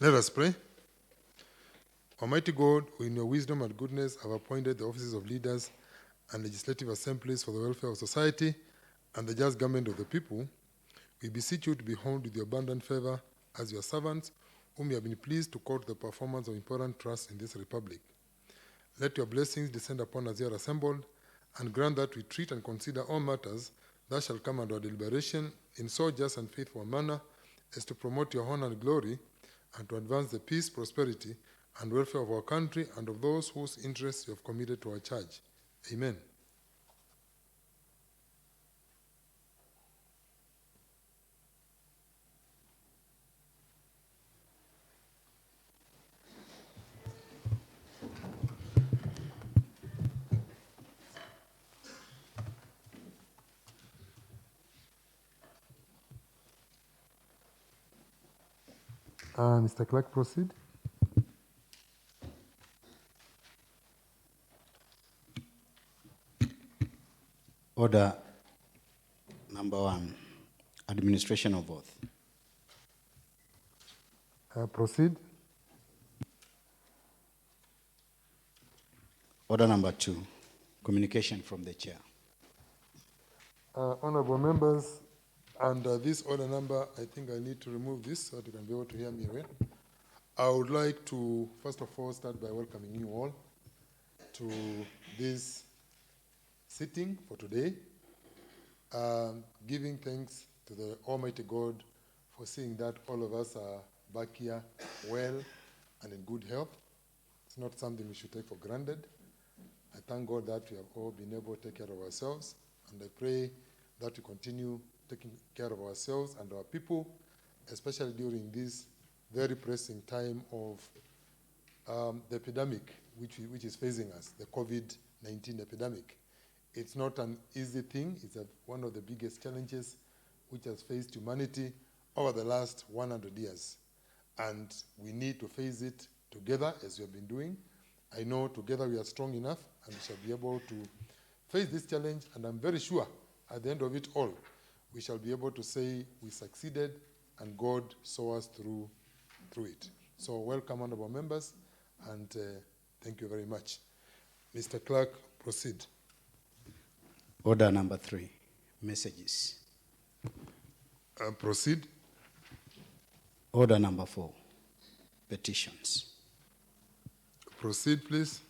Let us pray. Almighty God, who in your wisdom and goodness have appointed the offices of leaders and legislative assemblies for the welfare of society and the just government of the people, we beseech you to behold with your abundant favor as your servants, whom you have been pleased to call to the performance of important trusts in this republic. Let your blessings descend upon us here assembled, and grant that we treat and consider all matters that shall come under our deliberation in so just and faithful a manner as to promote your honor and glory, and to advance the peace, prosperity, and welfare of our country and of those whose interests you have committed to our charge. Amen. Mr. Clerk, proceed. Order number 1, administration of oath. Proceed. Order number 2, communication from the chair. Honorable members, under this order number, I think I need to remove this so that you can be able to hear me well. I would like to, first of all, start by welcoming you all to this sitting for today, giving thanks to the Almighty God for seeing that all of us are back here well and in good health. It's not something we should take for granted. I thank God that we have all been able to take care of ourselves, and I pray that we continue taking care of ourselves and our people, especially during this very pressing time of the epidemic which is facing us, the COVID-19 epidemic. It's not an easy thing. It's one of the biggest challenges which has faced humanity over the last 100 years. And we need to face it together, as we have been doing. I know together we are strong enough, and we shall be able to face this challenge, and I'm very sure at the end of it all, we shall be able to say we succeeded and God saw us through it. So welcome, honorable members, and thank you very much. Mr. Clerk, proceed. Order number 3, messages. Proceed. Order number 4, petitions. Proceed, please.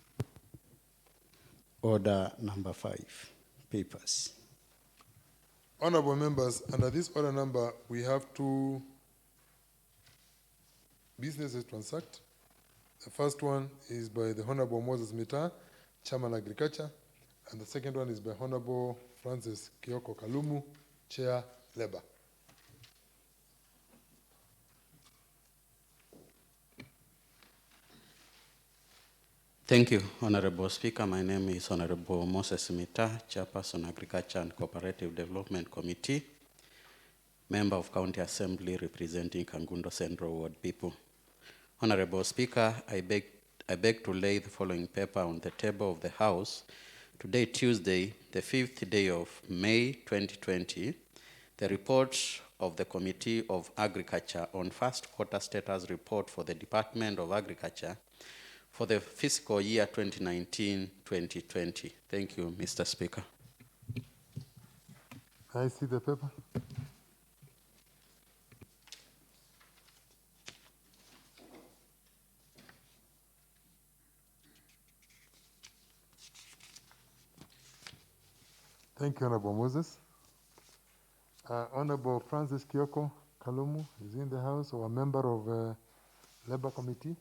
Order number 5, papers. Honorable members, under this order number, we have 2 businesses to transact. The first one is by the Honorable Moses Mita, Chairman Agriculture, and the second one is by Honorable Francis Kioko Kalumu, Chair Labor. Thank you, Honorable Speaker. My name is Honorable Moses Mita, Chairperson, Agriculture and Cooperative Development Committee, Member of County Assembly representing Kangundo Central Ward people. Honorable Speaker, I beg to lay the following paper on the table of the House. Today, Tuesday, the 5th day of May 2020, the report of the Committee of Agriculture on first quarter status report for the Department of Agriculture for the fiscal year 2019-2020. Thank you, Mr. Speaker. I see the paper. Thank you, Honorable Moses. Honorable Francis Kioko Kalumu is in the House, or a member of Labor Committee.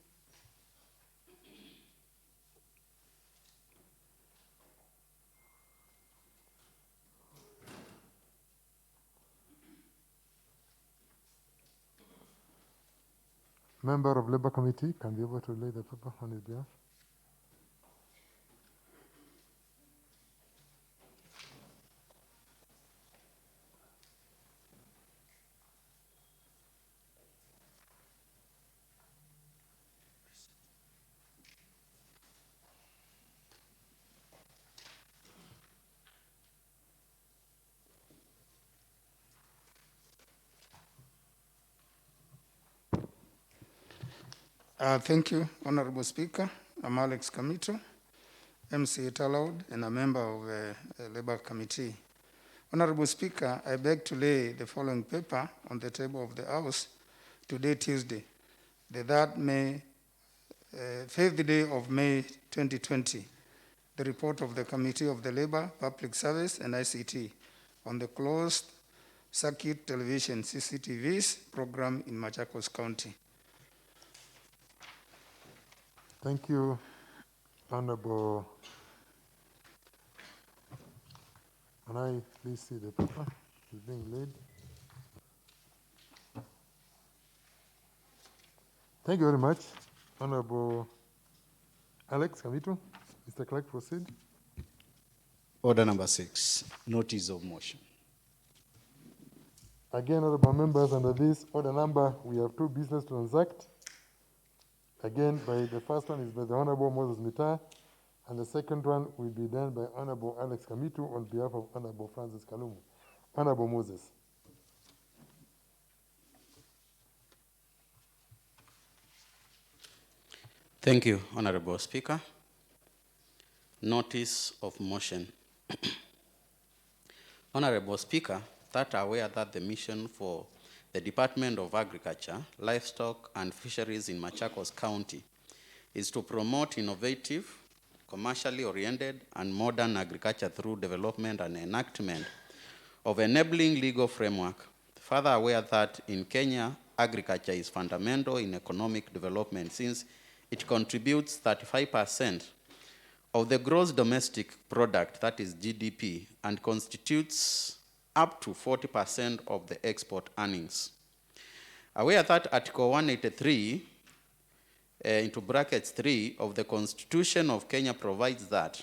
Member of Labor Committee can be able to lay the paper on his behalf. Thank you, Honorable Speaker. I'm Alex Kamito, MC Talloud, and a member of the Labour Committee. Honorable Speaker, I beg to lay the following paper on the table of the House today, Tuesday, the 5th day of May 2020, the report of the Committee of the Labour, Public Service and ICT on the closed circuit television CCTVs program in Machakos County. Thank you, Honorable. Can I please see the paper? It's being laid. Thank you very much, Honorable Alex Kamito. Mr. Clerk, proceed. Order number 6, notice of motion. Again, honorable members, under this order number, we have 2 business to transact. Again, the first one is by the Honorable Moses Mita, and the second one will be done by Honorable Alex Kamito on behalf of Honorable Francis Kalumu. Honorable Moses. Thank you, Honorable Speaker. Notice of motion. Honorable Speaker, that are aware that the mission for the Department of Agriculture, Livestock and Fisheries in Machakos County is to promote innovative, commercially oriented and modern agriculture through development and enactment of enabling legal framework. Further aware that in Kenya, agriculture is fundamental in economic development since it contributes 35% of the gross domestic product, that is GDP, and constitutes up to 40% of the export earnings. Aware that Article 183 into brackets 3 of the Constitution of Kenya provides that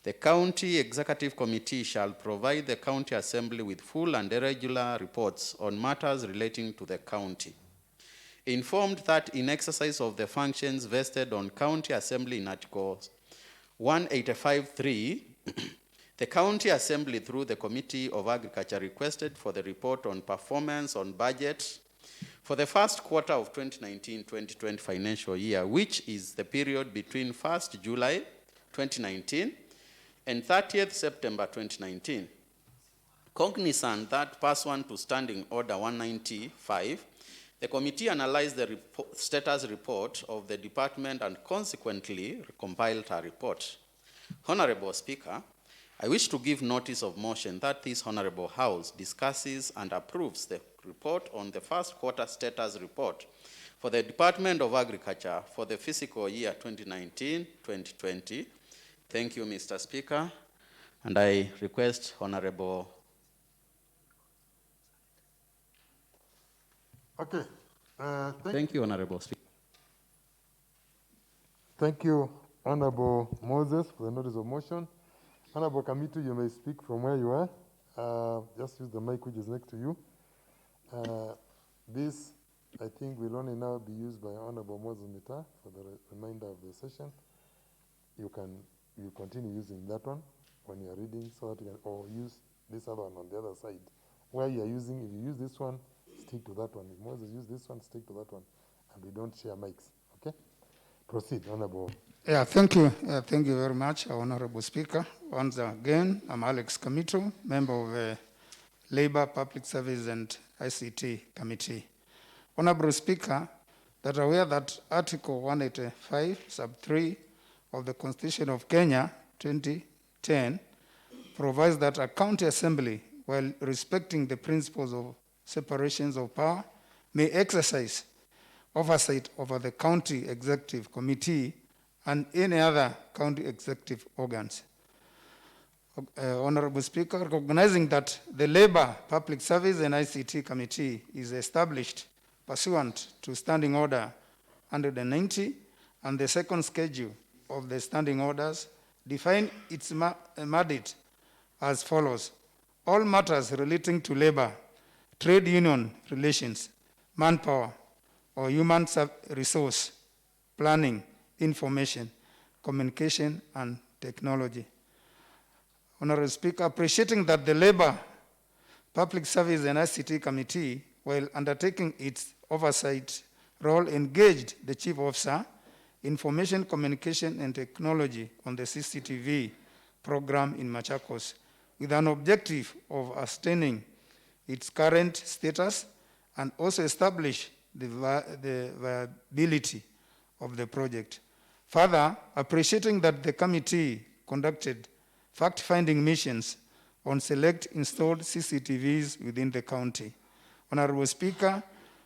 the County Executive Committee shall provide the County Assembly with full and irregular reports on matters relating to the county. Informed that in exercise of the functions vested on County Assembly in Article 185.3, the County Assembly through the Committee of Agriculture requested for the report on performance on budget for the first quarter of 2019-2020 financial year, which is the period between 1st July 2019 and 30th September 2019. Cognizant that pursuant to Standing Order 195, the committee analyzed the status report of the department and consequently compiled a report. Honorable Speaker, I wish to give notice of motion that this Honorable House discusses and approves the report on the first quarter status report for the Department of Agriculture for the fiscal year 2019-2020. Thank you, Mr. Speaker, and I request Honorable. Okay. Thank you, Honorable Speaker. Thank you, Honorable Moses, for the notice of motion. Honorable Kamito, you may speak from where you are. Just use the mic which is next to you. This, I think, will only now be used by Honorable Moses Mita for the remainder of the session. You continue using that one when you are reading, so that you can, or use this other one on the other side. Where you are using, if you use this one, stick to that one. If Moses use this one, stick to that one. And we don't share mics, okay? Proceed, Honorable. Yeah, thank you. Thank you very much, Honorable Speaker. Once again, I'm Alex Kamito, member of the Labour, Public Service and ICT Committee. Honorable Speaker, that aware that Article 185, sub 3 of the Constitution of Kenya, 2010, provides that a county assembly, while respecting the principles of separations of power, may exercise oversight over the county executive committee and any other county executive organs. Honorable Speaker, recognizing that the Labour, Public Service and ICT Committee is established pursuant to Standing Order 190 and the second schedule of the Standing Orders, define its mandate as follows. All matters relating to labor, trade union relations, manpower, or human resource, planning, information, communication, and technology. Honorable Speaker, appreciating that the Labour, Public Service and ICT Committee, while undertaking its oversight role engaged the Chief Officer, Information Communication and Technology on the CCTV program in Machakos with an objective of ascertaining its current status and also establish the viability of the project. Further, appreciating that the committee conducted fact-finding missions on select installed CCTVs within the county. Honorable Speaker,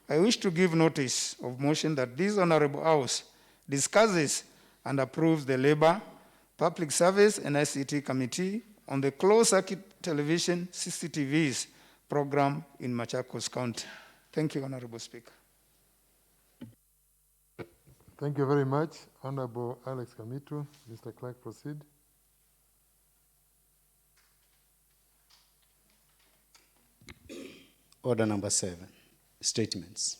I wish to give notice of motion that this Honorable House discusses and approves the Labor, Public Service and ICT Committee on the closed-circuit television CCTVs program in Machakos County. Thank you, Honorable Speaker. Thank you very much, Honorable Alex Kamitu. Mr. Clerk, proceed. Order number 7, statements.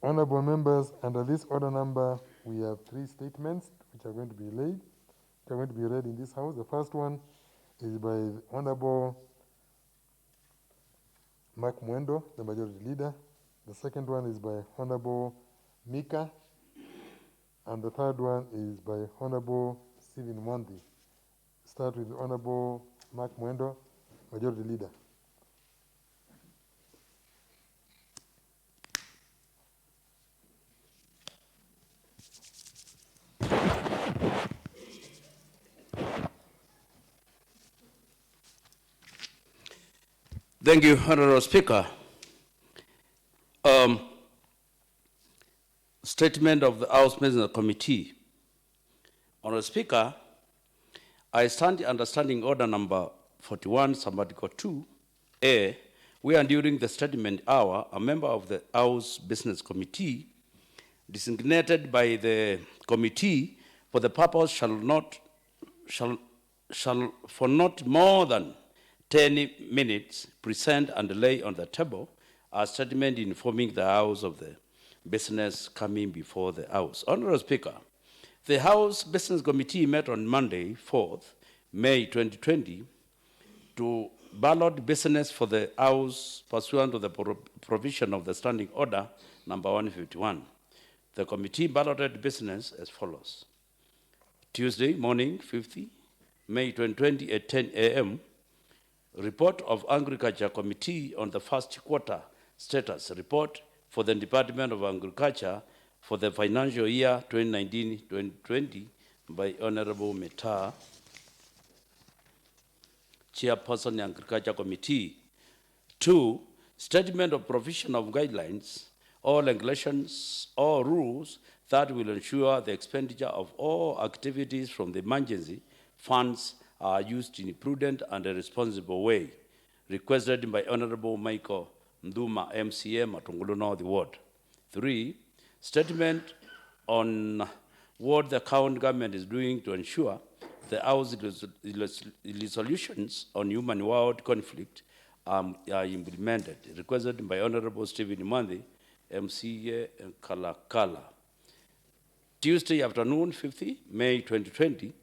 Honorable members, under this order number, we have 3 statements which are going to be read in this House. The first one is by the Honorable Mark Mwendo, the Majority Leader. The second one is by Honorable Mika. And the third one is by Honorable Stephen Mwanthi. Start with Honorable Mark Mwendo, Majority Leader. Thank you, Honorable Speaker. Statement of the House Business Committee. Honorable Speaker, I stand understanding order number 41, Sabbatical 2A, where during the statement hour, a member of the House Business Committee designated by the committee for the purpose shall for not more than 10 minutes present and lay on the table a statement informing the House of the business coming before the House. Honorable Speaker, the House Business Committee met on Monday, 4th May 2020, to ballot business for the House pursuant to the provision of the Standing Order number 151. The committee balloted business as follows. Tuesday morning, 5th May 2020 at 10 a.m., report of Agriculture Committee on the first quarter status report for the Department of Agriculture for the financial year 2019-2020 by Honorable Meta, Chairperson Agriculture Committee. 2, statement of provision of guidelines or regulations or rules that will ensure the expenditure of all activities from the emergency funds are used in a prudent and a responsible way, requested by Honorable Michael Nduma, MCA, Matungulu North Ward. 3, statement on what the county government is doing to ensure the House resolutions on human world conflict are implemented, requested by Honorable Stephen Mwanthi, MCA, Kalakala. Tuesday afternoon, 5th May 2020,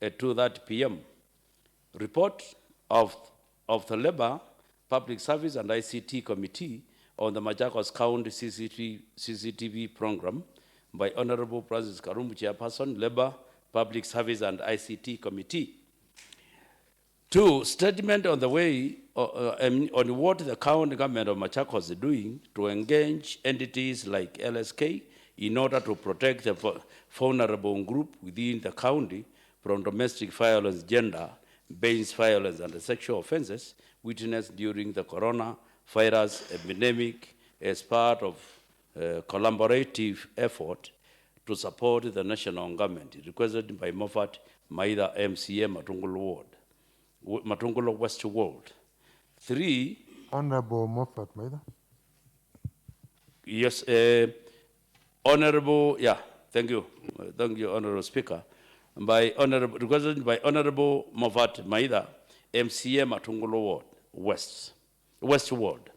at 2:30 p.m., report of the Labor, Public Service and ICT Committee on the Machakos County CCTV program by Honorable Francis Karumbu, Chairperson, Labor, Public Service and ICT Committee. 2, statement on the way on what the county government of Machakos is doing to engage entities like LSK in order to protect the vulnerable group within the county from domestic violence, gender-based violence and sexual offenses witnessed during the coronavirus epidemic as part of a collaborative effort to support the national government, requested by Moffat Maida, MCA, Matungulu West Ward. 3, Honorable Moffat Maida. Yes, Honorable, thank you, Honorable Speaker. Requested by Honorable Moffat Maida, MCA, Matungulu Ward, West Ward.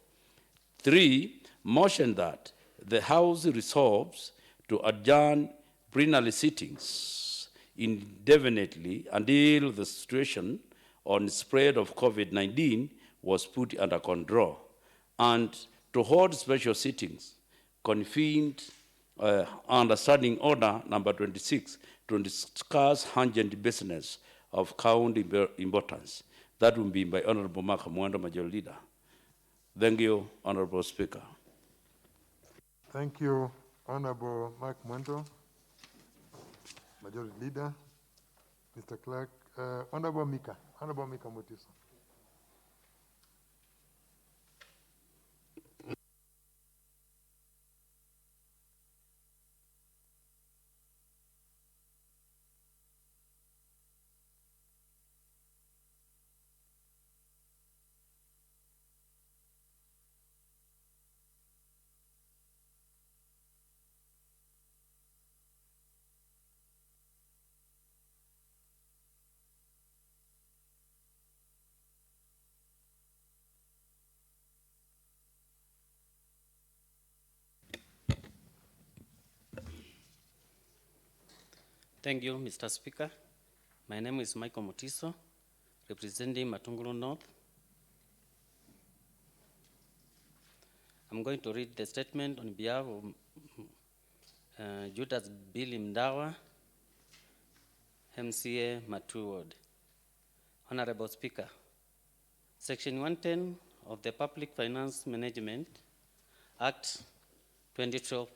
3, motion that the House resolves to adjourn plenary sittings indefinitely until the situation on spread of COVID-19 was put under control, and to hold special sittings convened understanding order number 26 to discuss urgent business of county importance. That will be by Honorable Mark Mwanda, Majority Leader. Thank you, Honorable Speaker. Thank you, Honorable Mark Mwando, Majority Leader. Mr. Clerk, Honorable Mika Mutiso. Thank you, Mr. Speaker. My name is Michael Mutiso, representing Matungulu North. I'm going to read the statement on behalf of Judas Billy Mdawa, MCA Matu Ward. Honorable Speaker, Section 110 of the Public Finance Management Act 2012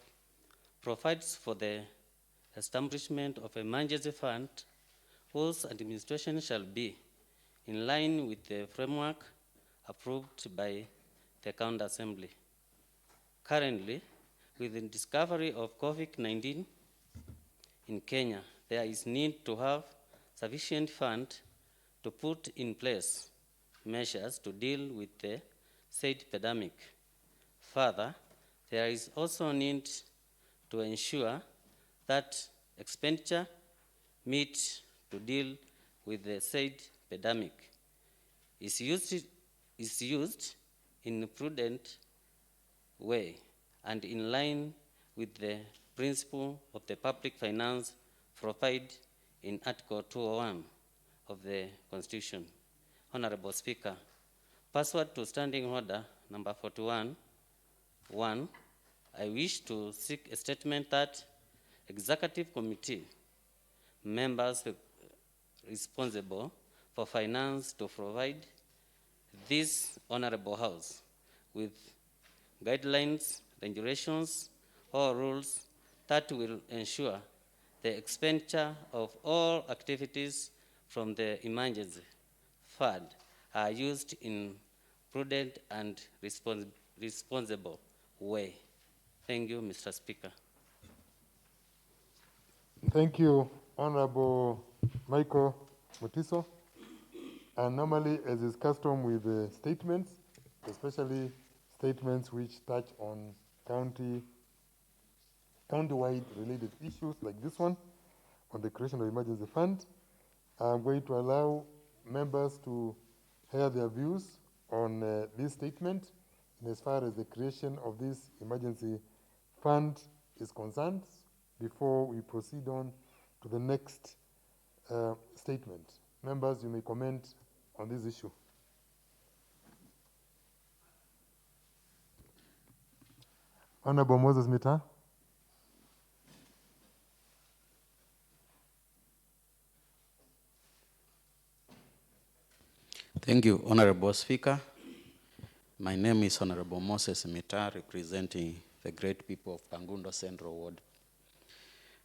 provides for the establishment of an emergency fund whose administration shall be in line with the framework approved by the County Assembly. Currently, with the discovery of COVID-19 in Kenya, there is need to have sufficient fund to put in place measures to deal with the said pandemic. Further, there is also need to ensure that expenditure meet to deal with the said pandemic is used in a prudent way and in line with the principle of the public finance provided in Article 201 of the Constitution. Honorable Speaker, pursuant to Standing Order number 41-1, I wish to seek a statement that Executive Committee members responsible for finance to provide this Honorable House with guidelines, regulations, or rules that will ensure the expenditure of all activities from the emergency fund are used in prudent and responsible way. Thank you, Mr. Speaker. Thank you, Honorable Michael Mutiso. And normally, as is custom with statements, especially statements which touch on county-wide related issues like this one, on the creation of emergency fund, I'm going to allow members to hear their views on this statement in as far as the creation of this emergency fund is concerned before we proceed on to the next statement. Members, you may comment on this issue. Honorable Moses Mita. Thank you, Honorable Speaker. My name is Honorable Moses Mita, representing the great people of Kangundo Central Ward.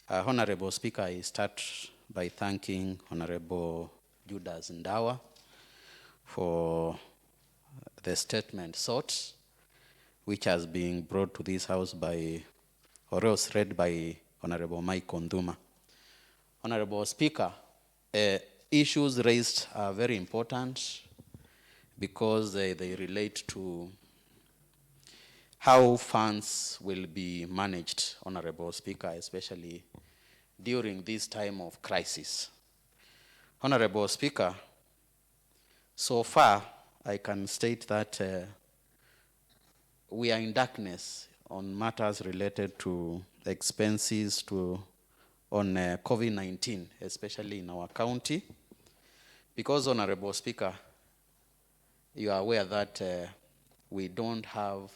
Honorable Speaker, I start by thanking Honorable Judas Ndawa for the statement sought, which has been brought to this House by, or else read by Honorable Mike Onduma. Honorable Speaker, issues raised are very important because they relate to how funds will be managed, Honorable Speaker, especially during this time of crisis. Honorable Speaker, so far I can state that we are in darkness on matters related to expenses on COVID-19, especially in our county, because, Honorable Speaker, you are aware that we don't have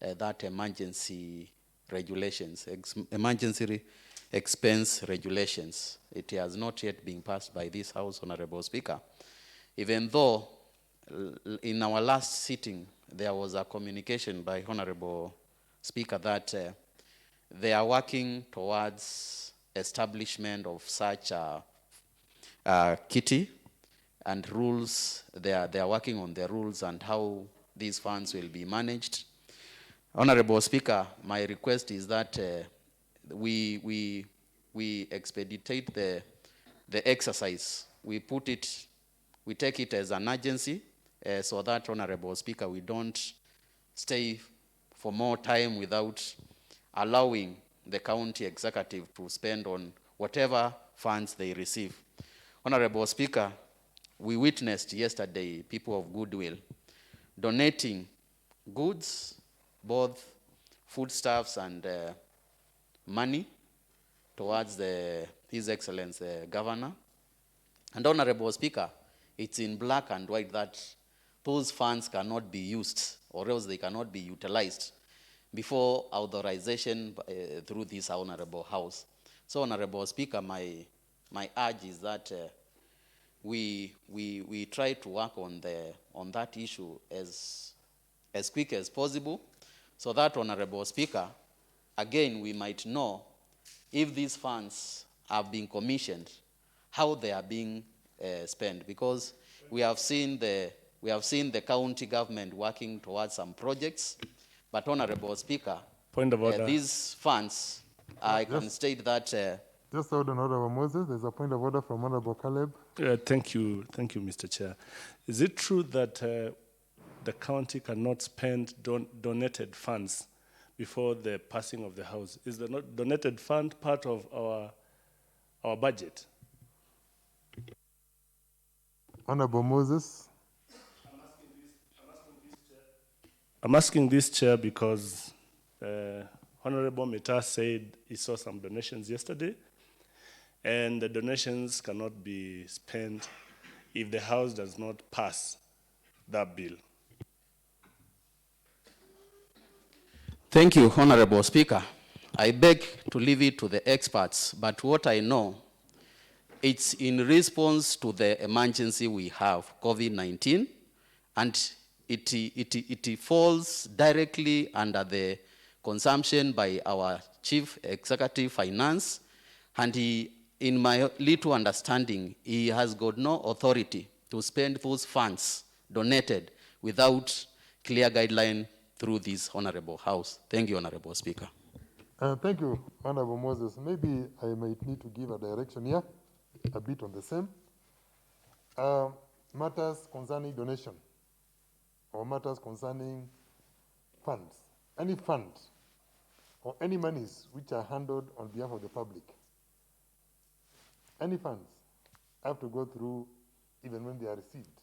that emergency regulations, emergency expense regulations. It has not yet been passed by this House, Honorable Speaker. Even though in our last sitting, there was a communication by Honorable Speaker that they are working towards establishment of such a kitty and rules. They are working on the rules and how these funds will be managed. Honorable Speaker, my request is that we expedite the exercise. We take it as an urgency so that, Honorable Speaker, we don't stay for more time without allowing the county executive to spend on whatever funds they receive. Honorable Speaker, we witnessed yesterday people of goodwill donating goods, both foodstuffs and money, towards His Excellency the Governor. And Honorable Speaker, it's in black and white that those funds cannot be used, or else they cannot be utilized before authorization through this Honorable House. So, Honorable Speaker, my urge is that we try to work on that issue as quick as possible, so that, Honorable Speaker, again, we might know if these funds have been commissioned, how they are being spent, because we have seen the county government working towards some projects, but, Honorable Speaker, Point of order. these funds, I can state that. Just hold on, Honorable Moses. There's a point of order from Honorable Caleb. Thank you, Mr. Chair. Is it true that the county cannot spend donated funds before the passing of the House? Is the donated fund part of our budget? Honorable Moses. I'm asking this, Chair, because Honorable Mita said he saw some donations yesterday, and the donations cannot be spent if the House does not pass that bill. Thank you, Honorable Speaker. I beg to leave it to the experts, but what I know, it's in response to the emergency we have, COVID-19, and it falls directly under the consumption by our Chief Executive Finance, and in my little understanding, he has got no authority to spend those funds donated without clear guideline through this Honorable House. Thank you, Honorable Speaker. Thank you, Honorable Moses. Maybe I might need to give a direction here, a bit on the same. Matters concerning donation or matters concerning funds, any fund or any monies which are handled on behalf of the public, any funds have to go through, even when they are received,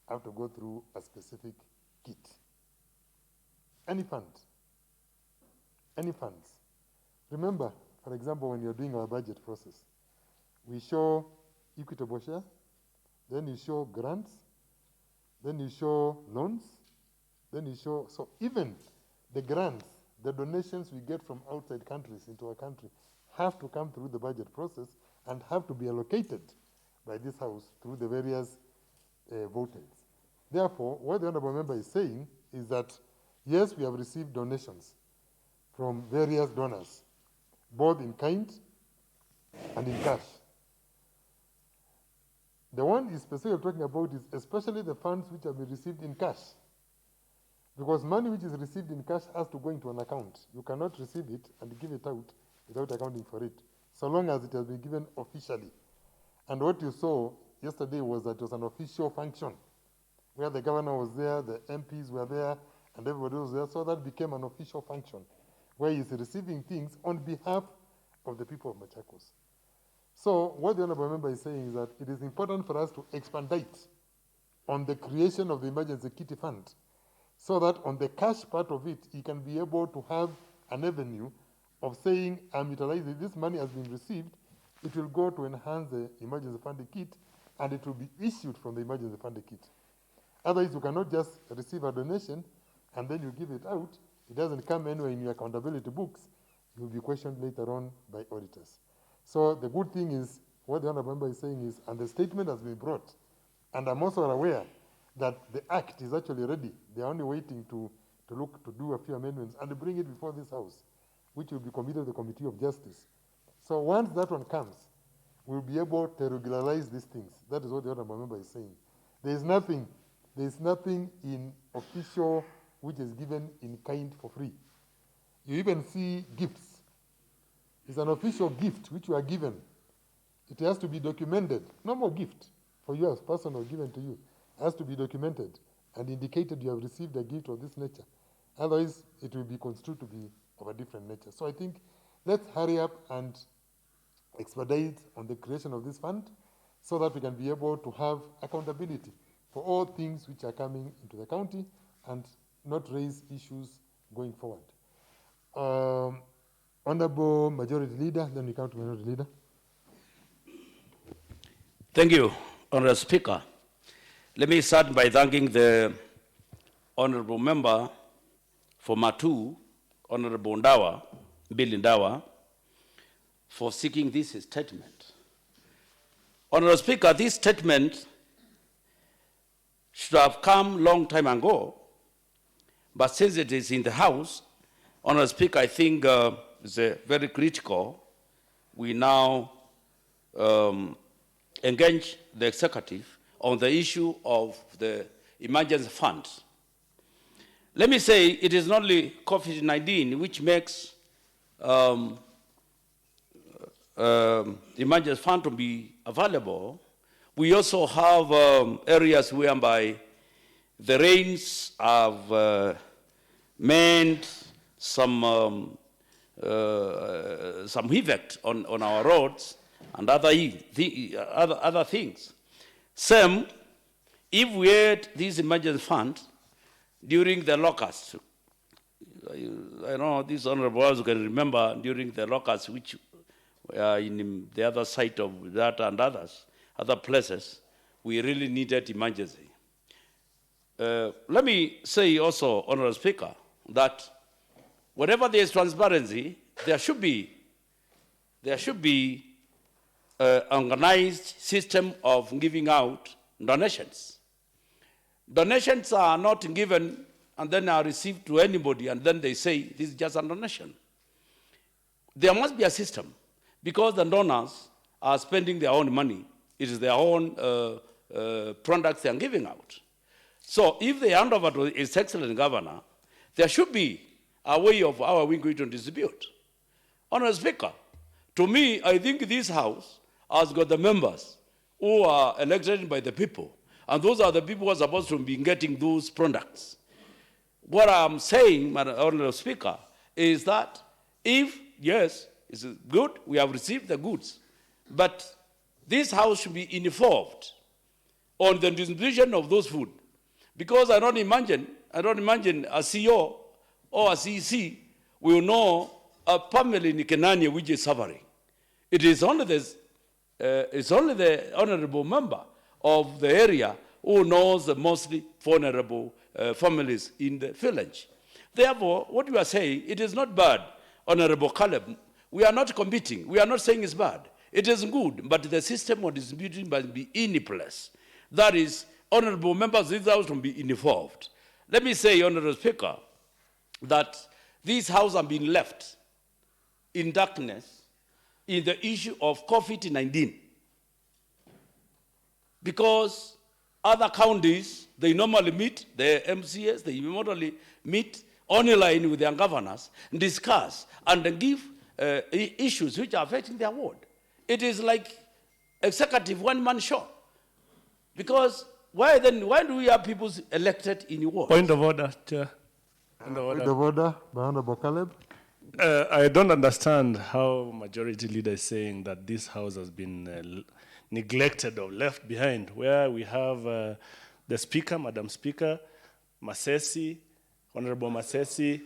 have to go through a specific kit. Any funds. Remember, for example, when you're doing our budget process, we show equitable share, then you show grants, then you show loans, then you show, so even the grants, the donations we get from outside countries into our country have to come through the budget process and have to be allocated by this House through the various voters. Therefore, what the Honorable Member is saying is that, yes, we have received donations from various donors, both in kind and in cash. The one is specifically talking about is especially the funds which have been received in cash. Because money which is received in cash has to go into an account. You cannot receive it and give it out without accounting for it, so long as it has been given officially. And what you saw yesterday was that it was an official function, where the governor was there, the MPs were there, and everybody was there, so that became an official function, where he's receiving things on behalf of the people of Machakos. So what the Honorable Member is saying is that it is important for us to expedite on the creation of the emergency kitty fund, so that on the cash part of it, he can be able to have an avenue of saying, I'm utilizing, this money has been received, it will go to enhance the emergency fund kit, and it will be issued from the emergency fund kit. Otherwise, you cannot just receive a donation and then you give it out. it doesn't come anywhere in your accountability books, you'll be questioned later on by auditors. So the good thing is, what the honorable member is saying is, and the statement has been brought, and I'm also aware that the act is actually ready. They're only waiting to do a few amendments and bring it before this house, which will be committed to the Committee of Justice. So once that one comes, we'll be able to regularize these things. That is what the honorable member is saying. There is nothing in official which is given in kind for free. You even see gifts. It's an official gift which you are given. It has to be documented. No more gift for you as personal given to you. It has to be documented and indicated you have received a gift of this nature. Otherwise, it will be construed to be of a different nature. So I think let's hurry up and expedite on the creation of this fund so that we can be able to have accountability for all things which are coming into the county and not raise issues going forward. Honorable Majority Leader, then we come to Minority Leader. Thank you, Honorable Speaker. Let me start by thanking the Honorable Member for Matu, Honorable Ndawa, Bill Ndawa, for seeking this statement. Honorable Speaker, this statement should have come long time ago, but since it is in the House, Honorable Speaker, I think it's very critical. We now engage the executive on the issue of the emergency fund. Let me say it is not only COVID-19 which makes emergency fund to be available. We also have areas whereby the rains have meant some effect on our roads and other things. Same, if we had this emergency fund during the locusts, I know these honorables can remember during the locusts, which were in the other side of that and other places, we really needed emergency. Let me say also, Honorable Speaker, that whenever there is transparency, there should be an organized system of giving out donations. Donations are not given and then are received to anybody and then they say this is just a donation. There must be a system because the donors are spending their own money. It is their own products they are giving out. So if they hand over to His Excellency Governor, there should be a way of how we going to distribute. Honorable Speaker, to me, I think this House has got the members who are elected by the people, and those are the people who are supposed to be getting those products. What I'm saying, Madam Honorable Speaker, is that if, yes, it's good, we have received the goods, but this House should be involved on the distribution of those food. Because I don't imagine a CEO or a CEC will know a family in Kenania which is suffering. It is only the honorable member of the area who knows the mostly vulnerable families in the village. Therefore, what we are saying, it is not bad, Honorable Caleb. We are not competing. We are not saying it's bad. It is good, but the system of distribution must be in place. That is, honorable members of this House will be involved. Let me say, Honorable Speaker, that this House has been left in darkness in the issue of COVID-19. Because other counties, they normally meet, the MCS, they normally meet online with their governors, discuss, and give issues which are affecting their ward. It is like executive one-man show. Because why do we have people elected in wards? Point of order, Chair. Point of order, by Honorable Caleb. I don't understand how Majority Leader is saying that this House has been neglected or left behind, where we have the Speaker, Madam Speaker, Masesi, Honorable Masesi,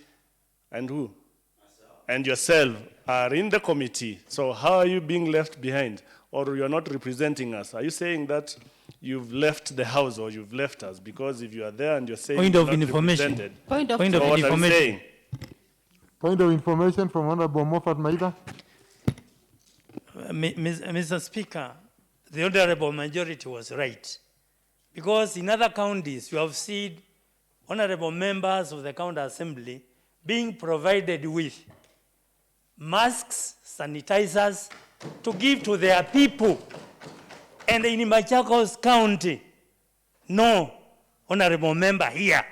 and who? Myself. And yourself are in the committee. So how are you being left behind? Or you're not representing us? Are you saying that you've left the House or you've left us? Because if you are there and you're saying Point you're of not information. represented, Point of so what are you information. saying? Point of information from Honorable Moffat Maida. Mr. Speaker, the honorable majority was right. Because in other counties, you have seen honorable members of the county assembly being provided with masks, sanitizers to give to their people. And in Machakos County, no honorable member here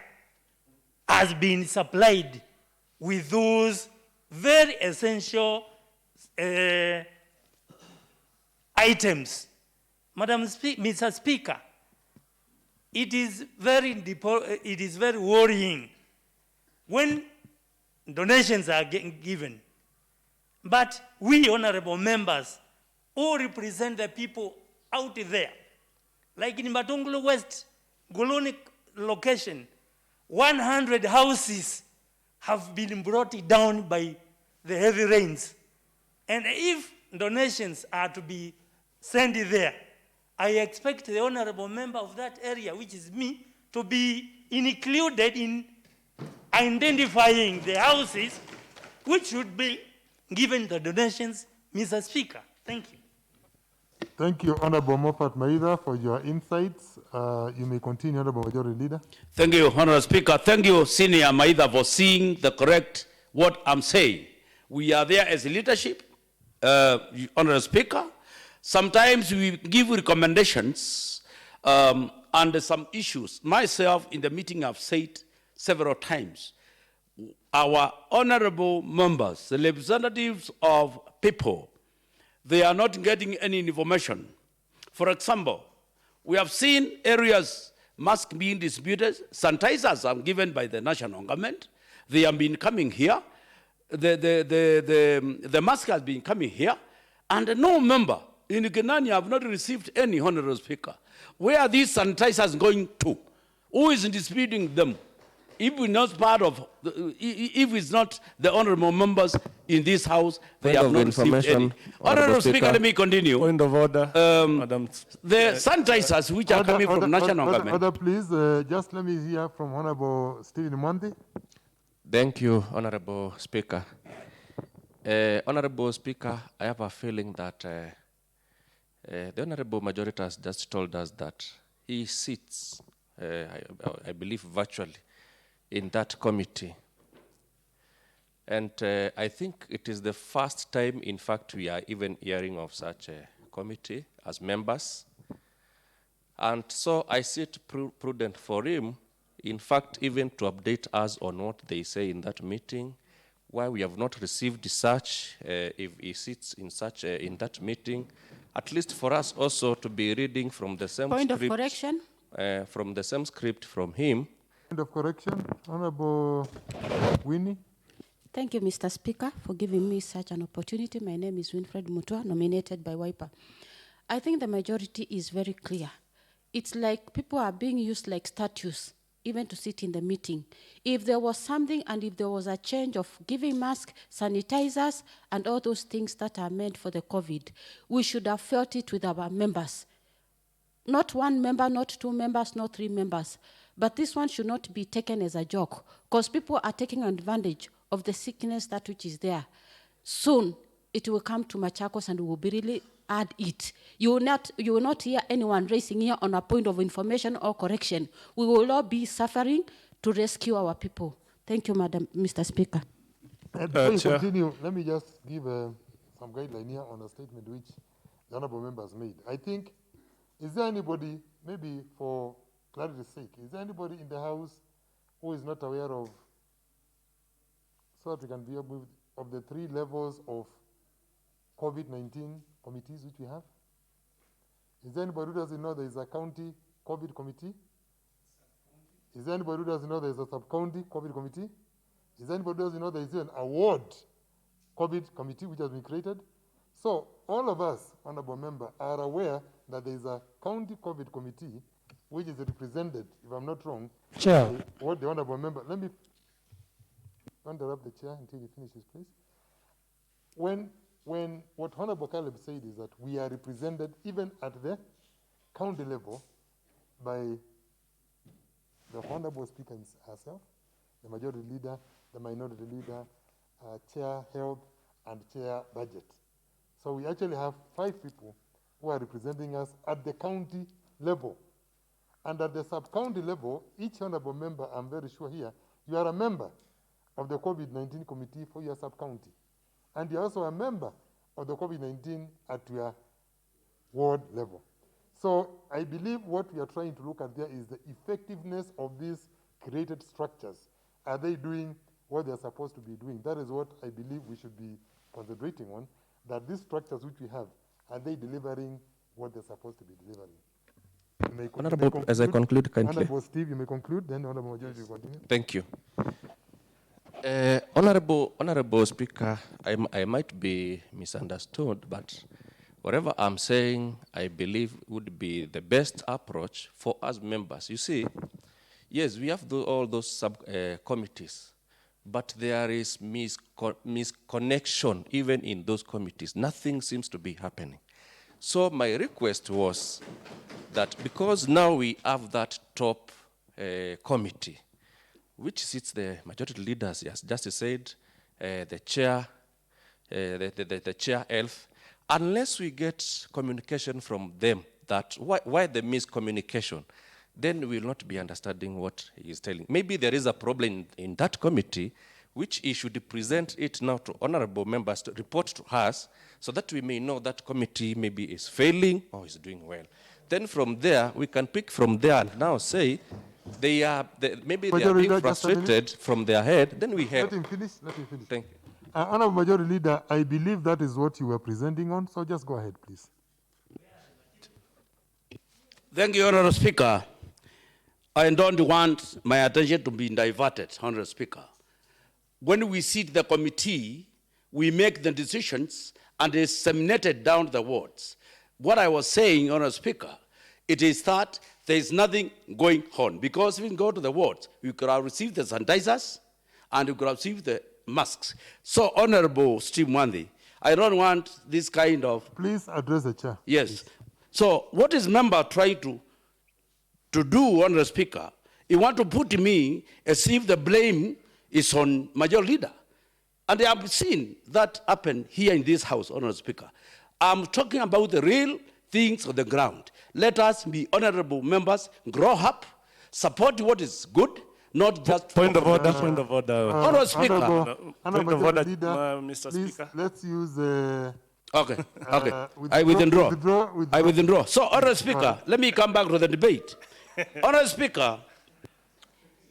has been supplied with those very essential items. Mr. Speaker, it is very worrying when donations are given. But we honorable members who represent the people out there, like in Matungulu West, Goloni location, 100 houses have been brought down by the heavy rains. And if donations are to be sent there, I expect the honorable member of that area, which is me, to be included in identifying the houses which should be given the donations, Mr. Speaker. Thank you. Thank you, Honorable Moffat Maida, for your insights. You may continue, Honorable Majority Leader. Thank you, Honorable Speaker. Thank you, Senior Maida, for seeing the correct what I'm saying. We are there as leadership, Honorable Speaker. Sometimes we give recommendations under some issues. Myself, in the meeting, I've said several times, our honorable members, the representatives of people, they are not getting any information. For example, we have seen areas, masks being distributed, sanitizers are given by the national government. They have been coming here. The mask has been coming here, and no member in Kenani have not received any, Honorable Speaker. Where are these sanitizers going to? Who is distributing them? If we're not part of, if it's not the honorable members in this house, they have not received any. Honorable Speaker, let me continue. Point of order, Madam. The sanitizers which are coming from national government. Order, please. Just let me hear from Honorable Stephen Mwandi. Thank you, Honorable Speaker. Honorable Speaker, I have a feeling that the Honorable Majority has just told us that he sits, I believe, virtually in that committee. And I think it is the first time, in fact, we are even hearing of such a committee as members. And so I see it prudent for him, in fact, even to update us on what they say in that meeting, why we have not received such, if he sits in such in that meeting, at least for us also to be reading from the same Point script. of correction. From the same script from him. Point of correction, Honorable Winnie. Thank you, Mr. Speaker, for giving me such an opportunity. My name is Winfred Mutua, nominated by Wiper. I think the majority is very clear. It's like people are being used like statues, even to sit in the meeting. If there was something and if there was a change of giving masks, sanitizers, and all those things that are meant for the COVID, we should have felt it with our members. Not one member, not two members, not three members. But this one should not be taken as a joke, because people are taking advantage of the sickness that which is there. Soon, it will come to Machakos and we will be really add it. You will not hear anyone raising here on a point of information or correction. We will all be suffering to rescue our people. Thank you, Mr. Speaker. Before you continue, let me just give some guideline here on a statement which the honorable members made. I think, is there anybody, maybe for clarity's sake, is there anybody in the House who is not aware of, so that we can be able of the 3 levels of COVID-19 committees which we have? Is there anybody who doesn't know there is a county COVID committee? Is there anybody who doesn't know there is a sub-county COVID committee? Is there anybody who doesn't know there is an award COVID committee which has been created? So all of us, honorable member, are aware that there is a county COVID committee which is represented, if I'm not wrong, Chair. by what the honorable member, let me interrupt the chair until he finishes, please. When what Honorable Caleb said is that we are represented even at the county level by the Honorable Speaker herself, the majority leader, the minority leader, chair health, and chair budget. So we actually have 5 people who are representing us at the county level. And at the sub-county level, each honorable member, I'm very sure here, you are a member of the COVID-19 committee for your sub-county. And you're also a member of the COVID-19 at your ward level. So I believe what we are trying to look at there is the effectiveness of these created structures. Are they doing what they're supposed to be doing? That is what I believe we should be concentrating on, that these structures which we have, are they delivering what they're supposed to be delivering? Honorable, as I conclude, kindly. Honorable Steve, you may conclude, then Honorable Majority will continue. Thank you. Honorable Speaker, I might be misunderstood, but whatever I'm saying, I believe would be the best approach for us members. You see, yes, we have all those sub-committees, but there is misconnection even in those committees. Nothing seems to be happening. So my request was that because now we have that top committee, which sits the majority leaders, as Justice said, the chair, the chair health, unless we get communication from them that why the miscommunication, then we will not be understanding what he is telling. Maybe there is a problem in that committee, which he should present it now to honorable members to report to us, so that we may know that committee maybe is failing or is doing well. Then from there, we can pick from there and now say, maybe they are being frustrated from their head, then we have. Let him finish. Thank you. Honorable Majority Leader, I believe that is what you were presenting on, so just go ahead, please. Thank you, Honorable Speaker. I don't want my attention to be diverted, Honorable Speaker. When we sit the committee, we make the decisions and disseminated down the wards. What I was saying, Honorable Speaker, it is that there is nothing going on, because we can go to the wards. We could have received the sanitizers and we could have received the masks. So, Honorable Steve Mwandi, I don't want this kind of... Please address the chair. Yes. Please. So, what is member trying to do, Honorable Speaker? He want to put me as if the blame is on Major Leader. And I have seen that happen here in this house, Honorable Speaker. I'm talking about the real things on the ground. Let us be honorable members, grow up, support what is good, not just... Point of order, point of order. Honorable Speaker. Point of order, Mr. please, Speaker. let's use... Okay. I withdraw. I withdraw. So, Honorable Speaker, let me come back to the debate. Honorable Speaker,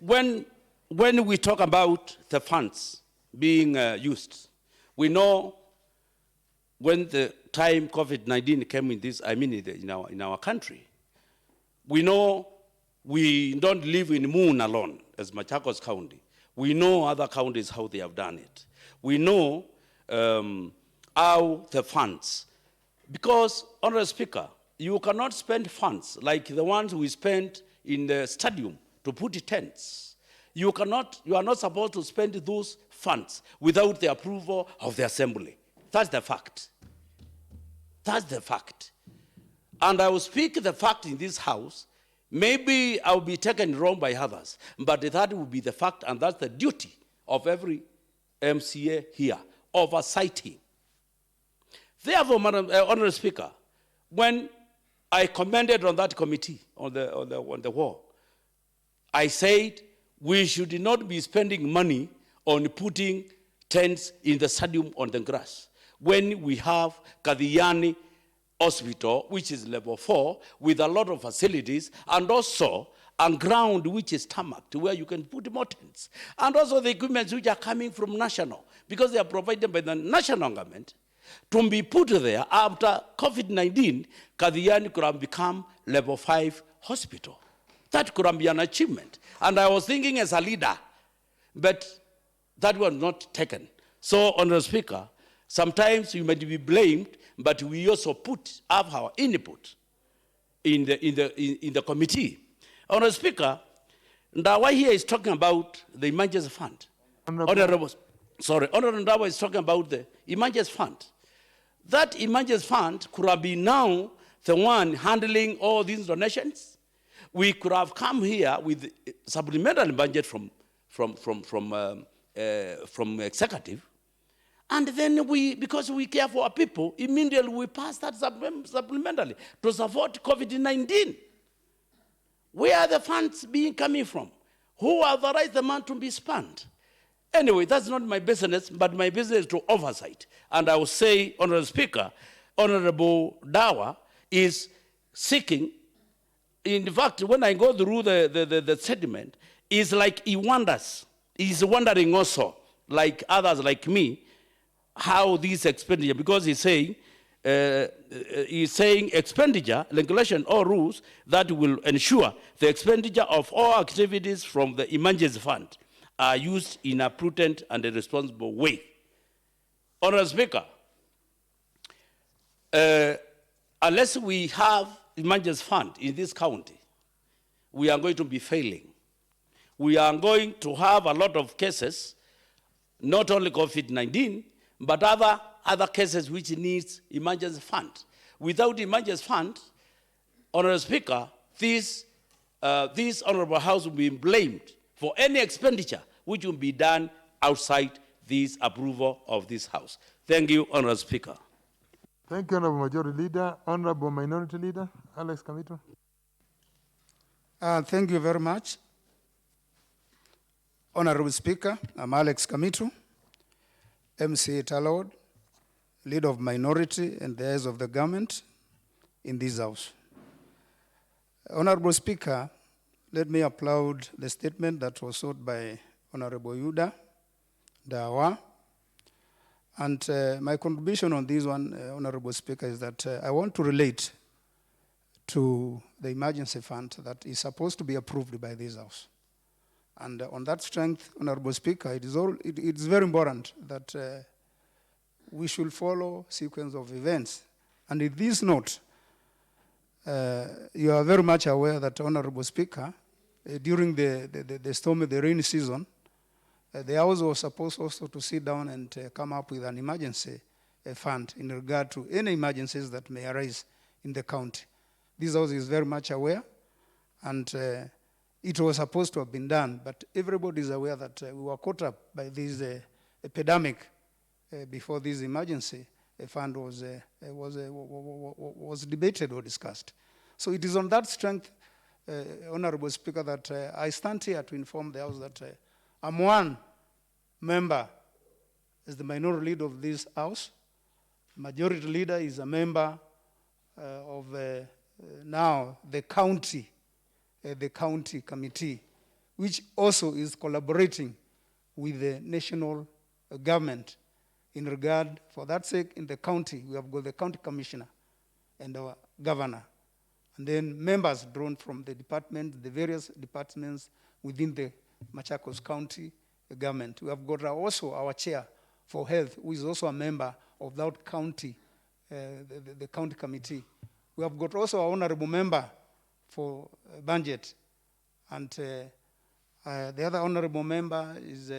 when we talk about the funds being used, we know when the time COVID-19 came in this, in our country, we know we don't live in Moon alone as Machakos County. We know other counties how they have done it. We know how the funds, because, Honorable Speaker, you cannot spend funds like the ones we spent in the stadium to put tents. You are not supposed to spend those funds without the approval of the assembly. That's the fact. That's the fact. And I will speak the fact in this house. Maybe I will be taken wrong by others, but that will be the fact, and that's the duty of every MCA here, oversighting. Therefore, Madam Honorable Speaker, when I commented on that committee on the wall, I said we should not be spending money on putting tents in the stadium on the grass when we have Kadhiani Hospital, which is level 4, with a lot of facilities, and also a ground which is tarmacked where you can put more tents. And also the equipment which are coming from national, because they are provided by the national government, to be put there after COVID-19, Kadhiani could have become level 5 hospital. That could have been an achievement. And I was thinking as a leader, but that was not taken. So, Honorable Speaker, sometimes you might be blamed, but we also have our input in the committee. Honorable Speaker, Ndawa here is talking about the emergency fund. Honorable Ndawa is talking about the emergency fund. That emergency fund could have been now the one handling all these donations. We could have come here with supplementary budget from executive, And then we, because we care for our people, immediately we pass that supplementally to support COVID-19. Where are the funds being coming from? Who authorized the man to be spent? Anyway, that's not my business, but my business is to oversight. And I will say, Honorable Speaker, Honorable Dawa is seeking, in fact, when I go through the statement, it's like he wonders. He's wondering also, like others like me, how this expenditure, because he's saying expenditure, regulation or rules that will ensure the expenditure of all activities from the emergency fund are used in a prudent and a responsible way. Honorable Speaker, unless we have emergency fund in this county, we are going to be failing. We are going to have a lot of cases, not only COVID-19, but other cases which needs emergency fund. Without emergency fund, Honorable Speaker, this Honorable House will be blamed for any expenditure which will be done outside this approval of this House. Thank you, Honorable Speaker. Thank you, Honorable Majority Leader. Honorable Minority Leader, Alex Kamito. Thank you very much. Honorable Speaker, I'm Alex Kamito, MCA Talawad, Leader of Minority and the heirs of the government in this House. Honorable Speaker, let me applaud the statement that was sought by Honorable Yuda Dawa. And my contribution on this one, Honorable Speaker, is that I want to relate to the emergency fund that is supposed to be approved by this House. And on that strength, Honorable Speaker, it is very important that we should follow sequence of events. And in this note, you are very much aware that, Honorable Speaker, during the rainy season, the House was supposed also to sit down and come up with an emergency fund in regard to any emergencies that may arise in the county. This House is very much aware, and it was supposed to have been done, but everybody is aware that we were caught up by this epidemic before this emergency fund was debated or discussed. So it is on that strength, Honorable Speaker, that I stand here to inform the House that I'm one member as the minority leader of this House. Majority leader is a member of now the county committee, which also is collaborating with the national government in regard, for that sake, in the county, we have got the county commissioner and our governor, and then members drawn from the department, the various departments within the Machakos County government. We have got also our chair for health, who is also a member of that county, the county committee. We have got also our honorable member for budget, and the other honorable member is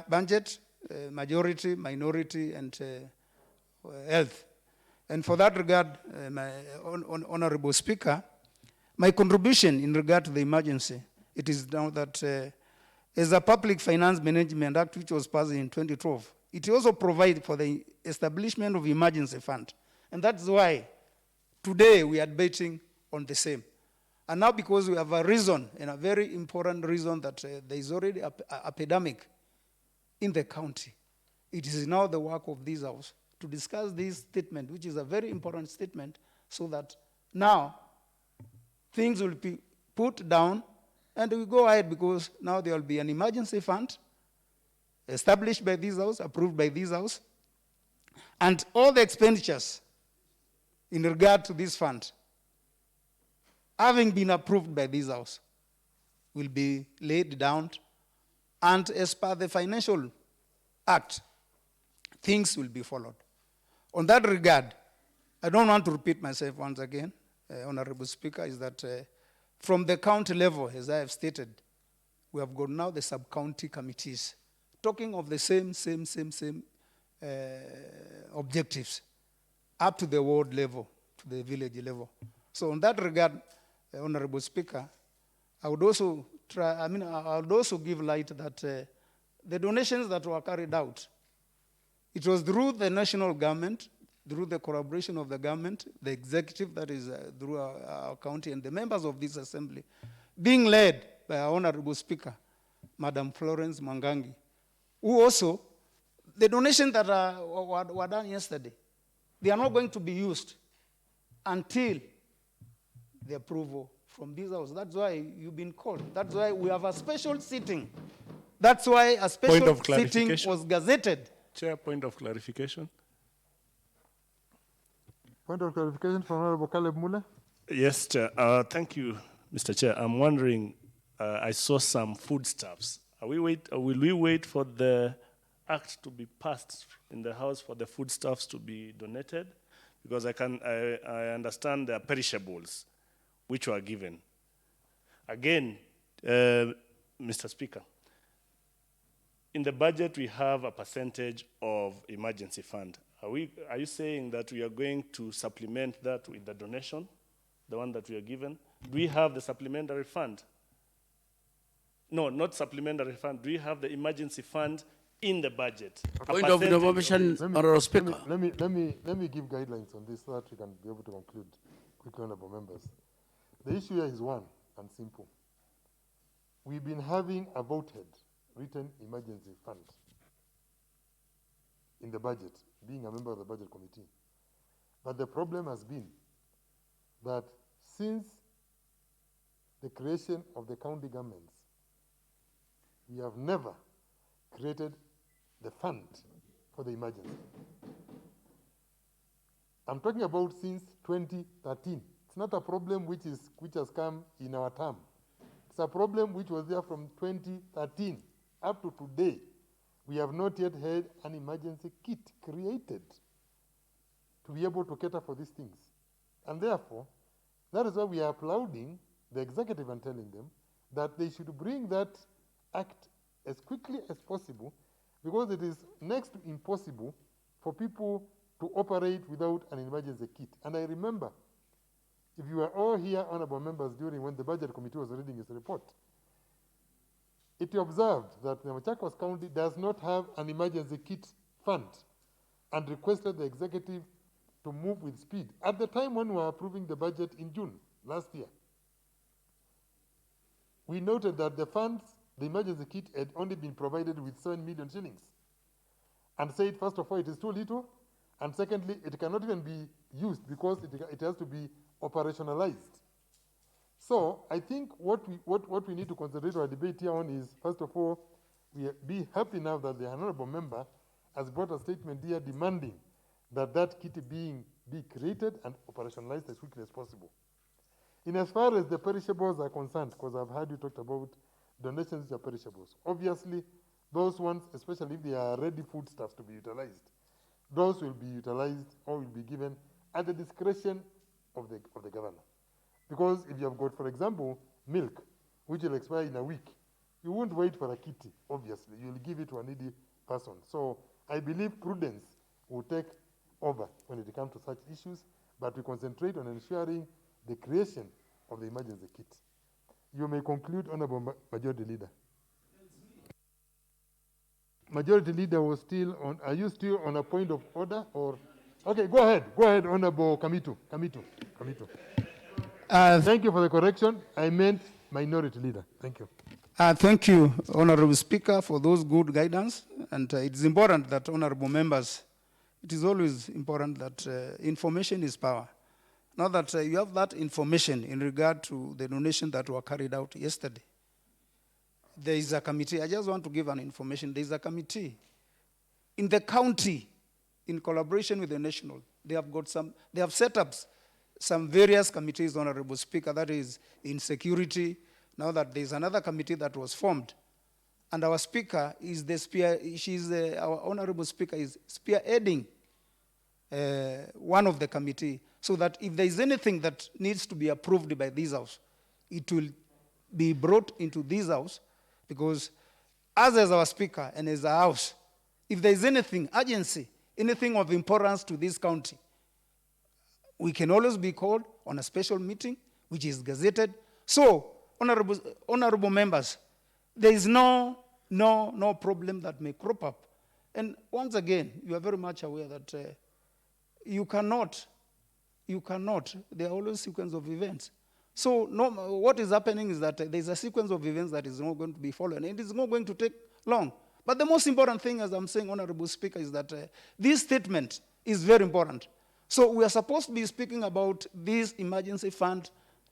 budget, majority, minority, and health. And for that regard, my Honorable Speaker, my contribution in regard to the emergency, it is now that as a Public Finance Management Act, which was passed in 2012, it also provides for the establishment of emergency fund. And that's why today we are debating on the same. And now because we have a reason, and a very important reason, that there is already an epidemic in the county, it is now the work of this House to discuss this statement, which is a very important statement, so that now things will be put down and we go ahead, because now there will be an emergency fund established by this House, approved by this House, and all the expenditures in regard to this fund, having been approved by this House, will be laid down, and as per the Financial Act, things will be followed. On that regard, I don't want to repeat myself once again, Honorable Speaker, is that from the county level, as I have stated, we have got now the sub-county committees talking of the same objectives up to the ward level, to the village level. So on that regard, Honorable Speaker, I would also give light that the donations that were carried out, it was through the national government, through the collaboration of the government, the executive, that is through our county, and the members of this assembly, being led by our Honorable Speaker, Madam Florence Mangangi, who also, the donations that were done yesterday, they are not going to be used until the approval from this house. That's why you've been called. That's why we have a special sitting. That's why a special sitting was gazetted. Chair, point of clarification. Point of clarification from Honorable Caleb Mule. Yes, Chair. Thank you, Mr. Chair. I'm wondering, I saw some foodstuffs. Will we wait for the act to be passed in the House for the foodstuffs to be donated? Because I understand there are perishables which were given. Again, Mr. Speaker, in the budget we have a percentage of emergency fund. Are you saying that we are going to supplement that with the donation, the one that we are given? Do we have the supplementary fund? No, not supplementary fund. Do we have the emergency fund in the budget? Point of information, Honorable Speaker. Let me give guidelines on this so that we can be able to conclude quickly, honorable members. The issue here is one and simple. We've been having a voted written emergency fund in the budget, being a member of the budget committee. But the problem has been that since the creation of the county governments, we have never created the fund for the emergency. I'm talking about since 2013. It's not a problem which has come in our term. It's a problem which was there from 2013 up to today. We have not yet had an emergency kit created to be able to cater for these things. And therefore, that is why we are applauding the executive and telling them that they should bring that act as quickly as possible, because it is next to impossible for people to operate without an emergency kit. And I remember, if you were all here, honorable members, during when the budget committee was reading its report, it observed that the Machakos County does not have an emergency kit fund and requested the executive to move with speed. At the time when we were approving the budget in June last year, we noted that the funds, the emergency kit, had only been provided with 7 million shillings, and said, first of all, it is too little, and secondly, it cannot even be used because it has to be operationalized. So I think what we need to concentrate our debate here on is, first of all, we be happy now that the honorable member has brought a statement here demanding that that kit be created and operationalized as quickly as possible. In as far as the perishables are concerned, because I've heard you talk about donations which are perishables. Obviously, those ones, especially if they are ready foodstuffs to be utilized, those will be utilized or will be given at the discretion of the governor. Because if you have got, for example, milk, which will expire in a week, you won't wait for a kitty, obviously. You'll give it to a needy person. So I believe prudence will take over when it comes to such issues, but we concentrate on ensuring the creation of the emergency kit. You may conclude, Honorable Majority Leader. Majority Leader was still on, are you still on a point of order or? Okay, go ahead, Honorable Kamitu. Thank you for the correction. I meant Minority Leader. Thank you. Thank you, Honorable Speaker, for those good guidance. And it's important that, honorable members, it is always important that information is power. Now that you have that information in regard to the donation that were carried out yesterday, there is a committee. I just want to give an information. There is a committee in the county, in collaboration with the national. They have set up some various committees, Honorable Speaker, that is in security. Now that there is another committee that was formed, and our speaker is our Honorable Speaker is spearheading one of the committee, so that if there is anything that needs to be approved by this house, it will be brought into this house, because as our speaker and as a house, if there is anything, urgency, anything of importance to this county, we can always be called on a special meeting, which is gazetted. So, honorable members, there is no no problem that may crop up. And once again, you are very much aware that you cannot, there are always sequence of events. So what is happening is that there's a sequence of events that is not going to be followed, and it is not going to take long. But the most important thing, as I'm saying, Honorable Speaker, is that this statement is very important. So we are supposed to be speaking about this emergency fund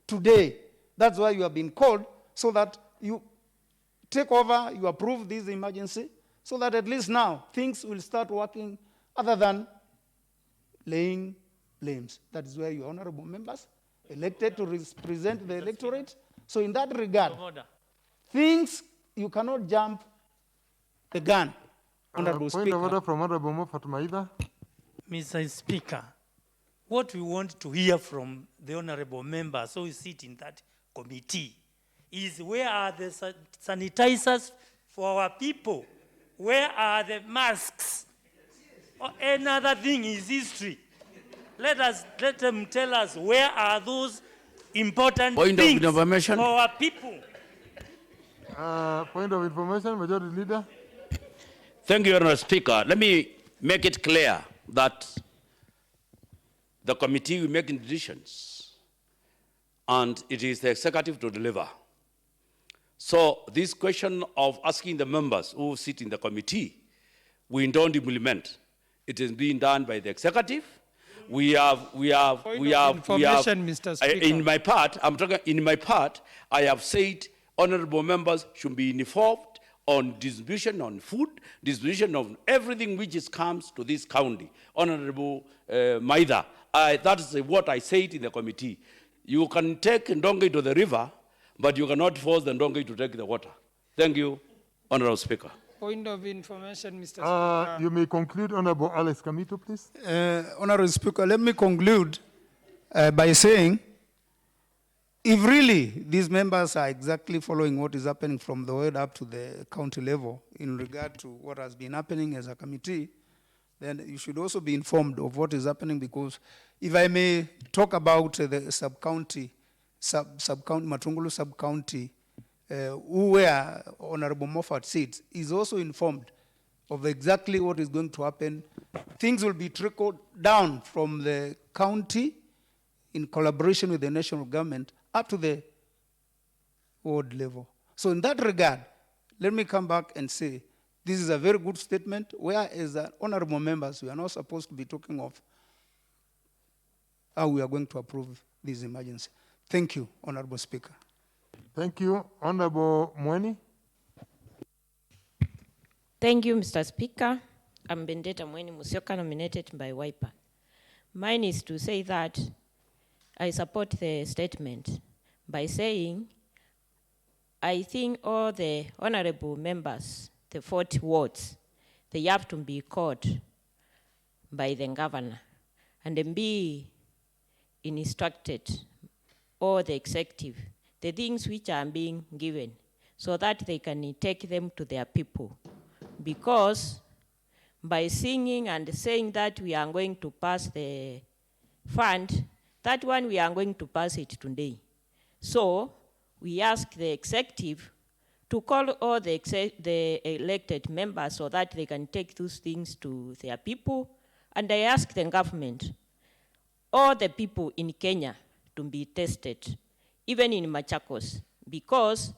today. That's why you have been called, so that you take over, you approve this emergency, so that at least now things will start working other than laying blames. That is where you honorable members elected to represent the electorate. So in that regard, things, you cannot jump the gun. Honorable Point of order Speaker. from Honorable Moffat Maida. Mr. Speaker, what we want to hear from the honorable members who sit in that committee is, where are the sanitizers for our people? Where are the masks? Or another thing is history. Let them tell us, where are those important Point things of information. for our people? Point of information, Majority Leader. Thank you, Honorable Speaker. Let me make it clear that the committee will make decisions, and it is the executive to deliver. So this question of asking the members who sit in the committee, we don't implement. It is being done by the executive. Mr. Speaker. In my part, I have said honorable members should be informed on distribution on food, distribution of everything which comes to this county. Honorable Maida, that is what I said in the committee. You can take Ndongi to the river, but you cannot force the Ndongi to take the water. Thank you, Honorable Speaker. Point of information, Mr. Speaker. You may conclude, Honorable Alex Kamito, please. Honorable Speaker, let me conclude by saying, if really these members are exactly following what is happening from the word up to the county level in regard to what has been happening as a committee, then you should also be informed of what is happening, because if I may talk about the sub-county, Matungulu sub-county, where Honorable Moffat sits, is also informed of exactly what is going to happen. Things will be trickled down from the county in collaboration with the national government up to the ward level. So in that regard, let me come back and say, this is a very good statement, where as honorable members, we are not supposed to be talking of how we are going to approve this emergency. Thank you, Honorable Speaker. Thank you. Honorable Mweni. Thank you, Mr. Speaker. I'm Bendeta Mweni Musyoka, nominated by Wiper. Mine is to say that I support the statement by saying, I think all the honorable members, the 40 wards, they have to be called by the governor and then be instructed, or the executive, the things which are being given, so that they can take them to their people. Because by singing and saying that we are going to pass the fund, that one we are going to pass it today. So we ask the executive to call all the elected members so that they can take those things to their people. And I ask the government, all the people in Kenya, to be tested, even in Machakos, because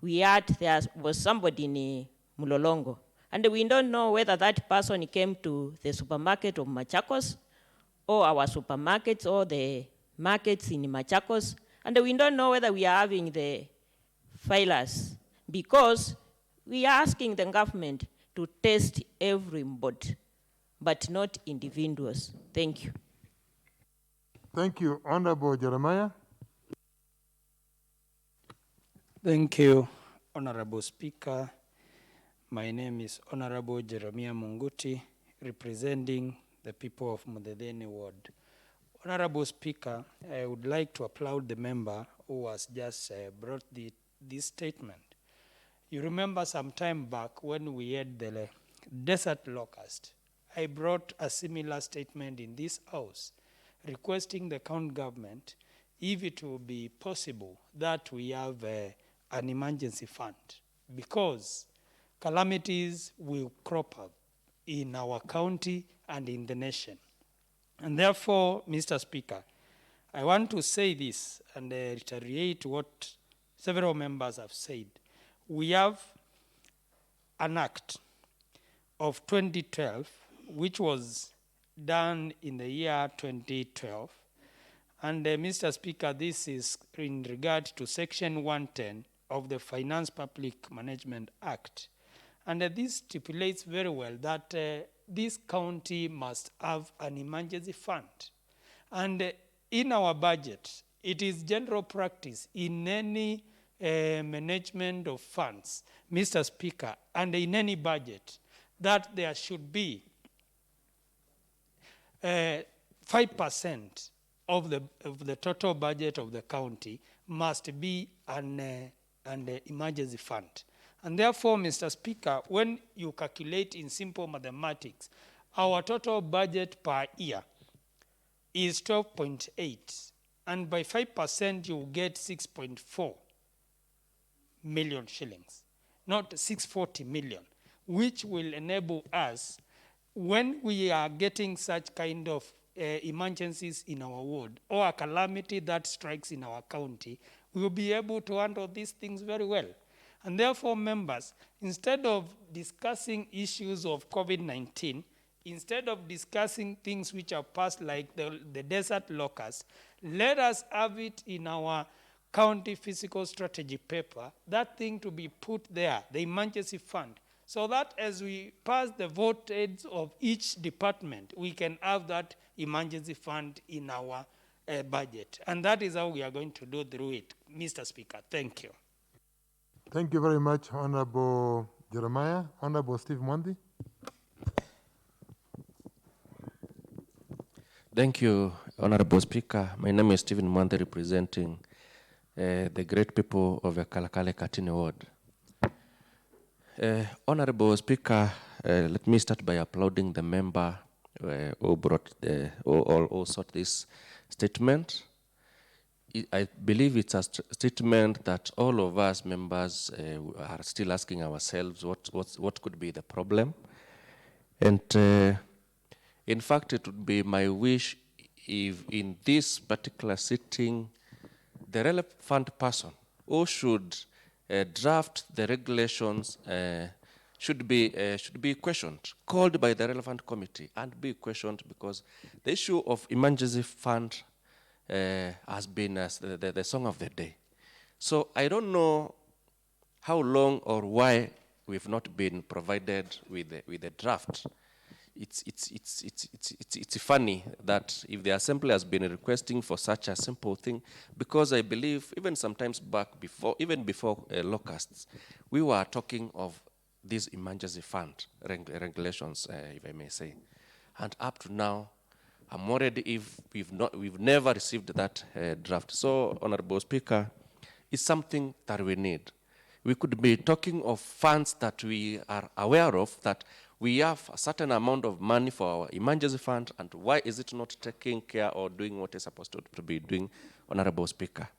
there was somebody in Mulolongo, and we don't know whether that person came to the supermarket of Machakos, or our supermarkets, or the markets in Machakos, and we don't know whether we are having the filers, because we are asking the government to test everybody, but not individuals. Thank you. Thank you. Honorable Jeremiah. Thank you, Honorable Speaker. My name is Honorable Jeremiah Munguti, representing the people of Mudedeni Ward. Honorable Speaker, I would like to applaud the member who has just brought this statement. You remember some time back when we had the desert locust, I brought a similar statement in this house, requesting the county government, if it will be possible, that we have an emergency fund, because calamities will crop up in our county and in the nation. And therefore, Mr. Speaker, I want to say this and reiterate what several members have said. We have an act of 2012, which was done in the year 2012. And Mr. Speaker, this is in regard to Section 110 of the Finance Public Management Act. And this stipulates very well that this county must have an emergency fund. And in our budget, it is general practice in any management of funds, Mr. Speaker, and in any budget, that there should be 5% of the total budget of the county must be an emergency fund. And therefore, Mr. Speaker, when you calculate in simple mathematics, our total budget per year is 12.8, and by 5% you get 6.4 million shillings, not 640 million, which will enable us, when we are getting such kind of emergencies in our ward or a calamity that strikes in our county, we will be able to handle these things very well. And therefore, members, instead of discussing issues of COVID-19, instead of discussing things which are past like the desert locusts, let us have it in our county physical strategy paper, that thing to be put there, the emergency fund, so that as we pass the vote aids of each department, we can have that emergency fund in our budget. And that is how we are going to do through it, Mr. Speaker. Thank you. Thank you very much, Honorable Jeremiah. Honorable Steve Mwandi. Thank you, Honorable Speaker. My name is Stephen Mwande, representing the great people of the Kalakale Katini ward. Honorable Speaker, let me start by applauding the member who brought who sought this statement. I believe it's a statement that all of us members are still asking ourselves what could be the problem. And in fact, it would be my wish if in this particular sitting, the relevant person who should draft the regulations should be questioned, called by the relevant committee and be questioned, because the issue of emergency fund has been the song of the day. So I don't know how long or why we've not been provided with a draft. It's funny that if the assembly has been requesting for such a simple thing, because I believe even sometimes back even before locusts, we were talking of these emergency fund regulations, if I may say, and up to now, I'm worried if we've never received that draft. So, Honorable Speaker, it's something that we need. We could be talking of funds that we are aware of, that we have a certain amount of money for our emergency fund, and why is it not taking care or doing what it's supposed to be doing, Honorable Speaker?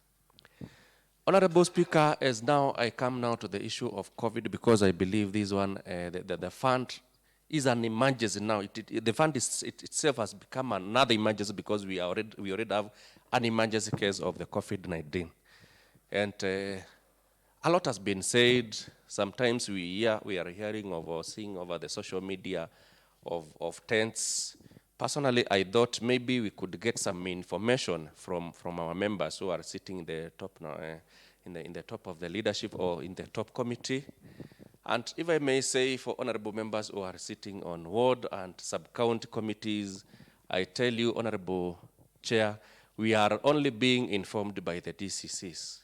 Honorable Speaker, as now I come now to the issue of COVID, because I believe this one, the fund is an emergency now. The fund itself has become another emergency because we already have an emergency case of the COVID-19. And a lot has been said. Sometimes we are hearing of or seeing over the social media of tents. Personally, I thought maybe we could get some information from our members who are sitting in the top now, in the top of the leadership or in the top committee. And if I may say, for honorable members who are sitting on ward and sub-county committees, I tell you, Honorable Chair, we are only being informed by the DCCs.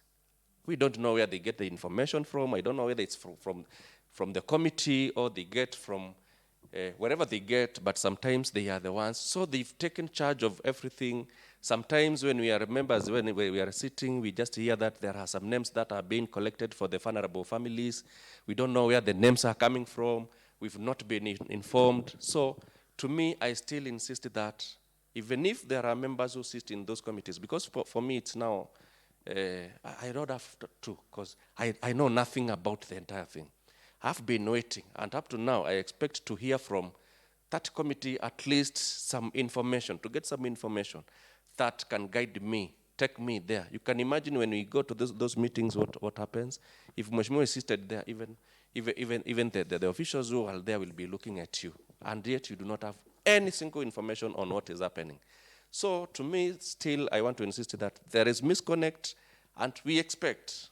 We don't know where they get the information from. I don't know whether it's from the committee or they get from wherever they get, but sometimes they are the ones. So they've taken charge of everything. Sometimes when we are members, when we are sitting, we just hear that there are some names that are being collected for the vulnerable families. We don't know where the names are coming from. We've not been informed. So to me, I still insist that even if there are members who sit in those committees, because for me it's now, I don't have to, because I know nothing about the entire thing. I've been waiting, and up to now, I expect to hear from that committee at least some information, to get some information that can guide me, take me there. You can imagine when we go to those meetings, what happens. If Mheshimiwa is seated there, even the officials who are there will be looking at you, and yet you do not have any single information on what is happening. So to me, still, I want to insist that there is misconnect, and we expect,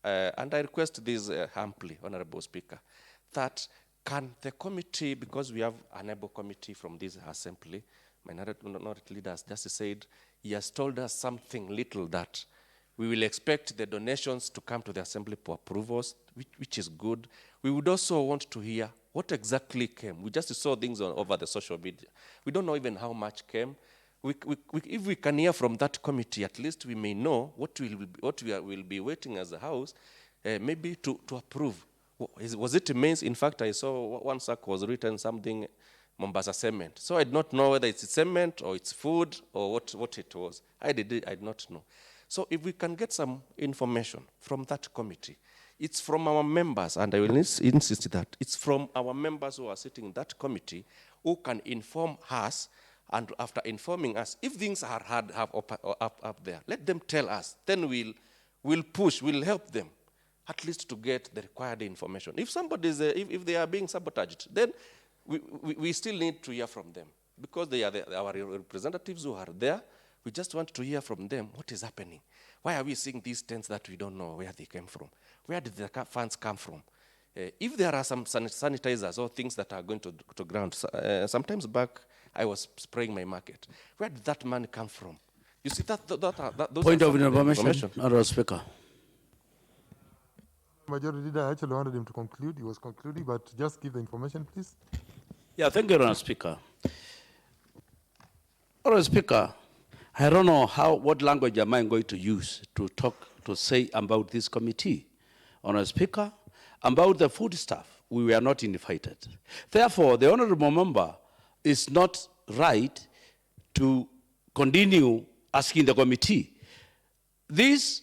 and I request this humbly, Honorable Speaker, that can the committee, because we have an able committee from this assembly, minority leader has just said, he has told us something little that we will expect the donations to come to the assembly for approvals, which is good. We would also want to hear what exactly came. We just saw things over the social media. We don't know even how much came. If we can hear from that committee, at least we may know what we will be waiting as a house, maybe to approve. Was it means? In fact, I saw one sack was written something Mombasa cement. So I did not know whether it's cement or it's food or what it was. I did not know. So if we can get some information from that committee, it's from our members, and I will insist that it's from our members who are sitting in that committee who can inform us. And after informing us, if things are hard up there, let them tell us. Then we'll push, we'll help them, at least to get the required information. If somebody is, if they are being sabotaged, then we still need to hear from them, because they are our representatives who are there. We just want to hear from them what is happening. Why are we seeing these tents that we don't know where they came from? Where did the funds come from? If there are some sanitizers or things that are going to ground, sometimes back, I was spraying my market. Where did that money come from? You see, those Point are of some information, Honorable Speaker. Majority Leader, I actually wanted him to conclude. He was concluding, but just give the information, please. Yeah, thank you, Honorable Speaker. Honorable Speaker, I don't know what language am I going to use to say about this committee. Honorable Speaker, about the food stuff, we were not invited. Therefore, the honorable member is not right to continue asking the committee. This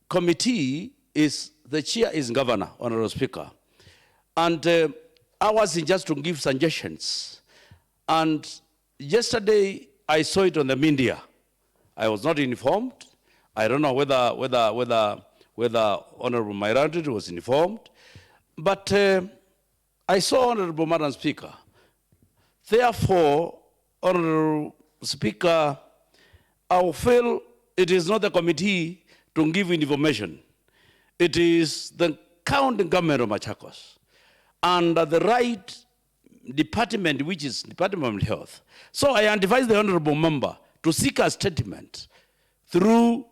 committee is, the chair is governor, Honorable Speaker. And ours is just to give suggestions. And yesterday, I saw it on the media. I was not informed. I don't know whether Honorable Mairandi was informed. But I saw Honorable Madam Speaker. Therefore, Honorable Speaker, I feel it is not the committee to give information. It is the county government of Machakos and the right department, which is Department of Health. So I advise the honorable member to seek a statement through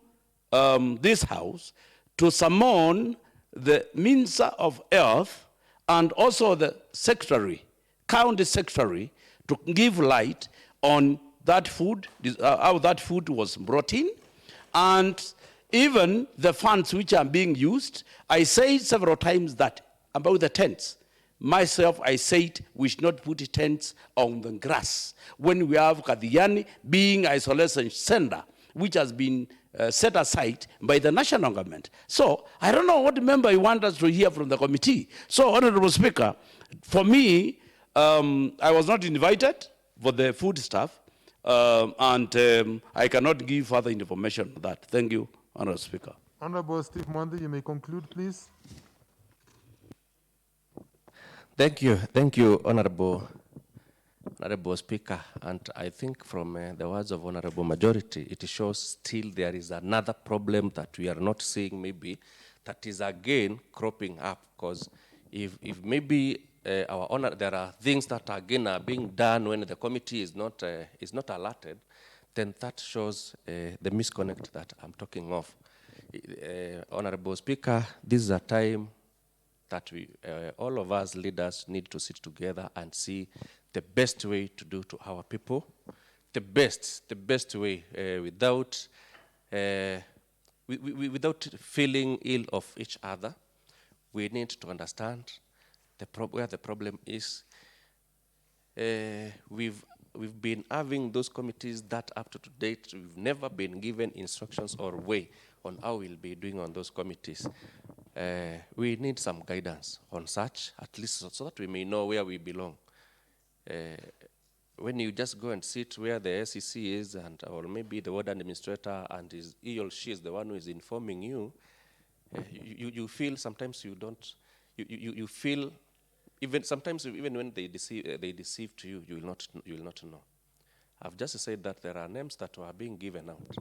this house to summon the Minister of Health and also the secretary, county secretary, to give light on that food, how that food was brought in, and even the funds which are being used. I said several times that about the tents. Myself, I said we should not put tents on the grass when we have Kadiani being isolation center, which has been set aside by the national government. So I don't know what member you want us to hear from the committee. So, Honorable Speaker, for me, I was not invited for the food stuff, and I cannot give further information on that. Thank you, Honorable Speaker. Honorable Steve Mwandi, you may conclude, please. Thank you, Honorable Speaker. And I think from the words of Honorable Majority, it shows still there is another problem that we are not seeing, maybe, that is again cropping up. Because if maybe there are things that again are being done when the committee is not alerted, then that shows the misconnect that I'm talking of. Honorable Speaker, this is a time that we, all of us leaders need to sit together and see the best way to do to our people, the best way without feeling ill of each other. We need to understand where the problem is. We've been having those committees that up to date, we've never been given instructions or way on how we'll be doing on those committees. we need some guidance on such, at least so that we may know where we belong. When you just go and sit where the SEC is, and or maybe the ward administrator, and he or she is the one who is informing you, you feel sometimes you don't, you feel, even sometimes even when they deceive to you, you will not know. I've just said that there are names that are being given out.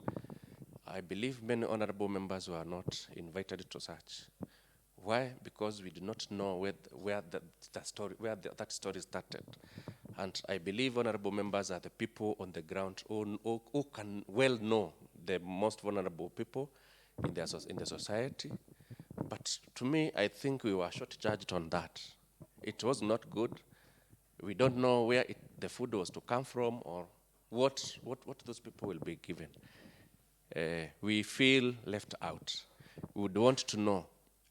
I believe many honorable members were not invited to such. Why? Because we do not know where that story started. And I believe honorable members are the people on the ground who can well know the most vulnerable people in the society. But to me, I think we were short-judged on that. It was not good. We don't know where the food was to come from or what those people will be given. We feel left out. We would want to know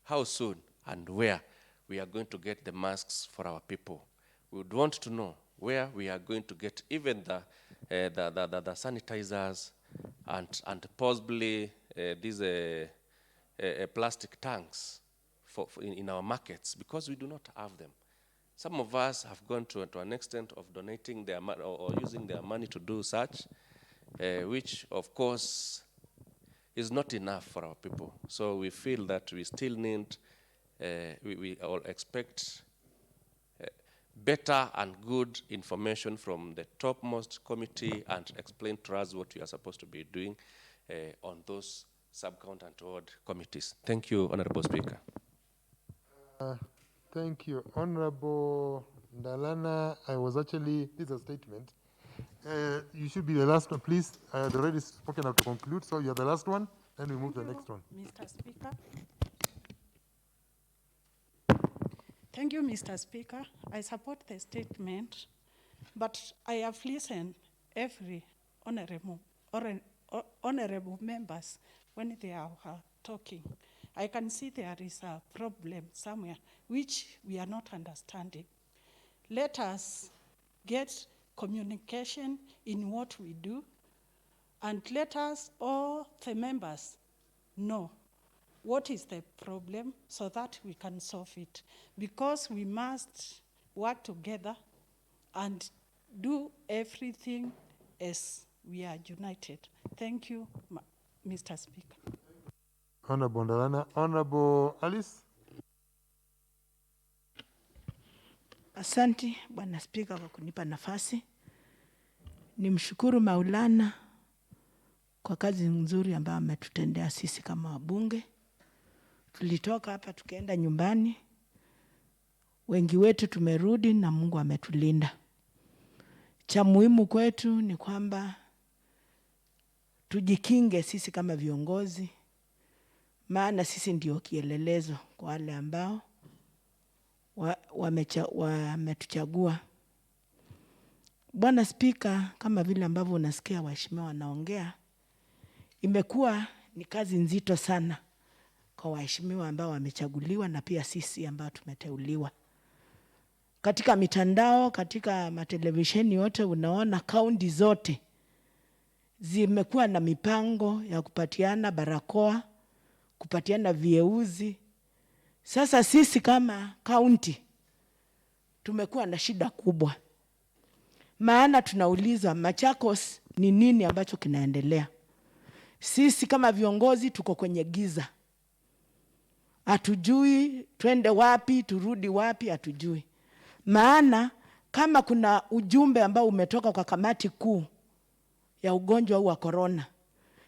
how soon and where we are going to get the masks for our people. We would want to know where we are going to get even the sanitizers and possibly these plastic tanks in our markets, because we do not have them. Some of us have gone to an extent of donating their money or using their money to do such, which of course is not enough for our people. So we feel that we still need, we all expect better and good information from the topmost committee and explain to us what we are supposed to be doing on those sub-count and ward committees. Thank you, Honorable Speaker. Thank you. Honorable Ndalana, this is a statement. You should be the last one, please. I had already spoken out to conclude, so you're the last one, then we move to the next one. Mr. Speaker. Thank you, Mr. Speaker. I support the statement, but I have listened every honorable members when they are talking. I can see there is a problem somewhere which we are not understanding. Let us get communication in what we do, and let us, all the members, know what is the problem so that we can solve it. Because we must work together and do everything as we are united. Thank you, Mr. Speaker. Honorable Ndalana. Honorable Alice. Asante Bwana Spika kwa kunipa nafasi. Nimshukuru Maulana kwa kazi nzuri ambayo ametutendea sisi kama wabunge. Tulitoka hapa tukaenda nyumbani. Wengi wetu tumerudi na Mungu ametulinda. Cha muhimu kwetu ni kwamba tujikinge sisi kama viongozi, maana sisi ndio kielelezo kwa wale ambao wametuchagua. Bwana Spika, kama vile ambavyo unasikia waheshimiwa wanaongea, imekuwa ni kazi nzito sana kwa waheshimiwa ambao wamechaguliwa na pia sisi ambao tumeteuliwa. Katika mitandao, katika matelevisheni yote unaona kaunti zote zimekuwa na mipango ya kupatiana barakoa, kupatiana vieuzi. Sasa sisi kama kaunti tumekuwa na shida kubwa. Maana tunauliza Machakos ni nini ambacho kinaendelea? Sisi kama viongozi tuko kwenye giza. Hatujui twende wapi, turudi wapi, hatujui. Maana kama kuna ujumbe ambao umetoka kwa kamati kuu ya ugonjwa huu wa corona,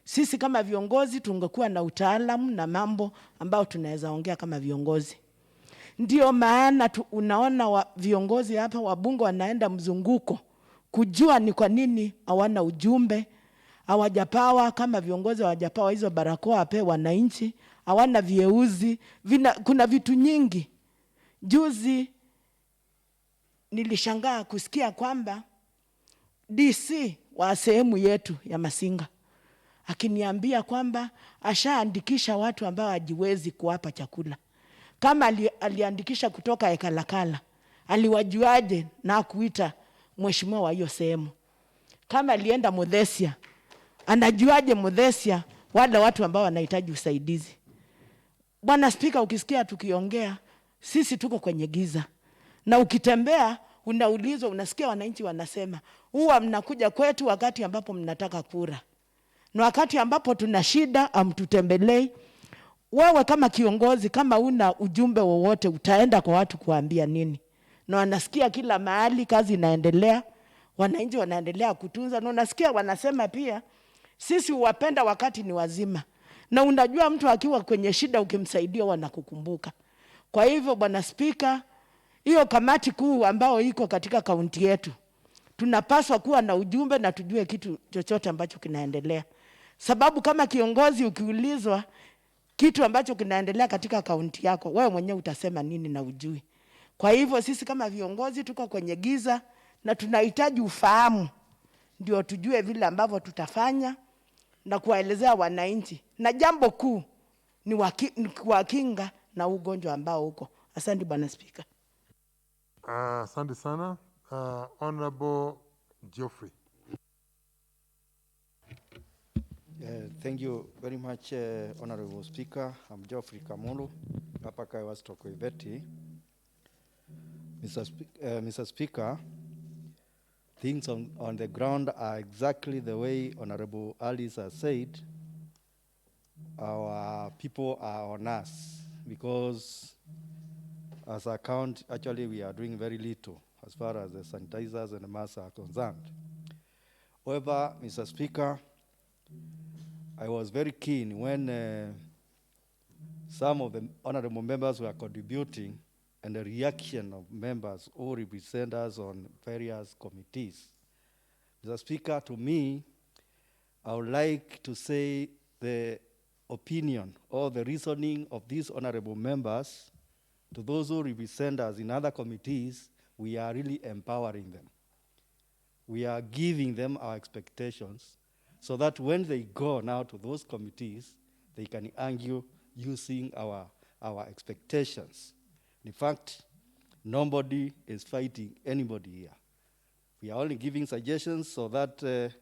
sisi kama viongozi tungekuwa na utaalamu na mambo ambao tunaweza ongea kama viongozi. Ndio maana unaona viongozi hapa wabunge wanaenda mzunguko kujua ni kwa nini hawana ujumbe, hawajapawa kama viongozi hawajapawa hizo barakoa ape wananchi, hawana vieuzi, kuna vitu nyingi. Juzi nilishangaa kusikia kwamba DC wa sehemu yetu ya Masinga akiniambia kwamba ashaandikisha watu ambao hajiwezi kuwapa chakula. Kama aliandikisha kutoka Ekalakala, aliwajuaje na kuita mheshimiwa wa hiyo sehemu? Kama alienda Muthesia, anajuaje Muthesia wale watu ambao wanahitaji usaidizi? Bwana Spika, ukisikia tukiongea, sisi tuko kwenye giza. Na ukitembea, unaulizwa, unasikia wananchi wanasema, huwa mnakuja kwetu wakati ambapo mnataka kura. Na wakati ambapo tuna shida, amtutembelei. Wewe kama kiongozi, kama una ujumbe wowote, utaenda kwa watu kuambia nini? Na wanasikia kila mahali kazi inaendelea, wananchi wanaendelea kutunza. Na unasikia wanasema pia, sisi huwapenda wakati ni wazima. Na unajua mtu akiwa kwenye shida ukimsaidia wanakukumbuka. Kwa hivyo Bwana Spika, hiyo kamati kuu ambao iko katika kaunti yetu, tunapaswa kuwa na ujumbe na tujue kitu chochote ambacho kinaendelea. Sababu kama kiongozi ukiulizwa kitu ambacho kinaendelea katika kaunti yako, wewe mwenyewe utasema nini na ujui. Kwa hivyo sisi kama viongozi tuko kwenye giza na tunahitaji ufahamu ndio tujue vile ambavyo tutafanya na kuwaelezea wananchi. Na jambo kuu ni kuwakinga na ugonjwa ambao uko. Asante Bwana Spika. Asante sana. Honorable Geoffrey. Thank you very much, Honorable Speaker. I'm Geoffrey Kamulu, Apaka Wastoko Iveti. Mr. Speaker, things on the ground are exactly the way Honorable Alice has said. Our people are on us because as a county, actually we are doing very little as far as the sanitizers and the masks are concerned. However, Mr. Speaker, I was very keen when some of the honorable members were contributing and the reaction of members or represent us on various committees. Mr. Speaker, to me, I would like to say the opinion or the reasoning of these honorable members to those who represent us in other committees. We are really empowering them. We are giving them our expectations so that when they go now to those committees, they can argue using our expectations. In fact, nobody is fighting anybody here. We are only giving suggestions so that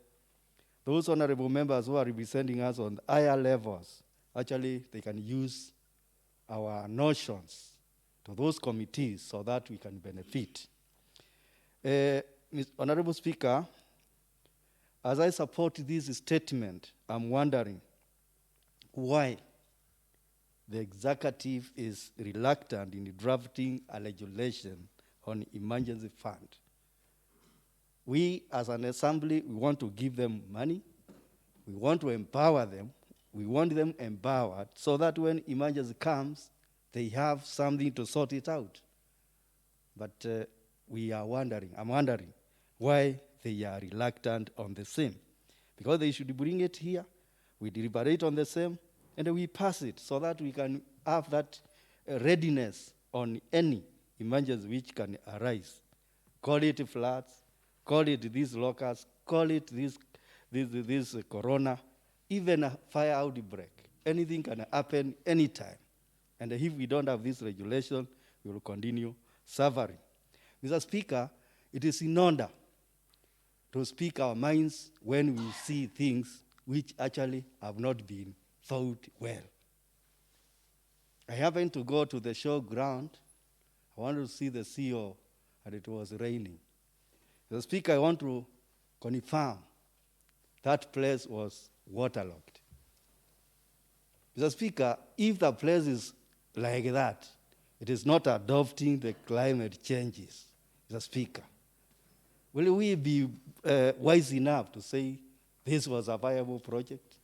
those honorable members who are representing us on higher levels, actually they can use our notions to those committees so that we can benefit. Honorable Speaker, as I support this statement, I'm wondering why the executive is reluctant in drafting a legislation on emergency fund. We, as an assembly, we want to give them money. We want to empower them. We want them empowered so that when emergency comes, they have something to sort it out. But I'm wondering why they are reluctant on the same. Because they should bring it here, we deliberate on the same, and we pass it so that we can have that readiness on any emergency which can arise. Call it floods, call it these locusts, call it this corona, even a fire outbreak. Anything can happen anytime. And if we don't have this regulation, we will continue suffering. Mr. Speaker, it is in order to speak our minds when we see things which actually have not been thought well. I happened to go to the showground. I wanted to see the CEO, and it was raining. Mr. Speaker, I want to confirm that place was waterlogged. Mr. Speaker, if the place is like that, it is not adopting the climate changes, Mr. Speaker. Will we be wise enough to say this was a viable project?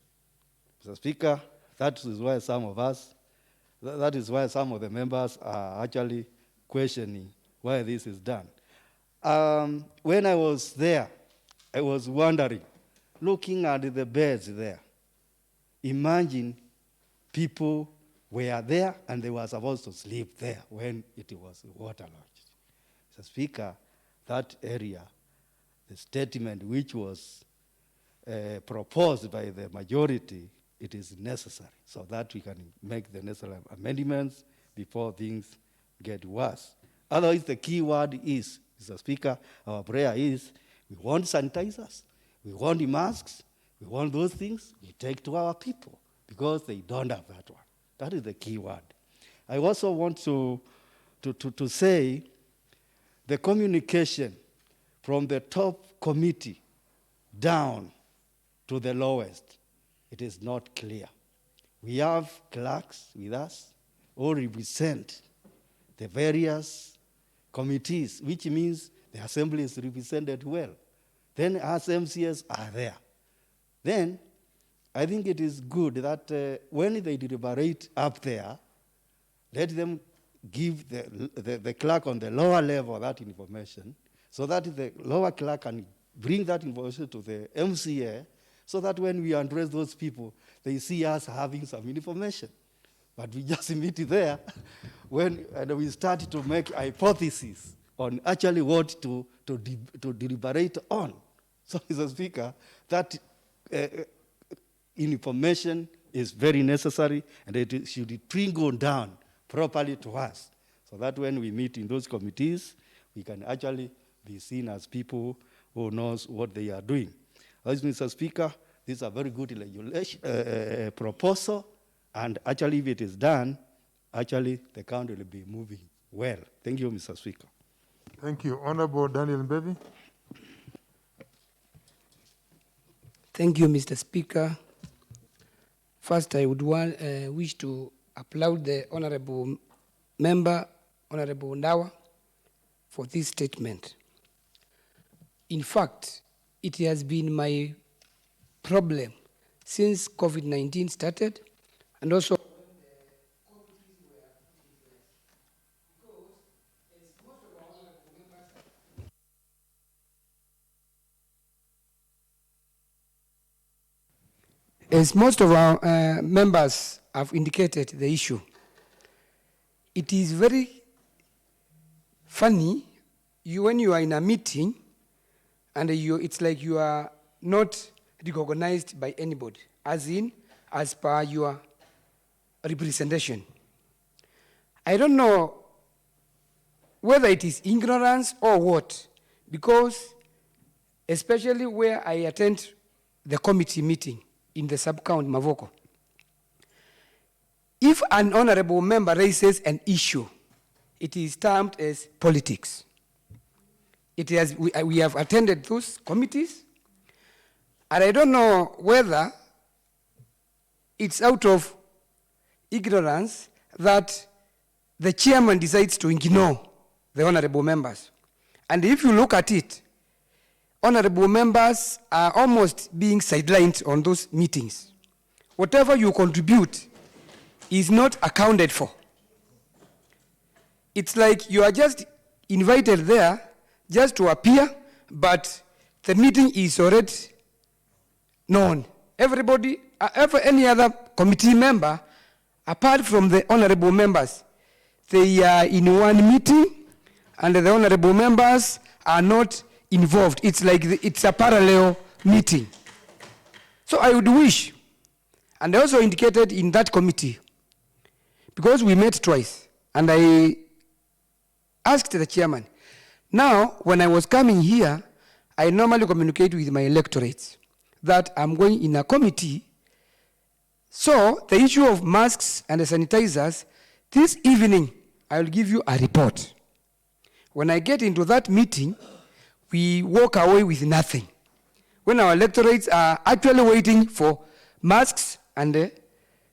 Mr. Speaker, that is why some of the members are actually questioning why this is done. When I was there, I was wondering, looking at the beds there, imagine people were there and they were supposed to sleep there when it was waterlogged. Mr. Speaker, that area, the statement which was proposed by the majority, it is necessary so that we can make the necessary amendments before things get worse. Otherwise, the key word is, Mr. Speaker, our prayer is, we want sanitizers, we want the masks, we want those things, we take to our people because they don't have that one. That is the key word. I also want to say the communication from the top committee down to the lowest, it is not clear. We have clerks with us who represent the various committees, which means the assembly is represented well. Then us MCS are there. Then I think it is good that when they deliberate up there, let them give the clerk on the lower level that information, so that the lower clerk can bring that information to the MCA, so that when we address those people, they see us having some information. But we just meet there and we start to make hypotheses on actually what to deliberate on. So, Mr. Speaker, that information is very necessary, and it should trickle down properly to us, so that when we meet in those committees, we can actually be seen as people who knows what they are doing. As Mr. Speaker, this is a very good legislation proposal, and actually if it is done, actually the country will be moving well. Thank you, Mr. Speaker. Thank you. Honorable Daniel Mbevi. Thank you, Mr. Speaker. First, I would wish to applaud the Honorable Member, Honorable Ndawa, for this statement. In fact, it has been my problem since COVID-19 started, and also as most of our members have indicated the issue. It is very funny when you are in a meeting and it's like you are not recognized by anybody, as per your representation. I don't know whether it is ignorance or what, because especially where I attend the committee meeting in the sub-count Mavoko, if an honorable member raises an issue, it is termed as politics. We have attended those committees, and I don't know whether it's out of ignorance that the chairman decides to ignore the honorable members. And if you look at it, honorable members are almost being sidelined on those meetings. Whatever you contribute is not accounted for. It's like you are just invited there just to appear, but the meeting is already known. Everybody, any other committee member, apart from the honorable members, they are in one meeting, and the honorable members are not involved. It's like it's a parallel meeting. So I would wish, and I also indicated in that committee, because we met twice, and I asked the chairman. Now, when I was coming here, I normally communicate with my electorates that I'm going in a committee. So the issue of masks and the sanitizers, this evening, I'll give you a report. When I get into that meeting, we walk away with nothing. When our electorates are actually waiting for masks and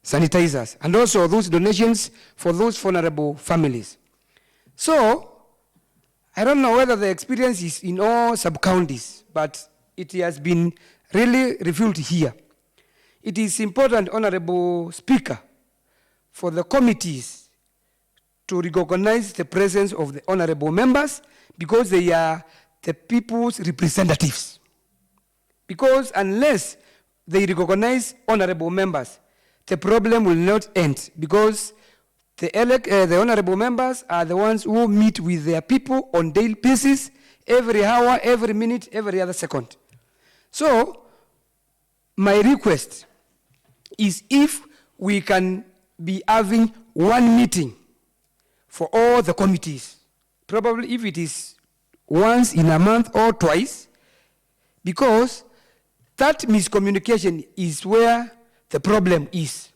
sanitizers, and also those donations for those vulnerable families. So, I don't know whether the experience is in all sub-counties, but it has been really revealed here. It is important, Honorable Speaker, for the committees to recognize the presence of the honorable members, because they are the people's representatives. Because unless they recognize honorable members, the problem will not end, because the honorable members are the ones who meet with their people on daily basis, every hour, every minute, every other second. So, my request is if we can be having one meeting for all the committees, probably if it is once in a month or twice, because that miscommunication is where the problem is.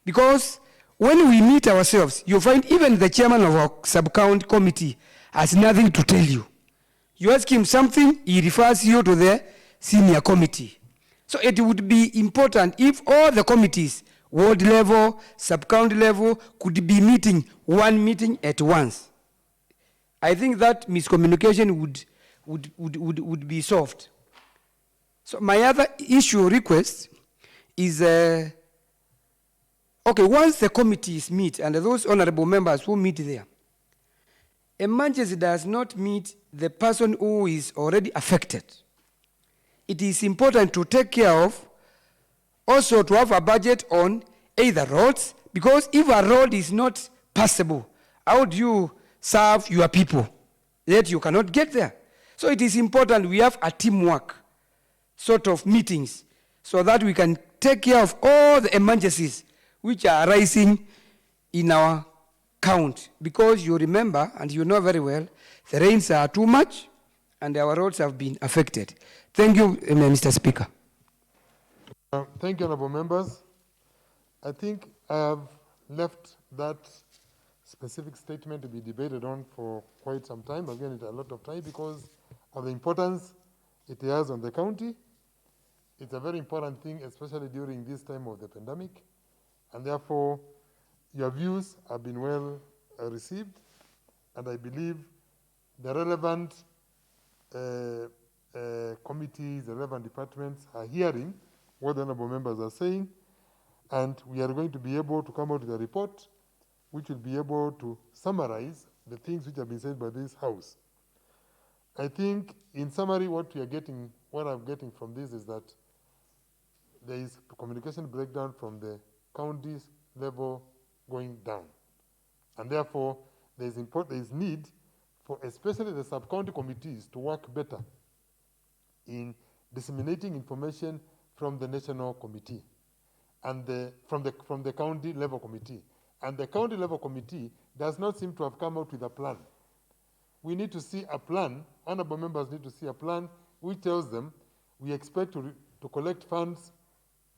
Because when we meet ourselves, you find even the chairman of our sub-county committee has nothing to tell you. You ask him something, he refers you to the senior committee. So it would be important if all the committees, ward level, sub-county level, could be meeting one meeting at once. I think that miscommunication would be solved. So my other issue request is, okay, once the committees meet and those honorable members who meet there, emergency does not meet the person who is already affected. It is important to take care of, also to have a budget on either roads, because if a road is not passable, how do you serve your people? Yet you cannot get there. So it is important we have a teamwork sort of meetings so that we can take care of all the emergencies which are arising in our count. Because you remember, and you know very well, the rains are too much and our roads have been affected. Thank you, Mr. Speaker. Thank you, honorable members. I think I have left that specific statement to be debated on for quite some time. Again, it's a lot of time because of the importance it has on the county. It's a very important thing, especially during this time of the pandemic. And therefore, your views have been well received. And I believe the relevant committees, the relevant departments are hearing what the honorable members are saying. And we are going to be able to come out with a report which will be able to summarize the things which have been said by this House. I think, in summary, what I'm getting from this is that there is a communication breakdown from the counties level going down. And therefore, there is need for especially the sub-county committees to work better in disseminating information from the national committee and from the county level committee. And the county level committee does not seem to have come out with a plan. We need to see a plan, honorable members need to see a plan which tells them we expect to collect funds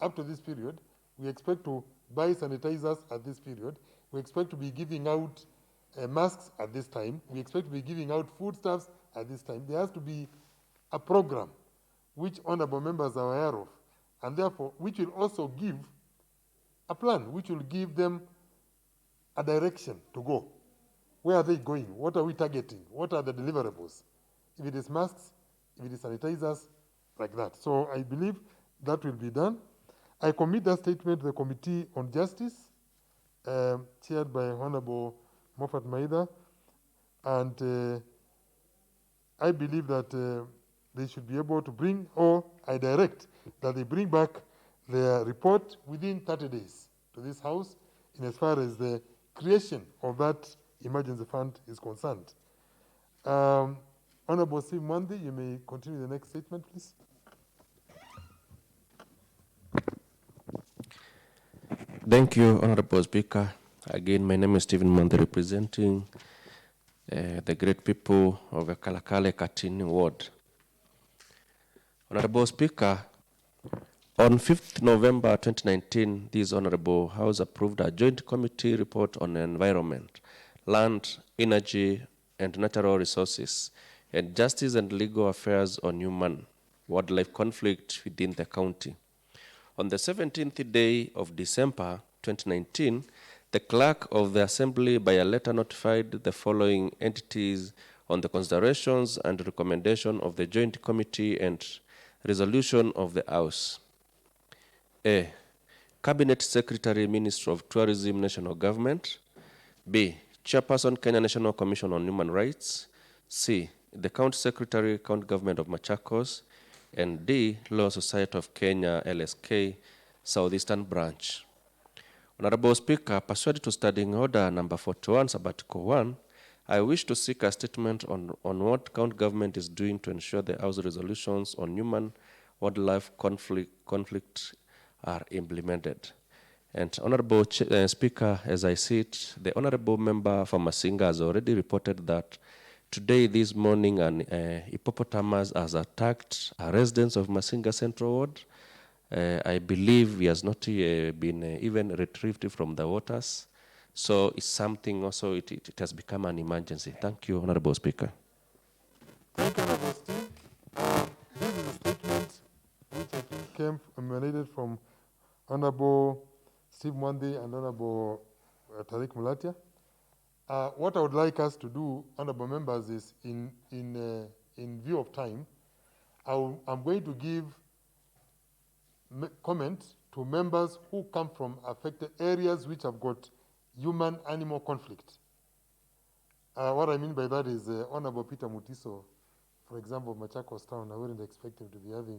up to this period, we expect to buy sanitizers at this period, we expect to be giving out masks at this time, we expect to be giving out foodstuffs at this time. There has to be a program which honorable members are aware of, and therefore which will also give a plan, which will give them a direction to go. Where are they going? What are we targeting? What are the deliverables? If it is masks, if it is sanitizers, like that. So I believe that will be done. I commit that statement to the Committee on Justice, chaired by Honorable Moffat Maida, and I believe that they should be able to bring, or I direct that they bring back their report within 30 days to this House in as far as the creation of that emergency fund is concerned. Honorable Steve Mwandi, you may continue the next statement, please. Thank you, Honorable Speaker. Again, my name is Stephen Mwandi, representing the great people of the Kalakale Katini ward. Honorable Speaker, on 5th November 2019, this Honorable House approved a joint committee report on environment, land, energy, and natural resources, and justice and legal affairs on human-wildlife conflict within the county. On the 17th day of December 2019, the clerk of the Assembly by a letter notified the following entities on the considerations and recommendation of the joint committee and resolution of the House. A. Cabinet Secretary, Minister of Tourism, National Government. B. Chairperson, Kenya National Commission on Human Rights. C. The County Secretary, County Government of Machakos. And D. Law Society of Kenya, LSK, Southeastern Branch. Honorable Speaker, pursuant to Standing Order number 41, Sabbatical 1, I wish to seek a statement on what county government is doing to ensure the House resolutions on human-wildlife conflict are implemented. And Honorable Speaker, as I see it, the Honorable Member for Masinga has already reported that today, this morning, an hippopotamus has attacked a residence of Masinga Central Ward. I believe he has not been even retrieved from the waters. So it's something also, it has become an emergency. Thank you, Honorable Speaker. Thank you, Honorable Steve. This is a statement which I think came emanated from Honorable Steve Mwandi and Honorable Tariq Mulatia. What I would like us to do, honorable members, is in view of time, I'm going to give comment to members who come from affected areas which have got human-animal conflict. What I mean by that is Honorable Peter Mutiso, for example, Machakos town, I wouldn't expect him to be having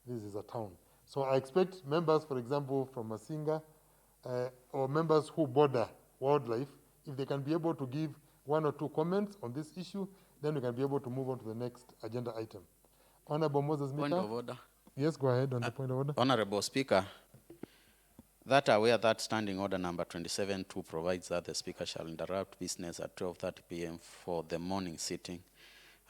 this is a town. So I expect members, for example, from Masinga, or members who border wildlife, if they can be able to give 1 or 2 comments on this issue, then we can be able to move on to the next agenda item. Honorable Moses Mita. Point of order. Yes, go ahead on the point of order. Honorable Speaker, that aware that standing order number 27.2 provides that the Speaker shall interrupt business at 12:30 p.m. for the morning sitting.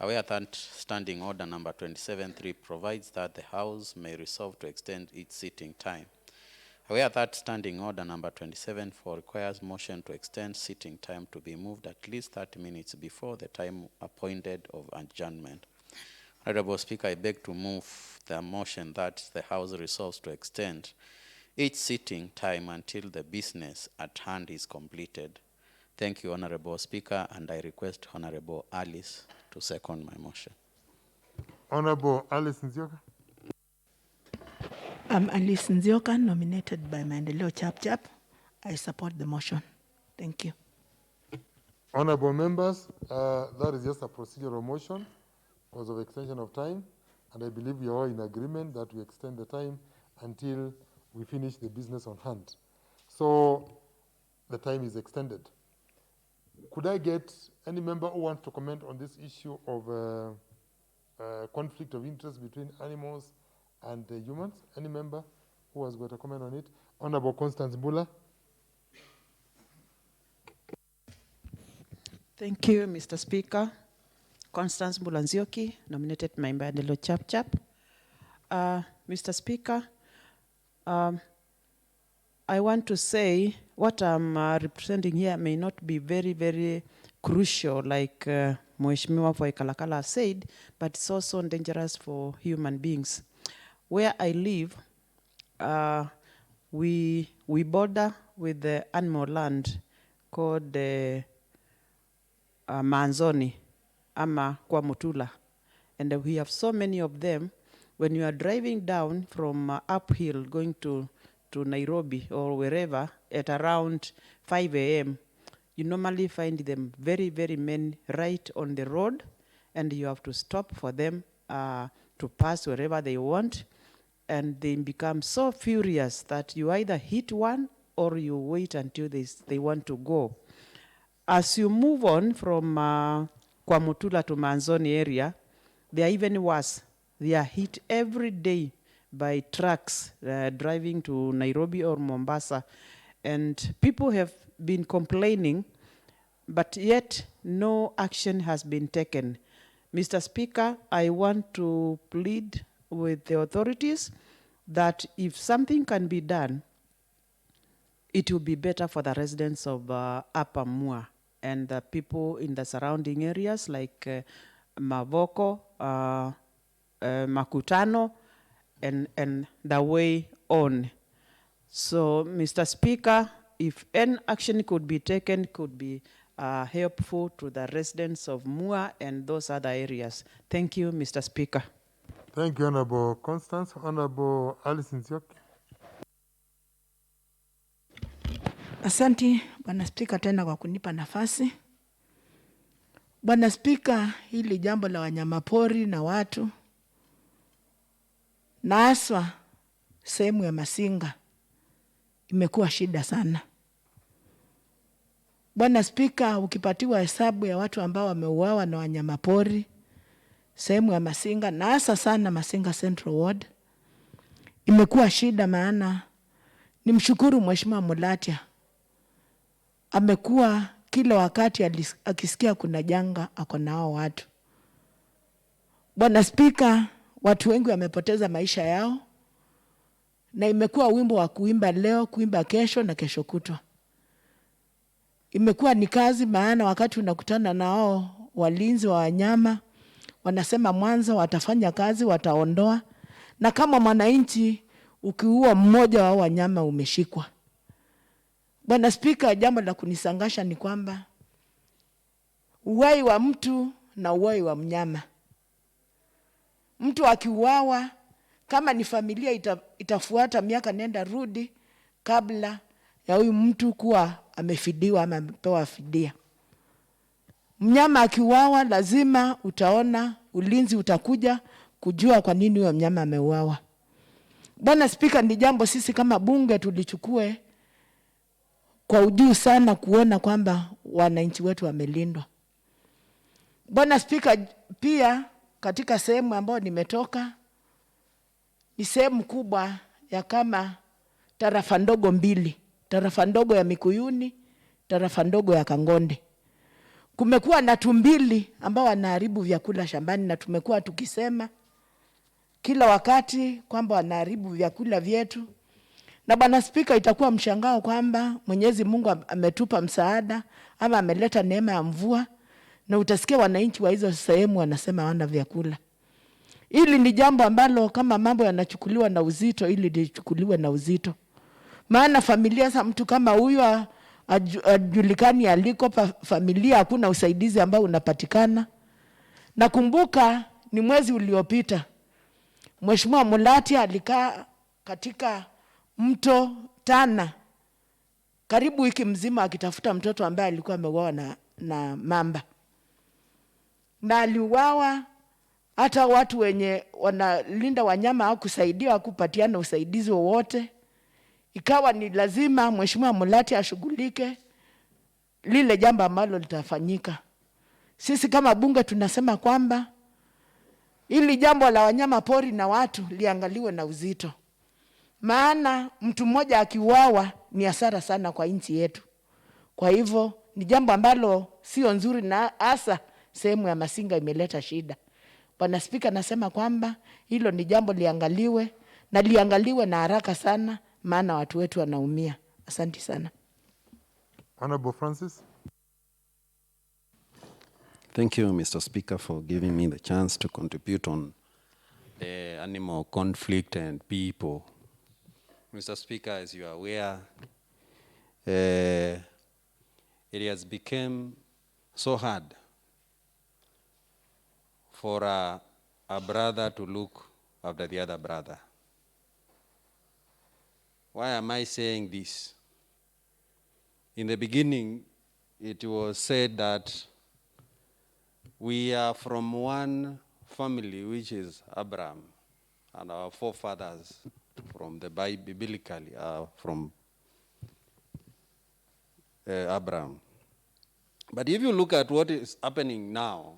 Aware that standing order number 27.3 provides that the House may resolve to extend its sitting time. Aware that standing order number 27.4 requires motion to extend sitting time to be moved at least 30 minutes before the time appointed of adjournment. Honorable Speaker, I beg to move the motion that the House resolves to extend its sitting time until the business at hand is completed. Thank you, Honorable Speaker, and I request Honorable Alice to second my motion. Honorable Alice Nzioka. I'm Alice Nzioka, nominated by Maendeleo Chap. I support the motion. Thank you. Honorable members, that is just a procedural motion because of extension of time, and I believe we are all in agreement that we extend the time until we finish the business on hand. So the time is extended. Could I get any member who wants to comment on this issue of conflict of interest between animals and humans? Any member who has got a comment on it? Honorable Constance Bula. Thank you, Mr. Speaker. Constance Bulanzioki, nominated member of the Chap. Mr. Speaker, I want to say what I'm representing here may not be very, very crucial, like Mheshimiwa Foikalakala said, but it's also dangerous for human beings. Where I live, we border with the animal land called Manzoni, ama Kwa Mutula. And we have so many of them. When you are driving down from uphill going to Nairobi or wherever at around 5 a.m., you normally find them very, very many right on the road, and you have to stop for them to pass wherever they want. And they become so furious that you either hit one or you wait until they want to go. As you move on from Kwamutula to Manzoni area, they are even worse. They are hit every day by trucks driving to Nairobi or Mombasa. And people have been complaining, but yet no action has been taken. Mr. Speaker, I want to plead with the authorities that if something can be done, it will be better for the residents of Upper Mua and the people in the surrounding areas like Mavoko, Makutano, and the way on. So, Mr. Speaker, if any action could be taken, could be helpful to the residents of Mua and those other areas. Thank you, Mr. Speaker. Thank you, Honorable Constance. Honorable Alice Nzioki. Asante Bwana Spika tena kwa kunipa nafasi. Bwana Spika, hili jambo la wanyamapori na watu na haswa sehemu ya Masinga imekuwa shida sana. Bwana Spika, ukipatiwa hesabu ya watu ambao wameuawa na wanyamapori sehemu ya Masinga na hasa sana Masinga Central Ward, imekuwa shida, maana nimshukuru Mheshimiwa Mulatia. Amekuwa kila wakati akisikia kuna janga ako nao watu. Bwana Spika, watu wengi wamepoteza maisha yao na imekuwa wimbo wa kuimba leo, kuimba kesho na kesho kutwa. imekuwa ni kazi, maana wakati unakutana na hao walinzi wa wanyama wanasema mwanzo watafanya kazi, wataondoa, na kama mwananchi ukiua mmoja wa wanyama umeshikwa. Bwana Spika, jambo la kunisangasha ni kwamba uhai wa mtu na uhai wa mnyama, mtu akiuawa, kama ni familia itafuata miaka nenda rudi kabla ya huyu mtu kuwa amefidiwa ama amepewa fidia. Mnyama akiuawa lazima utaona ulinzi utakuja kujua kwa nini huyo mnyama ameuawa. Bwana Spika, ni jambo sisi kama bunge tulichukue kwa ujuu sana kuona kwamba wananchi wetu wamelindwa. Bwana Spika, pia katika sehemu ambayo nimetoka ni sehemu kubwa ya kama tarafa ndogo mbili, tarafa ndogo ya Mikuyuni, tarafa ndogo ya Kangonde. Kumekuwa na tumbili ambao wanaharibu vyakula shambani, na tumekuwa tukisema kila wakati kwamba wanaharibu vyakula vyetu. Na Bwana Spika, itakuwa mshangao kwamba Mwenyezi Mungu ametupa msaada ama ameleta neema ya mvua, na utasikia wananchi wa hizo sehemu wanasema hawana vyakula. Hili ni jambo ambalo kama mambo yanachukuliwa na uzito, ili lichukuliwe na uzito. Maana familia za mtu kama huyo ajulikani aliko, familia hakuna usaidizi ambao unapatikana. Nakumbuka ni mwezi uliopita, Mheshimiwa Mulati alikaa katika mto Tana karibu wiki mzima akitafuta mtoto ambaye alikuwa ameuawa na mamba. Na aliuawa, hata watu wenye wanalinda wanyama hawakusaidia, hakupatiana usaidizi wowote. Ikawa ni lazima Mheshimiwa Mulati ashughulike lile jambo ambalo litafanyika. Sisi kama bunge tunasema kwamba ili jambo la wanyama pori na watu liangaliwe na uzito. Maana mtu mmoja akiuawa ni hasara sana kwa nchi yetu. Kwa hivyo ni jambo ambalo sio nzuri, na hasa sehemu ya Masinga imeleta shida. Bwana Spika, nasema kwamba hilo ni jambo liangaliwe, na liangaliwe na haraka sana, maana watu wetu wanaumia. Asante sana. Honorable Francis. Thank you, Mr. Speaker, for giving me the chance to contribute on animal conflict and people. Mr. Speaker, as you are aware, it has become so hard for a brother to look after the other brother. Why am I saying this? In the beginning, it was said that we are from one family, which is Abraham, and our forefathers from the Bible, biblically, are from Abraham. But if you look at what is happening now,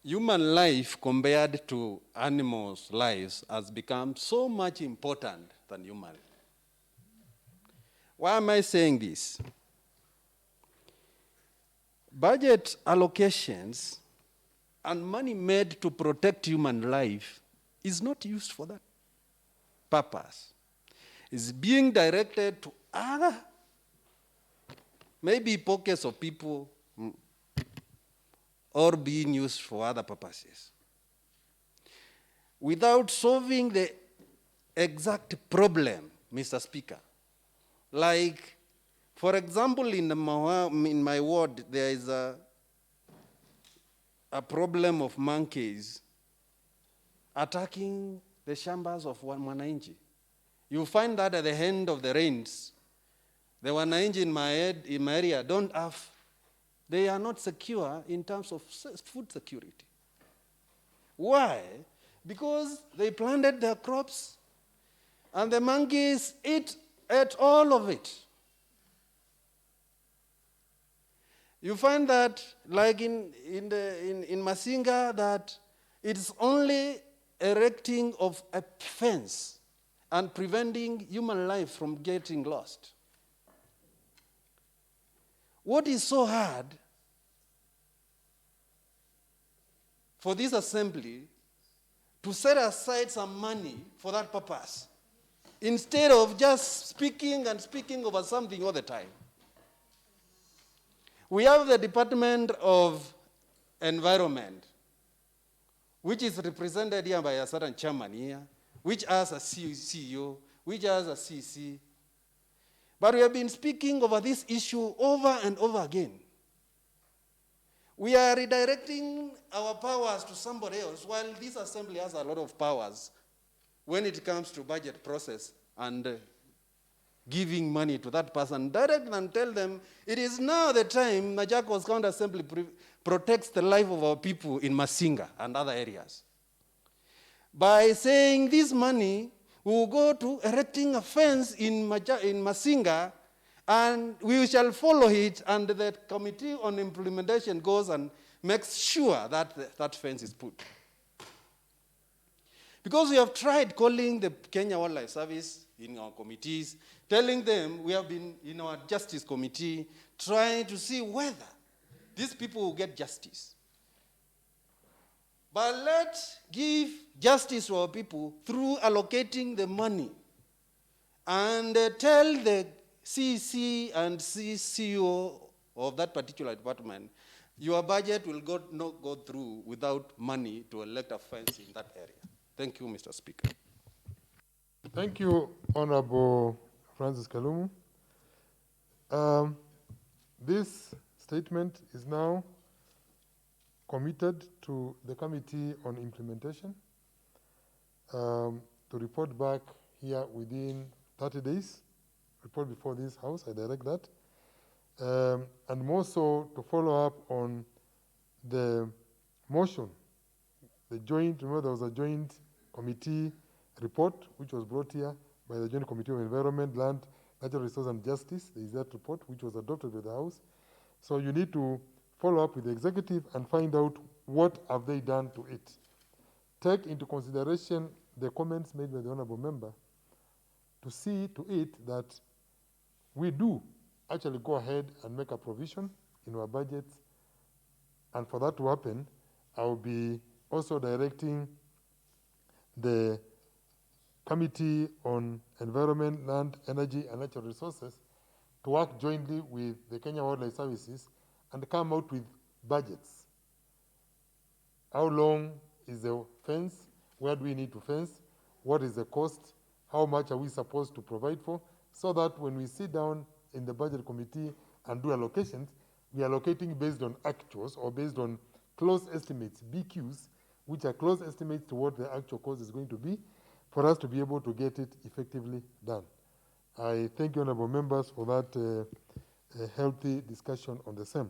human life compared to animals' lives has become so much important than human. Why am I saying this? Budget allocations and money made to protect human life is not used for that purpose. It's being directed to other, maybe pockets of people, or being used for other purposes, without solving the exact problem, Mr. Speaker. Like, for example, in my ward, there is a problem of monkeys attacking the shambas of Wananchi. You find that at the end of the rains, the Wananchi in my area don't have, they are not secure in terms of food security. Why? Because they planted their crops and the monkeys ate all of it. You find that, like in Masinga, that it's only erecting of a fence and preventing human life from getting lost. What is so hard for this assembly to set aside some money for that purpose, instead of just speaking and speaking over something all the time? We have the Department of Environment, which is represented here by a certain chairman here, which has a CEO, which has a CC. But we have been speaking over this issue over and over again. We are redirecting our powers to somebody else, while this assembly has a lot of powers when it comes to budget process and giving money to that person. Direct and tell them, it is now the time Machakos County Assembly protects the life of our people in Masinga and other areas. By saying this money will go to erecting a fence in Masinga, and we shall follow it, and the Committee on Implementation goes and makes sure that that fence is put. Because we have tried calling the Kenya Wildlife Service in our committees, telling them we have been in our Justice Committee trying to see whether these people will get justice. But let's give justice to our people through allocating the money and tell the CC and CCO of that particular department, your budget will not go through without money to elect a fence in that area. Thank you, Mr. Speaker. Thank you, Honorable Francis Kalumu. This statement is now committed to the Committee on Implementation to report back here within 30 days. Report before this House, I direct that. And more so to follow up on the motion, the joint, remember there was a joint committee report which was brought here by the Joint Committee of Environment, Land, Natural Resources and Justice. There is that report which was adopted by the House. So you need to follow up with the executive and find out what have they done to it. Take into consideration the comments made by the Honourable Member to see to it that we do actually go ahead and make a provision in our budget. And for that to happen, I will be also directing the Committee on Environment, Land, Energy and Natural Resources to work jointly with the Kenya Wildlife Services and come out with budgets. How long is the fence? Where do we need to fence? What is the cost? How much are we supposed to provide for? So that when we sit down in the budget committee and do allocations, we are allocating based on actuals or based on close estimates, BQs, which are close estimates to what the actual cost is going to be, for us to be able to get it effectively done. I thank you, honorable members, for that healthy discussion on the same.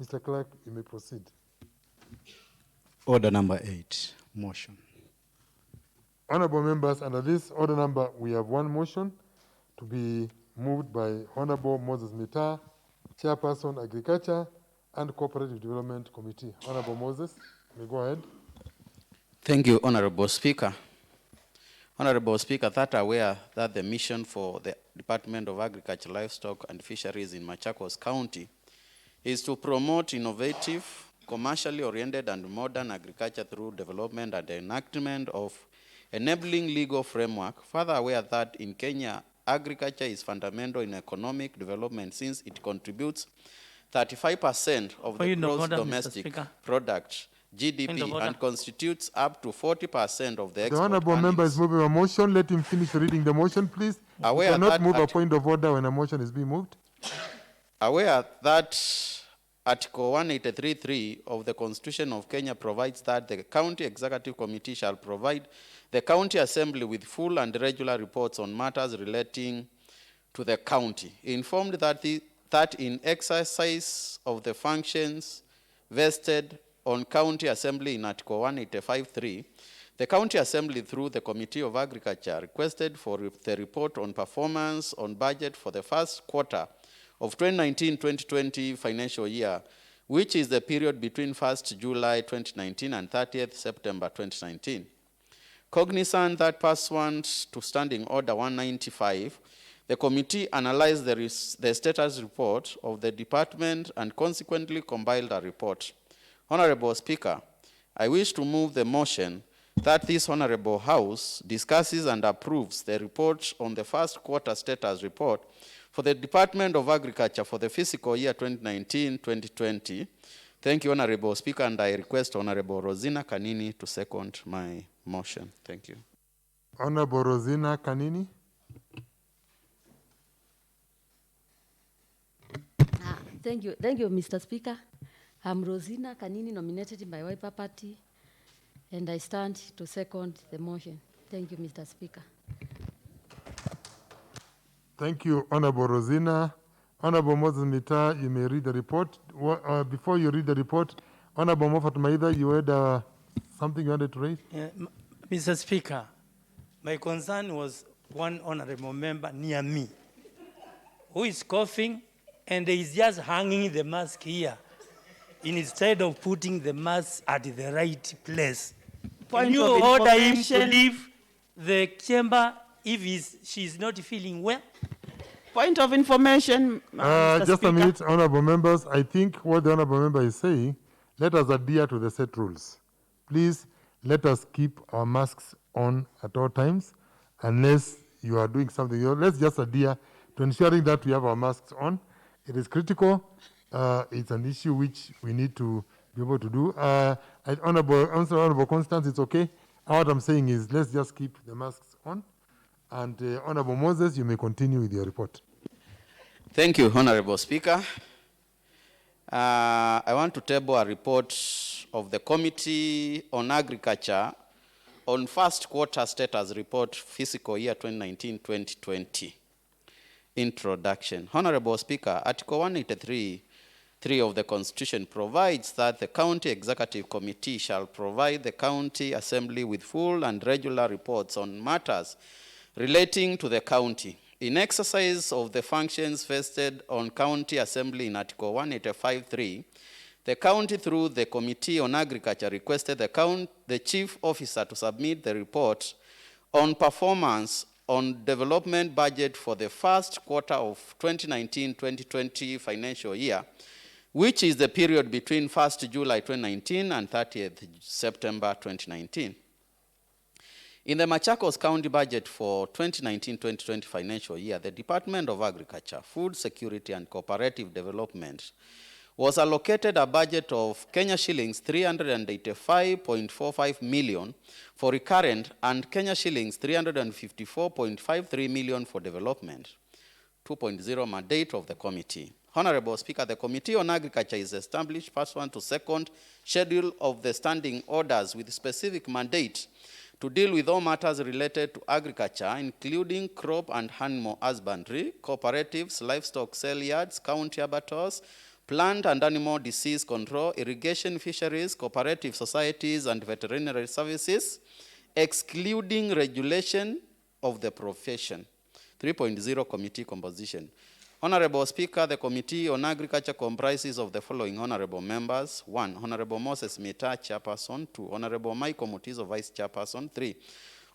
Mr. Clerk, you may proceed. Order number 8, motion. Honorable members, under this order number, we have one motion to be moved by Honorable Moses Mita, Chairperson, Agriculture and Cooperative Development Committee. Honorable Moses, you may go ahead. Thank you, Honorable Speaker. Honorable Speaker, that aware that the mission for the Department of Agriculture, Livestock and Fisheries in Machakos County is to promote innovative, commercially oriented and modern agriculture through development and enactment of enabling legal framework. Further aware that in Kenya, agriculture is fundamental in economic development since it contributes 35% of the gross domestic product, GDP, and constitutes up to 40% of the export. The honorable member is moving a motion. Let him finish reading the motion, please. You cannot move a point of order when a motion is being moved. Aware that Article 183.3 of the Constitution of Kenya provides that the County Executive Committee shall provide the County Assembly with full and regular reports on matters relating to the county. Informed that, that in exercise of the functions vested on County Assembly in Article 185.3, the County Assembly through the Committee of Agriculture requested for the report on performance on budget for the first quarter of 2019-2020 financial year, which is the period between 1st July 2019 and 30th September 2019. Cognizant that pursuant to Standing Order 195, the committee analyzed the status report of the department and consequently compiled a report. Honorable Speaker, I wish to move the motion that this Honorable House discusses and approves the report on the first quarter status report For the Department of Agriculture for the fiscal year 2019-2020, thank you, Honorable Speaker, and I request Honorable Rosina Kanini to second my motion. Thank you. Honorable Rosina Kanini. Thank you, Mr. Speaker. I'm Rosina Kanini, nominated by Wiper Party, and I stand to second the motion. Thank you, Mr. Speaker. Thank you, Honorable Rosina. Honorable Moses Mita, you may read the report. Before you read the report, Honorable Moffat Maida, you had something you wanted to raise? Mr. Speaker, my concern was one honorable member near me who is coughing and is just hanging the mask here instead of putting the mask at the right place. Can you order him to leave the chamber if she's not feeling well? Point of information, Mr. Just Speaker. a minute, honorable members. I think what the honorable member is saying, let us adhere to the set rules. Please let us keep our masks on at all times, unless you are doing something. Let's just adhere to ensuring that we have our masks on. It is critical. It's an issue which we need to be able to do. Honorable Constance, it's okay. What I'm saying is let's just keep the masks on. And Honorable Moses, you may continue with your report. Thank you, Honorable Speaker. I want to table a report of the Committee on Agriculture on first quarter status report fiscal year 2019-2020. Introduction. Honorable Speaker, Article 183(3) of the Constitution provides that the County Executive Committee shall provide the County Assembly with full and regular reports on matters relating to the county. In exercise of the functions vested on County Assembly in Article 185(3), the county, through the Committee on Agriculture, requested the Chief Officer to submit the report on performance on development budget for the first quarter of 2019-2020 financial year, which is the period between 1st July 2019 and 30th September 2019. In the Machakos County budget for 2019-2020 financial year, the Department of Agriculture, Food Security and Cooperative Development was allocated a budget of Kenya shillings 385.45 million for recurrent and Kenya shillings 354.53 million for development. 2.0 mandate of the committee. Honorable Speaker, the Committee on Agriculture is established pursuant to second schedule of the standing orders with specific mandate to deal with all matters related to agriculture, including crop and animal husbandry, cooperatives, livestock sale yards, county abattoirs, plant and animal disease control, irrigation, fisheries, cooperative societies, and veterinary services, excluding regulation of the profession. 3.0 committee composition. Honorable Speaker, the Committee on Agriculture comprises of the following honorable members. 1. Honorable Moses Mita, Chairperson. 2. Honorable Michael Mutizo, Vice Chairperson. 3.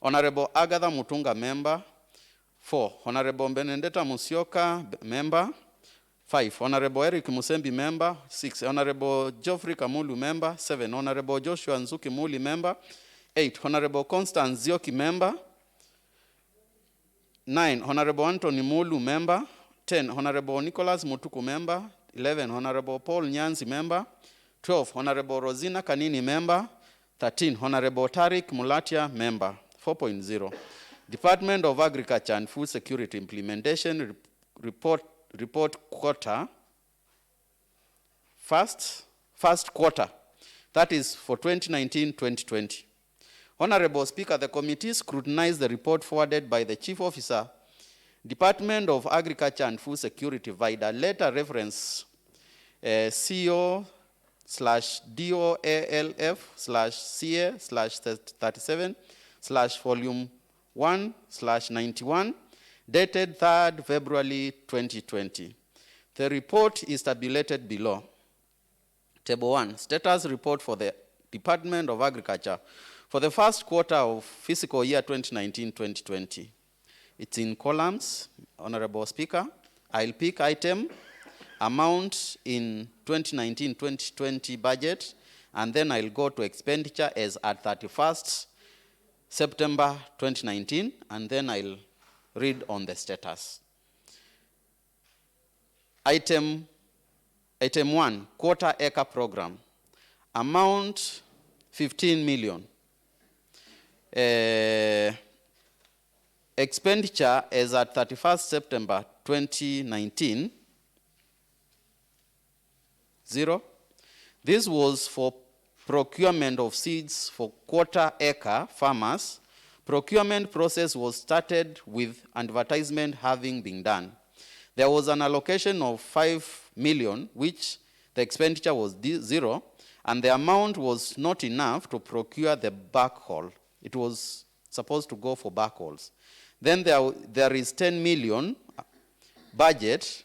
Honorable Agatha Mutunga, Member. 4. Honorable Benedetta Musyoka, Member. 5. Honorable Eric Musembi, Member. 6. Honorable Geoffrey Kamulu, Member. 7. Honorable Joshua Nzuki Muli, Member. 8. Honorable Constance Zioki, Member. 9. Honorable Anthony Mulu, Member. 10. Honorable Nicholas Mutuku, Member. 11. Honorable Paul Nyanzi, Member. 12. Honorable Rosina Kanini, Member. 13. Honorable Tariq Mulatia, Member. 4.0. Department of Agriculture and Food Security Implementation Report quarter. First quarter. That is for 2019-2020. Honorable Speaker, the committee scrutinized the report forwarded by the Chief Officer, Department of Agriculture and Food Security via letter reference CO/DOALF/CA/37/volume 1/91, dated 3rd February 2020. The report is tabulated below. Table 1, status report for the Department of Agriculture for the first quarter of fiscal year 2019-2020. It's in columns, Honorable Speaker. I'll pick item, amount in 2019-2020 budget, and then I'll go to expenditure as at 31st September 2019, and then I'll read on the status. Item 1, quarter acre program. Amount 15 million. Expenditure as at 31st September 2019, 0. This was for procurement of seeds for quarter acre farmers. Procurement process was started with advertisement having been done. There was an allocation of 5 million, which the expenditure was 0, and the amount was not enough to procure the backhaul. It was supposed to go for backhauls. Then there is 10 million budget.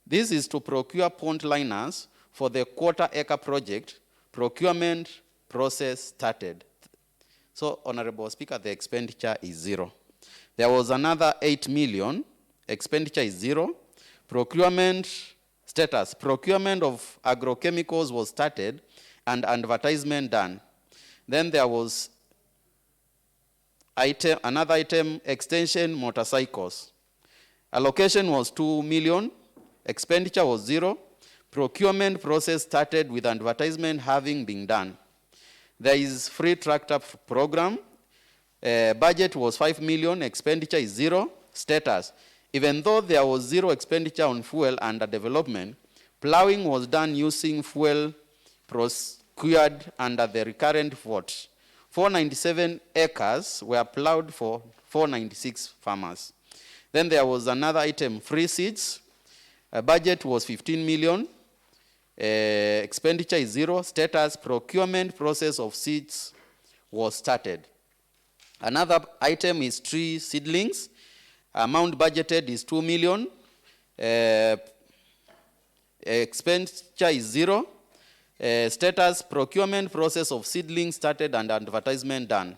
This is to procure pond liners for the quarter acre project. Procurement process started. So, Honorable Speaker, the expenditure is 0. There was another 8 million. Expenditure is 0. Procurement status. Procurement of agrochemicals was started and advertisement done. Then there was another item, extension motorcycles. Allocation was 2 million. Expenditure was 0. Procurement process started with advertisement having been done. There is free tractor program. Budget was 5 million. Expenditure is 0. Status. Even though there was 0 expenditure on fuel under development, plowing was done using fuel procured under the recurrent vote. 497 acres were plowed for 496 farmers. Then there was another item, free seeds. Budget was 15 million. Expenditure is 0. Status, procurement process of seeds was started. Another item is tree seedlings. Amount budgeted is 2 million. Expenditure is 0. Status, procurement process of seedlings started and advertisement done.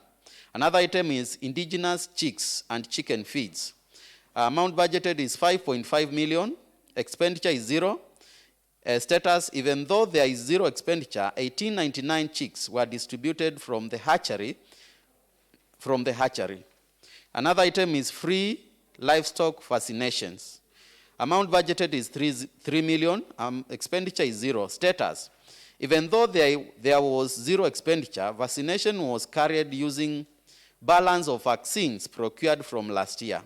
Another item is indigenous chicks and chicken feeds. Amount budgeted is 5.5 million. Expenditure is 0. Status, even though there is 0 expenditure, 1899 chicks were distributed from the hatchery. Another item is free livestock vaccinations. Amount budgeted is 3 million. Expenditure is 0. Status, even though there was 0 expenditure, vaccination was carried using balance of vaccines procured from last year.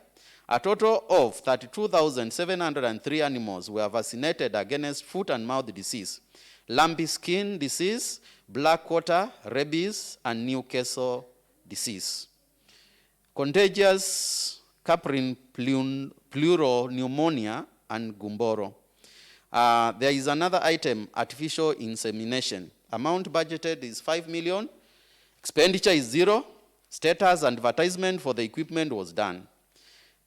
A total of 32,703 animals were vaccinated against foot and mouth disease, lumpy skin disease, black quarter, rabies, and Newcastle disease. Contagious caprine pleural pneumonia and gumboro. There is another item, artificial insemination. Amount budgeted is 5 million. Expenditure is 0. Status, advertisement for the equipment was done.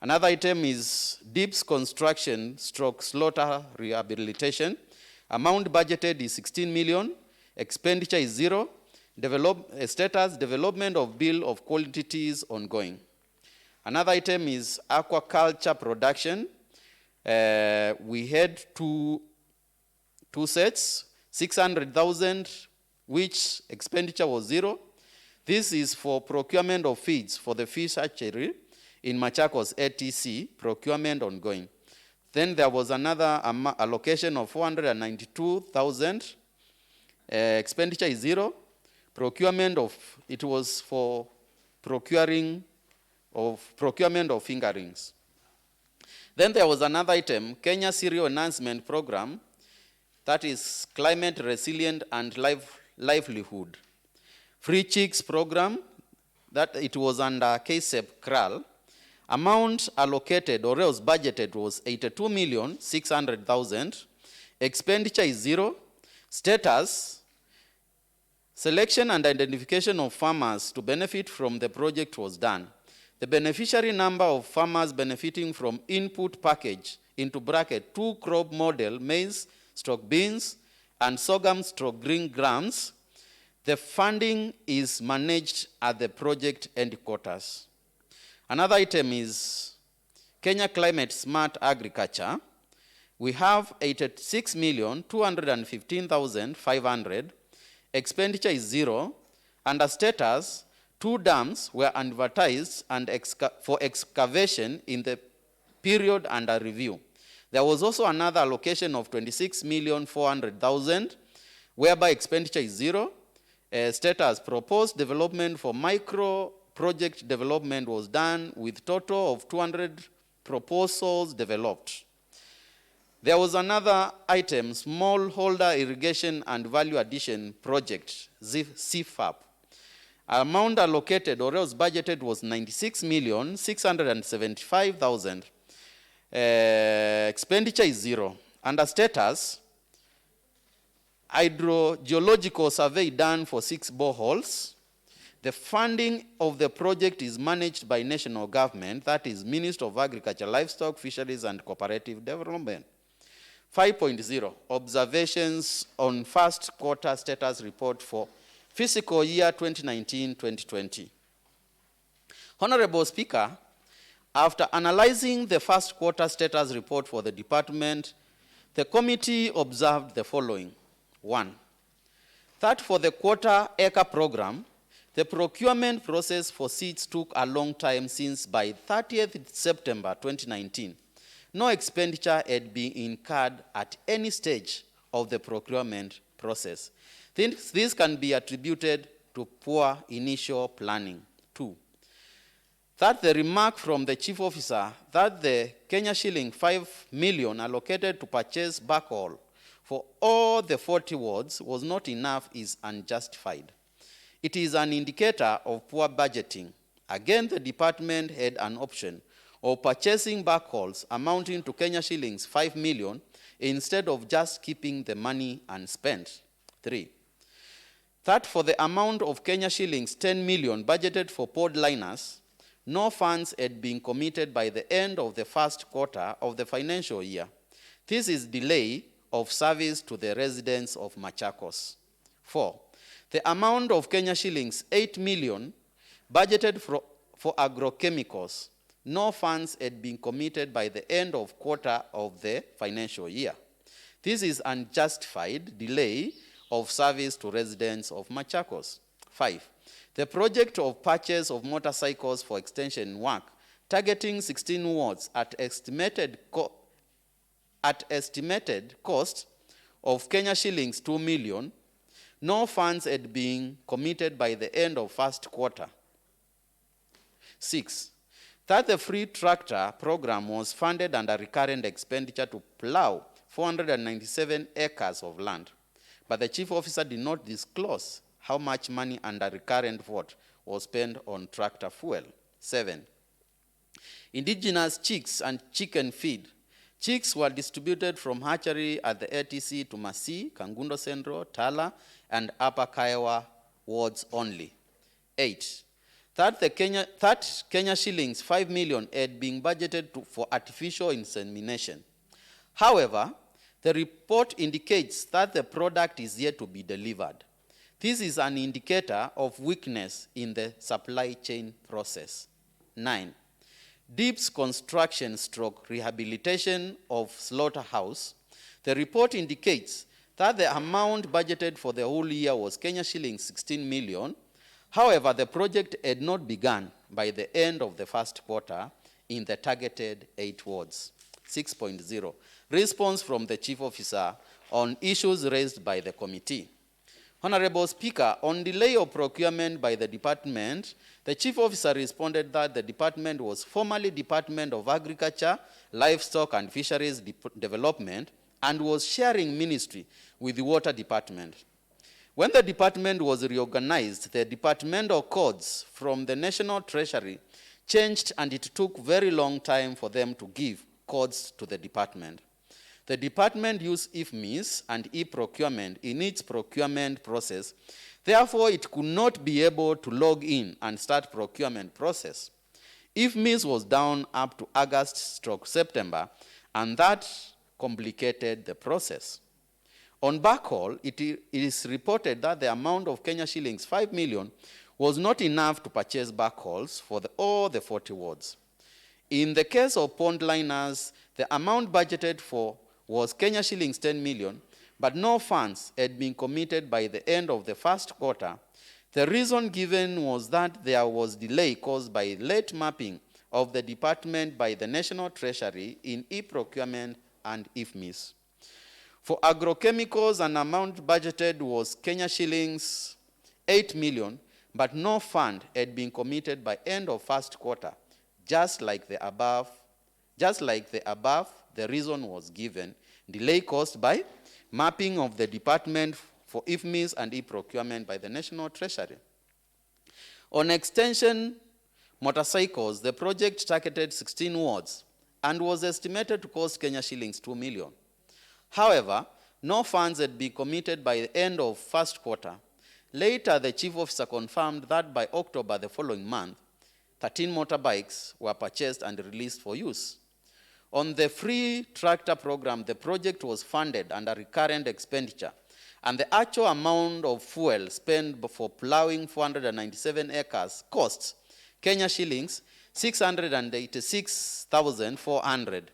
Another item is deeps construction / slaughter rehabilitation. Amount budgeted is 16 million. Expenditure is 0. Status, development of bill of quantities ongoing. Another item is aquaculture production. We had two sets, 600,000, which expenditure was 0. This is for procurement of feeds for the fish hatchery in Machakos, ATC, procurement ongoing. Then there was another allocation of 492,000. Expenditure is 0. It was for procurement of fingerings. Then there was another item, Kenya Cereal Enhancement Program, that is climate resilient and livelihood. Free chicks program, that it was under KSEP CRAL. Amount allocated or else budgeted was 82,600,000. Expenditure is 0. Status, selection and identification of farmers to benefit from the project was done. The beneficiary number of farmers benefiting from input package into bracket 2 crop model maize / beans and sorghum / green grams. The funding is managed at the project headquarters. Another item is Kenya Climate Smart Agriculture. We have 86,215,500. Expenditure is 0. Under status, 2 dams were advertised and for excavation in the period under review. There was also another allocation of 26,400,000, whereby expenditure is zero. Status proposed development for micro project development was done with total of 200 proposals developed. There was another item, smallholder irrigation and value addition project, CFAP. Amount allocated or else budgeted was 96,675,000. Expenditure is zero. Under status, hydrogeological survey done for 6 boreholes. The funding of the project is managed by national government, that is Ministry of Agriculture, Livestock, Fisheries and Cooperative Development. 5.0, observations on first quarter status report for fiscal year 2019-2020. Honorable Speaker, after analyzing the first quarter status report for the department, the committee observed the following. 1, that for the quarter acre program, the procurement process for seeds took a long time since by 30th September 2019, no expenditure had been incurred at any stage of the procurement process. This can be attributed to poor initial planning. 2, that the remark from the chief officer that the Kenya shilling 5 million allocated to purchase backhaul for all the 40 wards was not enough is unjustified. It is an indicator of poor budgeting. Again, the department had an option of purchasing backhauls amounting to Kenya shillings 5 million instead of just keeping the money unspent. 3, that for the amount of Kenya shillings 10 million budgeted for pod liners, no funds had been committed by the end of the first quarter of the financial year. This is delay of service to the residents of Machakos. 4, the amount of Kenya shillings 8 million budgeted for agrochemicals, no funds had been committed by the end of quarter of the financial year. This is unjustified delay of service to residents of Machakos. 5, the project of purchase of motorcycles for extension work, targeting 16 wards at estimated cost of Kenya shillings 2 million, no funds had been committed by the end of first quarter. 6, that the free tractor program was funded under recurrent expenditure to plow 497 acres of land, but the chief officer did not disclose how much money under recurrent vote was spent on tractor fuel. 7, indigenous chicks and chicken feed. Chicks were distributed from hatchery at the ATC to Masi, Kangundo Central, Tala, and Upper Kiowa wards only. 8, that Kenya shillings 5 million had been budgeted for artificial insemination. However, the report indicates that the product is yet to be delivered. This is an indicator of weakness in the supply chain process. 9, Deep's construction / rehabilitation of slaughterhouse. The report indicates that the amount budgeted for the whole year was Kenya shillings 16 million. However, the project had not begun by the end of the first quarter in the targeted 8 wards. 6.0, response from the chief officer on issues raised by the committee. Honorable Speaker, on delay of procurement by the department, the chief officer responded that the department was formerly Department of Agriculture, Livestock and Fisheries Development and was sharing ministry with the Water Department. When the department was reorganized, the departmental codes from the National Treasury changed and it took very long time for them to give codes to the department. The department used IFMIS and e-procurement in its procurement process. Therefore, it could not be able to log in and start procurement process. IFMIS was down up to August/September, and that complicated the process. On backhaul, it is reported that the amount of Kenya shillings 5 million was not enough to purchase backhauls for all the 40 wards. In the case of pond liners, the amount budgeted for was Kenya shillings 10 million, but no funds had been committed by the end of the first quarter. The reason given was that there was delay caused by late mapping of the department by the National Treasury in e-procurement and IFMIS. For agrochemicals, an amount budgeted was Kenya shillings 8 million, but no fund had been committed by end of first quarter. Just like the above, the reason was given, delay caused by mapping of the department for IFMIS and e-procurement by the National Treasury. On extension motorcycles, the project targeted 16 wards and was estimated to cost Kenya shillings 2 million. However, no funds had been committed by the end of first quarter. Later, the chief officer confirmed that by October the following month, 13 motorbikes were purchased and released for use. On the free tractor program, the project was funded under recurrent expenditure, and the actual amount of fuel spent for plowing 497 acres costs Kenya shillings 686,400.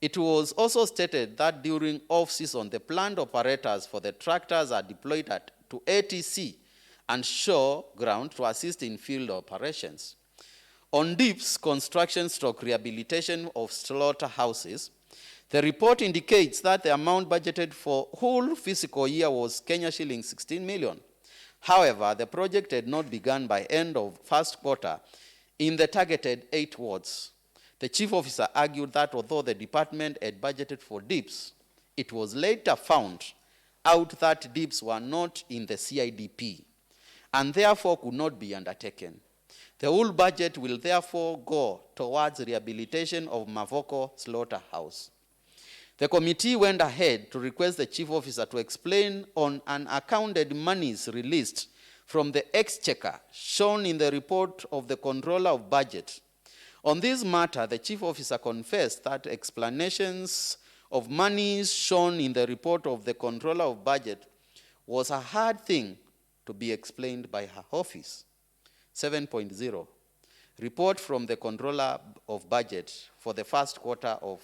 It was also stated that during off-season, the plant operators for the tractors are deployed to ATC and shore ground to assist in field operations. On DIP's construction/rehabilitation of slaughterhouses, the report indicates that the amount budgeted for whole fiscal year was Kenya shillings 16 million. However, the project had not begun by end of first quarter in the targeted 8 wards. The chief officer argued that although the department had budgeted for DIPs, it was later found out that DIPs were not in the CIDP and therefore could not be undertaken. The whole budget will therefore go towards rehabilitation of Mavoko Slaughterhouse. The committee went ahead to request the chief officer to explain on unaccounted monies released from the exchequer shown in the report of the controller of budget. On this matter, the chief officer confessed that explanations of monies shown in the report of the controller of budget was a hard thing to be explained by her office. 7.0, report from the controller of budget for the first quarter of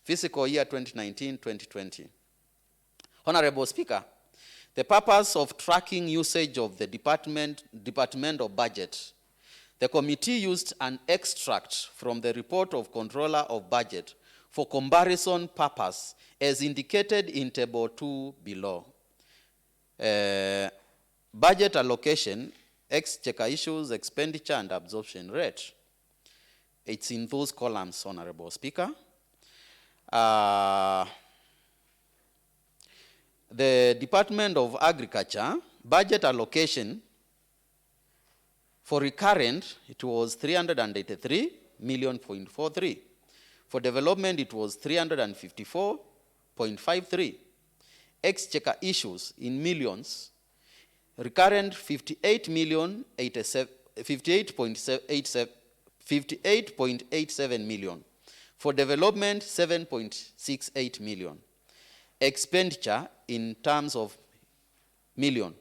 fiscal year 2019-2020. Honorable Speaker, the purpose of tracking usage of the departmental budget, the committee used an extract from the report of controller of budget for comparison purpose as indicated in table 2 below. Budget allocation, exchequer issues, expenditure, and absorption rate. It's in those columns, Honorable Speaker. The Department of Agriculture, budget allocation for recurrent, it was 383 million point 43. For development, it was 354.53. Exchequer issues in millions, recurrent 58.87 million. For development, 7.68 million. Expenditure in terms of million.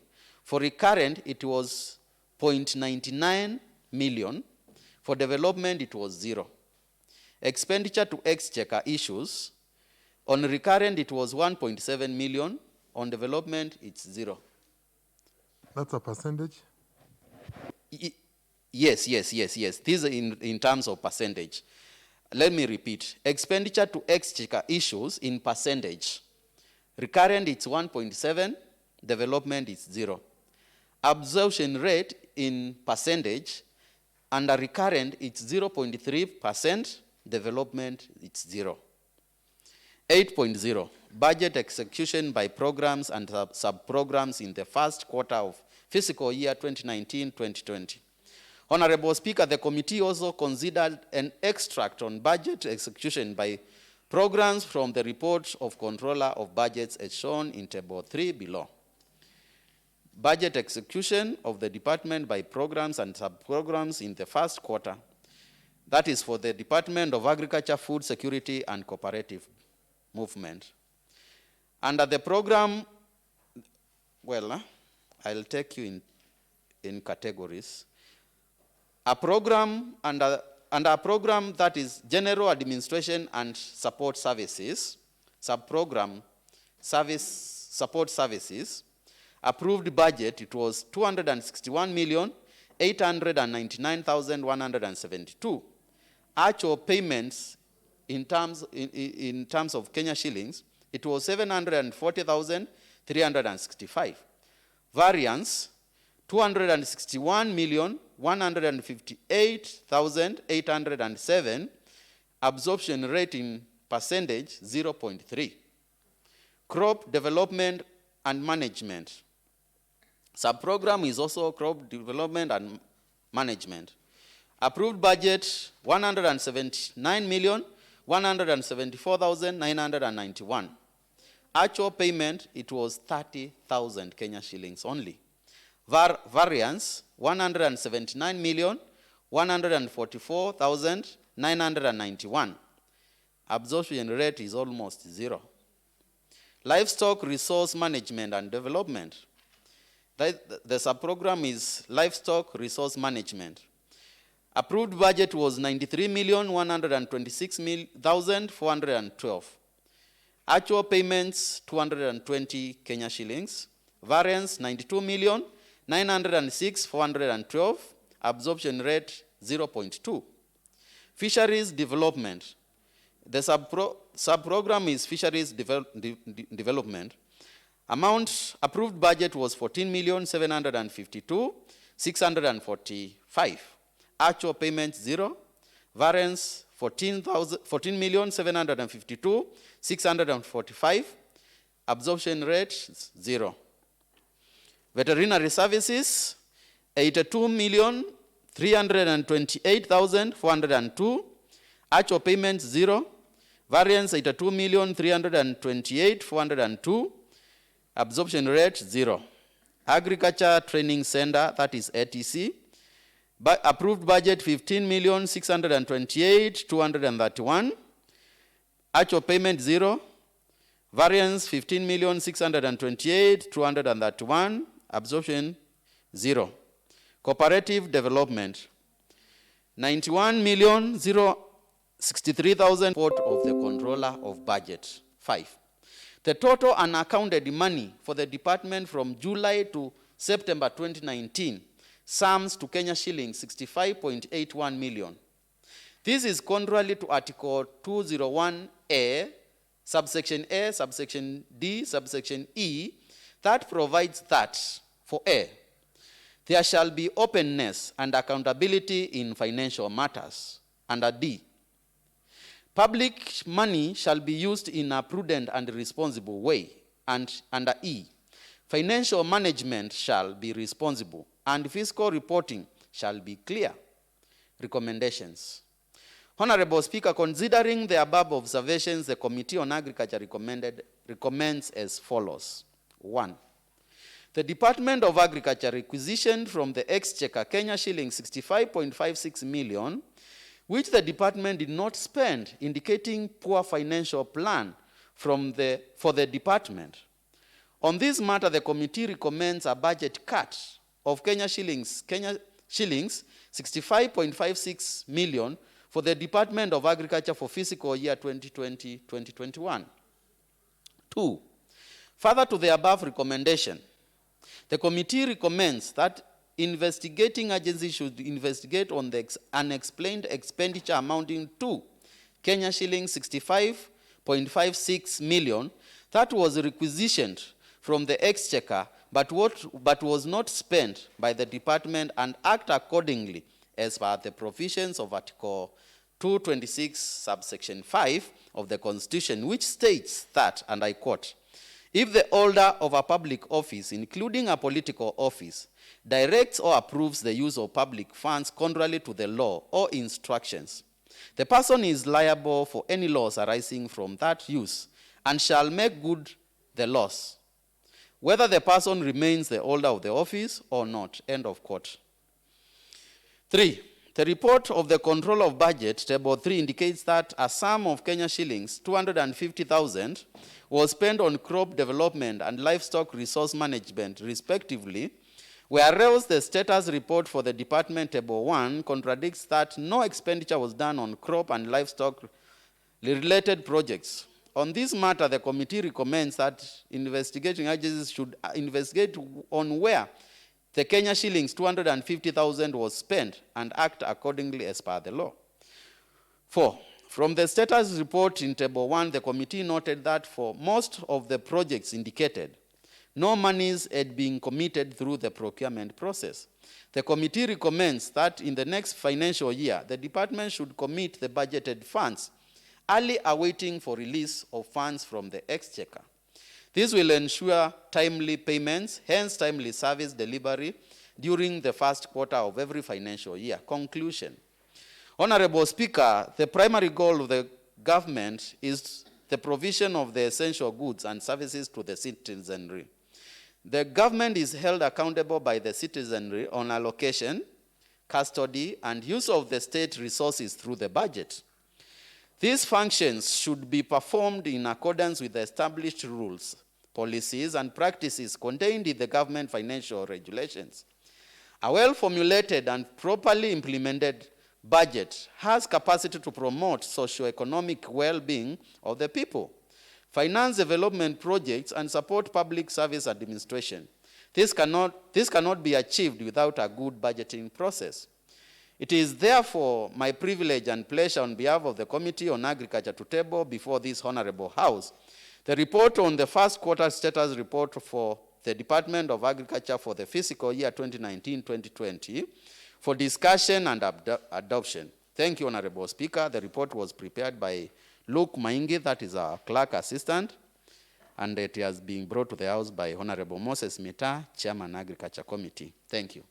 For recurrent, it was 0.99 million. For development, it was 0. Expenditure to exchequer issues, on recurrent, it was 1.7 million. On development, it's 0. That's a percentage? Yes. This is in terms of percentage. Let me repeat. Expenditure to exchequer issues in percentage. Recurrent, it's 1.7. Development, is 0. Absorption rate in percentage. Under recurrent, it's 0.3%. Development, it's 0. 8.0. Budget execution by programs and sub-programs in the first quarter of fiscal year 2019-2020. Honorable Speaker, the committee also considered an extract on budget execution by programs from the report of Controller of Budgets as shown in Table 3 below. Budget execution of the department by programs and sub-programs in the first quarter. That is for the Department of Agriculture, Food Security, and Cooperative Movement. Under the program, well, I'll take you in categories. A program under a program that is General Administration and Support Services, sub-program Support Services, approved budget, it was 261,899,172. Actual payments in terms of Kenya shillings, it was 740,365. Variance, 261,158,807. Absorption rate in percentage, 0.3. Crop development and management. Subprogram is also crop development and management. Approved budget, 179,174,991. Actual payment, it was 30,000 Kenya shillings only. Variance, 179,144,991. Absorption rate is almost 0. Livestock resource management and development. The subprogram is livestock resource management. Approved budget was 93,126,412. Actual payments, 220 Kenya shillings. Variance, 92,906,412. Absorption rate, 0.2. Fisheries development. The subprogram is fisheries development. Amount approved budget was 14,752,645. Actual payment 0. Variance 14,752,645. Absorption rate 0. Veterinary services 82,328,402. Actual payment 0. Variance 82,328,402. Absorption rate 0. Agriculture Training Center, that is ATC. Approved budget 15,628,231. Actual payment 0. Variance 15,628,231. Absorption 0. Cooperative development 91,063,000 report of the controller of budget. 5. The total unaccounted money for the department from July to September 2019 sums to Kenya shillings 65.81 million. This is contrary to Article 201A, subsection A, subsection D, subsection E, that provides that for A, there shall be openness and accountability in financial matters. Under D, public money shall be used in a prudent and responsible way. And under E, financial management shall be responsible and fiscal reporting shall be clear. Recommendations. Honorable Speaker, considering the above observations, the Committee on Agriculture recommends as follows. 1. The Department of Agriculture requisitioned from the Exchequer Kenya shillings 65.56 million, which the department did not spend, indicating poor financial plan for the department. On this matter, the committee recommends a budget cut of Kenya shillings 65.56 million for the Department of Agriculture for fiscal year 2020-2021. 2. Further to the above recommendation, the committee recommends that investigating agencies should investigate on the unexplained expenditure amounting to Kenya shillings 65.56 million that was requisitioned from the Exchequer but was not spent by the department, and act accordingly as per the provisions of Article 226, subsection 5 of the Constitution, which states that, and I quote, if the holder of a public office, including a political office, directs or approves the use of public funds contrary to the law or instructions, the person is liable for any loss arising from that use and shall make good the loss, whether the person remains the holder of the office or not. End of quote. 3. The report of the Control of Budget, Table 3, indicates that a sum of Kenya shillings 250,000 was spent on crop development and livestock resource management, respectively, whereas the status report for the department, Table 1, contradicts that no expenditure was done on crop and livestock-related projects. On this matter, the committee recommends that investigating agencies should investigate on where the Kenya shillings 250,000 was spent and act accordingly as per the law. 4. From the status report in Table 1, the committee noted that for most of the projects indicated, no monies had been committed through the procurement process. The committee recommends that in the next financial year, the department should commit the budgeted funds, early awaiting for release of funds from the exchequer. This will ensure timely payments, hence timely service delivery during the first quarter of every financial year. Conclusion. Honorable Speaker, the primary goal of the government is the provision of the essential goods and services to the citizenry. The government is held accountable by the citizenry on allocation, custody, and use of the state resources through the budget. These functions should be performed in accordance with the established rules, policies, and practices contained in the government financial regulations. A well-formulated and properly implemented budget has capacity to promote socio-economic well-being of the people, finance development projects, and support public service administration. This cannot be achieved without a good budgeting process. It is therefore my privilege and pleasure on behalf of the Committee on Agriculture to table before this Honorable House the report on the first quarter status report for the Department of Agriculture for the fiscal year 2019-2020 for discussion and adoption. Thank you, Honorable Speaker. The report was prepared by Luke Maingi, that is our clerk assistant, and it has been brought to the House by Honorable Moses Mita, Chairman, Agriculture Committee. Thank you.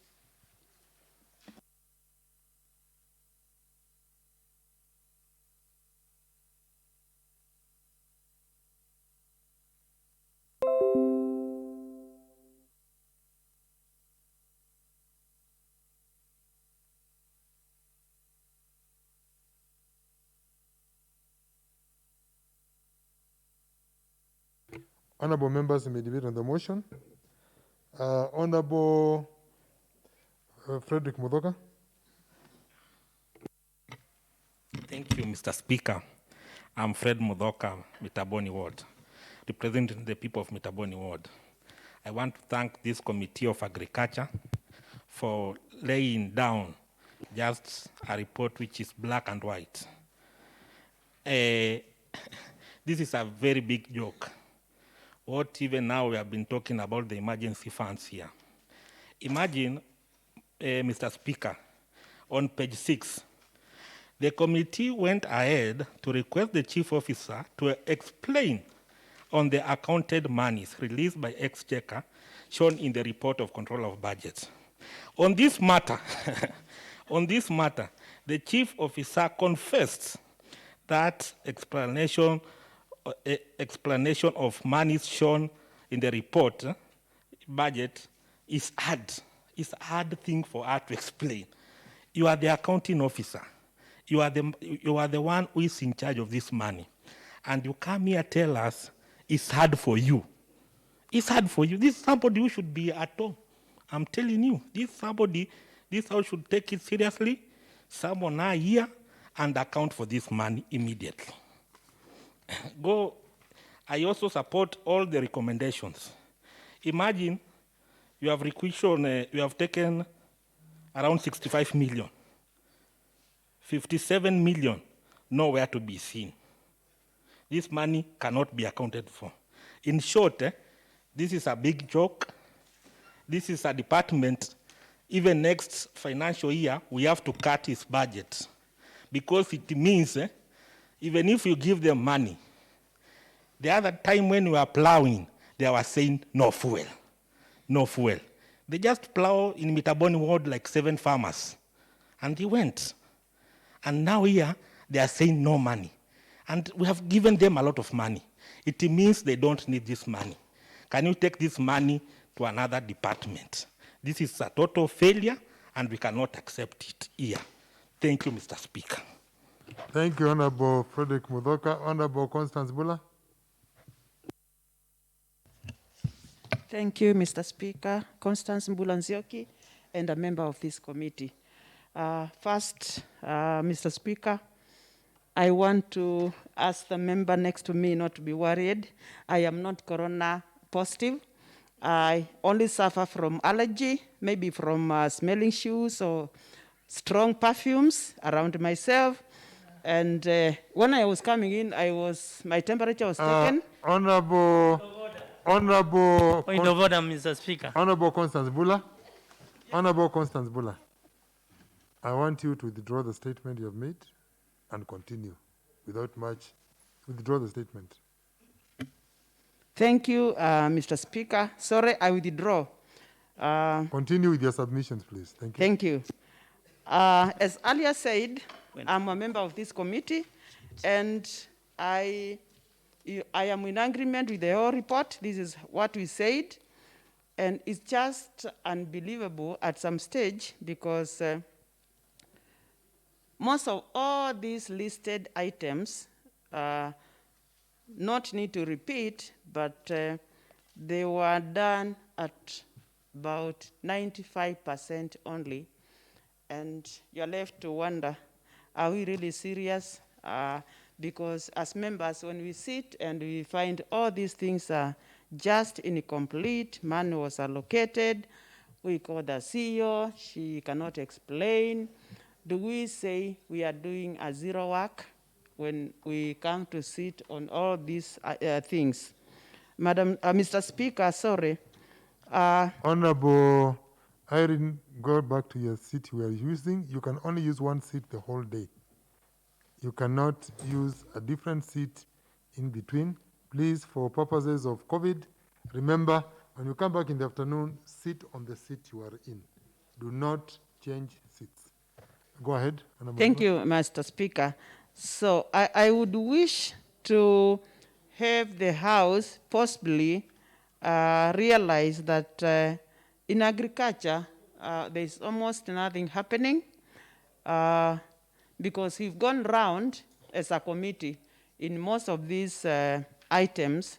Honorable members may debate on the motion. Honorable Frederick Mudoka. Thank you, Mr. Speaker. I'm Fred Mudoka, Mitaboni Ward, representing the people of Mitaboni Ward. I want to thank this Committee of Agriculture for laying down just a report which is black and white. This is a very big joke. What even now we have been talking about the emergency funds here. Imagine, Mr. Speaker, on page 6, the committee went ahead to request the chief officer to explain on the accounted monies released by Exchequer shown in the report of control of budgets. On this matter, the chief officer confessed that explanation of monies shown in the report budget is hard. It's a hard thing for her to explain. You are the accounting officer. You are the one who is in charge of this money. And you come here tell us it's hard for you. It's hard for you. This is somebody who should be at home. I'm telling you, this house should take it seriously. Someone are here and account for this money immediately. I also support all the recommendations. Imagine you have you have taken around 65 million. 57 million nowhere to be seen. This money cannot be accounted for. In short, this is a big joke. This is a department, even next financial year, we have to cut its budget. Because it means, even if you give them money, the other time when we were plowing, they were saying no fuel, no fuel. They just plow in Mitaboni Ward like 7 farmers, and they went. And now here, they are saying no money. And we have given them a lot of money. It means they don't need this money. Can you take this money to another department? This is a total failure, and we cannot accept it here. Thank you, Mr. Speaker. Thank you, Honorable Frederick Mudoka. Honorable Constance Bula. Thank you, Mr. Speaker. Constance Mbulanzioki, and a member of this committee. First, Mr. Speaker, I want to ask the member next to me not to be worried. I am not corona positive. I only suffer from allergy, maybe from smelling shoes or strong perfumes around myself. And when I was coming in, my temperature was taken. Honorable Point of order, Mr. Speaker. Honorable Constance Bula. Honorable Constance Bula. I want you to withdraw the statement you have made and continue without much. Withdraw the statement. Thank you, Mr. Speaker. Sorry, I withdraw. Continue with your submissions, please. Thank you. Thank you. As earlier said, I'm a member of this committee, and I am in agreement with the whole report. This is what we said, and it's just unbelievable at some stage because most of all these listed items not need to repeat, but they were done at about 95% only. And you're left to wonder, are we really serious? Because as members, when we sit and we find all these things are just incomplete, money was allocated, we call the CEO, she cannot explain. Do we say we are doing a zero work when we come to sit on all these things? Mr. Speaker, sorry. Honorable Irene, go back to your seat you are using. You can only use one seat the whole day. You cannot use a different seat in between. Please, for purposes of COVID, remember, when you come back in the afternoon, sit on the seat you are in. Do not change seats. Go ahead. Honorable. Thank you, Mr. Speaker. So I would wish to have the House possibly realize that in agriculture, there's almost nothing happening because we've gone round as a committee in most of these items,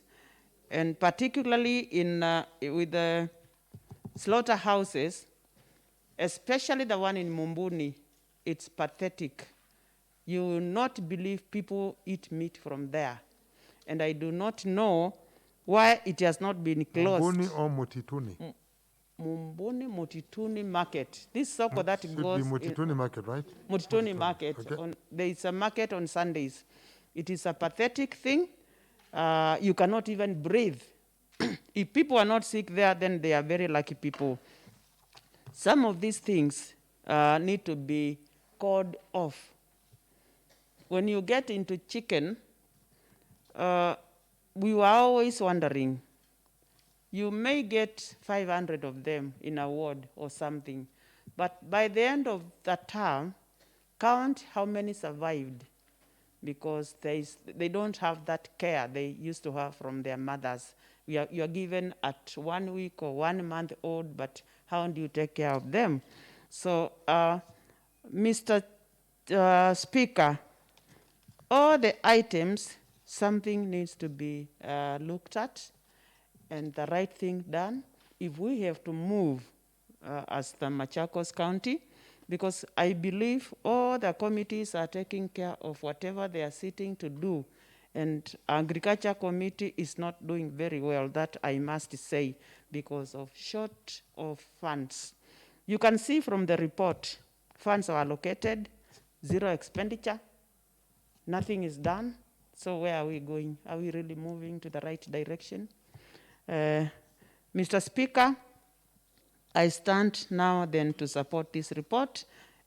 and particularly in with the slaughterhouses, especially the one in Mumbuni. It's pathetic. You will not believe people eat meat from there. And I do not know why it has not been closed. Mumbuni or Mutituni? Mumbuni Mutituni Market. This soko that Should goes... be Mutituni Market, right? Mutituni Market. Okay. There is a market on Sundays. It is a pathetic thing. You cannot even breathe. If people are not sick there, then they are very lucky people. Some of these things need to be called off. When you get into chicken, we were always wondering, you may get 500 of them in a ward or something, but by the end of the term, count how many survived, because they don't have that care they used to have from their mothers. You are given at 1 week or 1 month old, but how do you take care of them? So, Mr. Speaker, all the items, something needs to be looked at and the right thing done. If we have to move as the Machakos County, because I believe all the committees are taking care of whatever they are sitting to do, and Agriculture Committee is not doing very well, that I must say, because of short of funds. You can see from the report, funds are allocated, zero expenditure, nothing is done. So where are we going? Are we really moving to the right direction? Mr. Speaker, I stand now then to support this report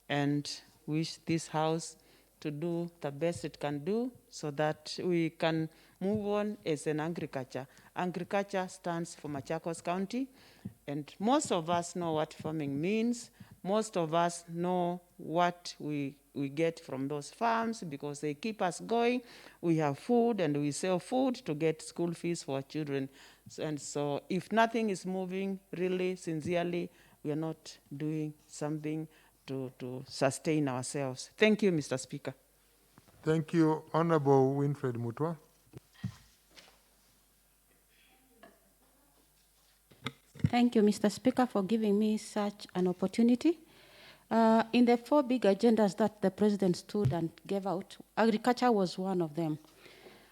and wish this House to do the best it can do so that we can move on as an agriculture. Agriculture stands for Machakos County, and most of us know what farming means. Most of us know what we get from those farms because they keep us going. We have food and we sell food to get school fees for our children. And so if nothing is moving really sincerely, we are not doing something to sustain ourselves. Thank you, Mr. Speaker. Thank you. Honorable Winfred Mutwa. Thank you, Mr. Speaker, for giving me such an opportunity. In the 4 big agendas that the President stood and gave out, agriculture was one of them.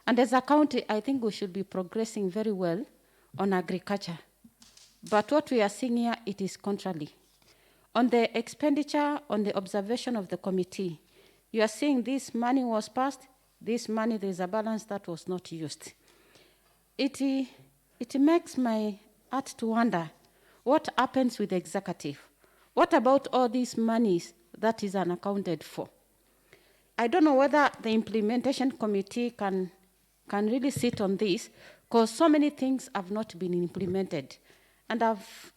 And as a county, I think we should be progressing very well on agriculture. But what we are seeing here, it is contrary. On the expenditure, on the observation of the committee, You are saying this money was passed, this money, there is a balance that was not used. It makes my heart to wonder what happens with the executive. What about all these monies that is unaccounted for? I don't know whether the implementation committee can really sit on this, because so many things have not been implemented. And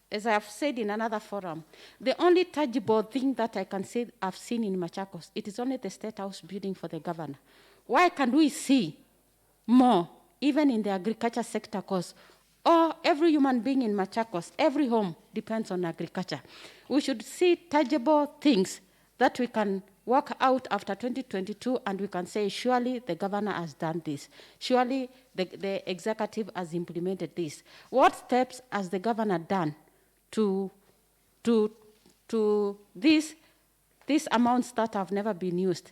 as I have said in another forum, the only tangible thing that I can say I've seen in Machakos, it is only the State House building for the governor. Why can't we see more, even in the agriculture sector? Because every human being in Machakos, every home depends on agriculture. We should see tangible things that we can work out after 2022, and we can say, surely the governor has done this. Surely the executive has implemented this. What steps has the governor done to these amounts that have never been used?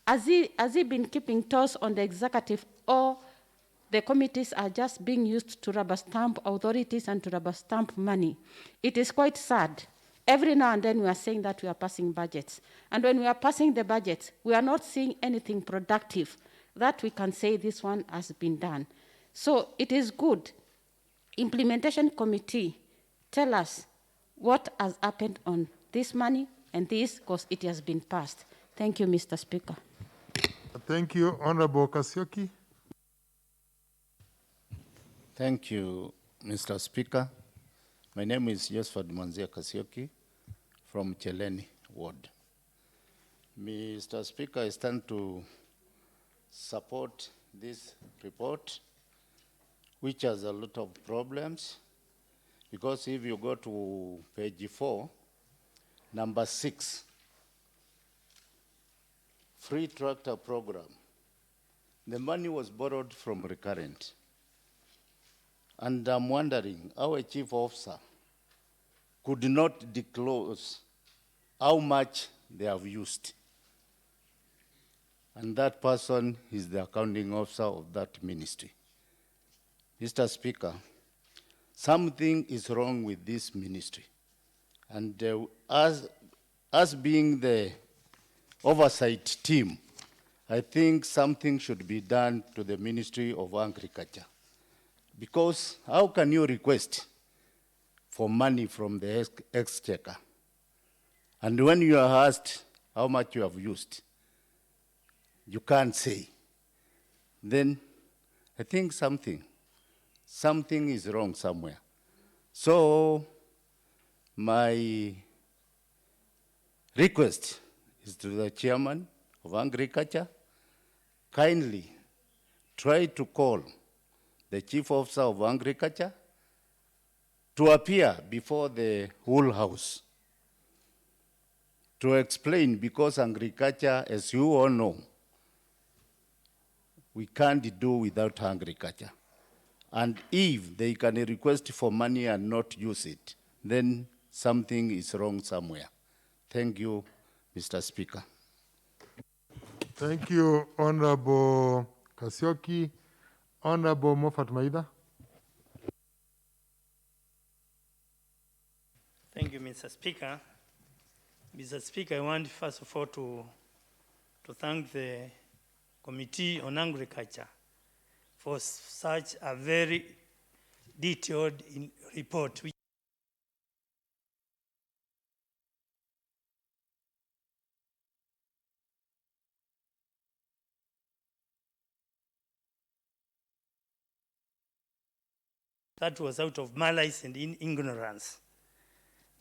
Has he been keeping tabs on the executive, or the committees are just being used to rubber stamp authorities and to rubber stamp money? It is quite sad. Every now and then we are saying that we are passing budgets. And when we are passing the budgets, we are not seeing anything productive that we can say this one has been done. So it is good. Implementation committee, tell us what has happened on this money and this, because it has been passed. Thank you, Mr. Speaker. Thank you, Honorable Kasioki. Thank you, Mr. Speaker. My name is Josephat Mwanzia Kasioki from Cheleni Ward. Mr. Speaker, I stand to support this report, which has a lot of problems, because if you go to page 4, number 6, free tractor program, the money was borrowed from recurrent. And I'm wondering, our chief officer could not disclose how much they have used. And that person is the accounting officer of that ministry. Mr. Speaker, something is wrong with this ministry. And as being the oversight team, I think something should be done to the Ministry of Agriculture. Because how can you request for money from the exchequer? And when you are asked how much you have used, you can't say. Then I think something is wrong somewhere. So my request is to the chairman of Agriculture, kindly try to call the chief officer of Agriculture to appear before the whole house to explain, because agriculture, as you all know, we can't do without agriculture. And if they can request for money and not use it, then something is wrong somewhere. Thank you, Mr. Speaker. Thank you, Honorable Kasioki. Honorable Moffat Maida. Thank you, Mr. Speaker. Mr. Speaker, I want first of all to thank the Committee on Agriculture for such a very detailed report. That was out of malice and ignorance.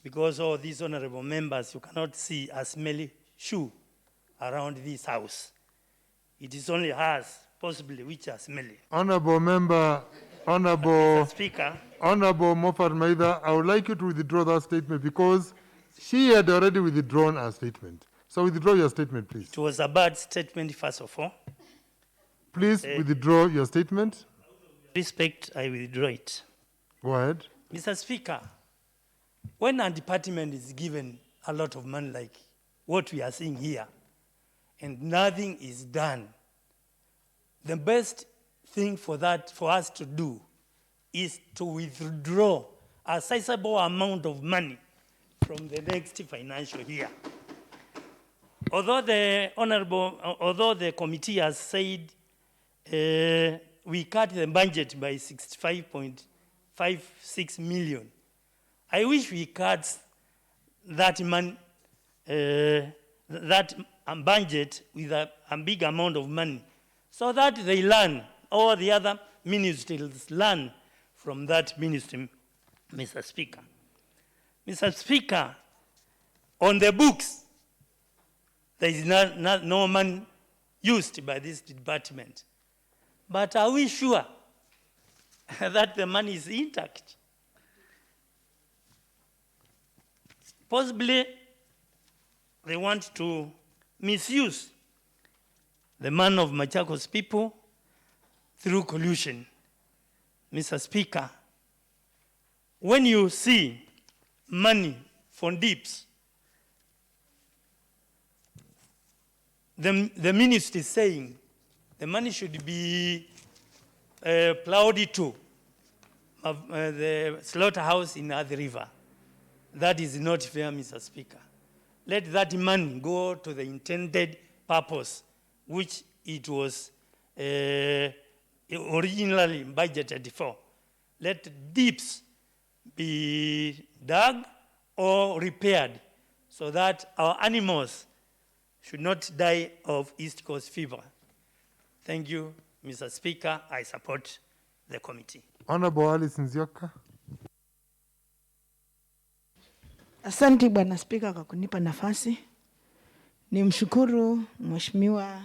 Because all these honorable members, you cannot see a smelly shoe around this house. It is only us, possibly, which are smelly. Honorable Member, Honorable Speaker. Honorable Moffat Maida, I would like you to withdraw that statement, because she had already withdrawn her statement. So withdraw your statement, please. It was a bad statement, first of all. Please withdraw your statement. Respect, I withdraw it. Go ahead. Mr. Speaker, when a department is given a lot of money like what we are seeing here, and nothing is done, the best thing for us to do is to withdraw a sizable amount of money from the next financial year. although the committee has said we cut the budget by 65.56 million, I wish we cut that budget with a big amount of money, so that they learn, or the other ministries learn from that ministry, Mr. Speaker. Mr. Speaker, on the books, there is no money used by this department. But are we sure that the money is intact? Possibly, they want to misuse the money of Machakos people through collusion. Mr. Speaker, when you see money for dips, the minister is saying the money should be plowed to the slaughterhouse in Athi River. That is not fair, Mr. Speaker. Let that money go to the intended purpose, which it was originally budgeted for. Let dips be dug or repaired so that our animals should not die of East Coast fever. Thank you, Mr. Speaker. I support the committee. Honorable Alice Nzioka. Asante Bwana Spika kwa kunipa nafasi. Nimshukuru Mheshimiwa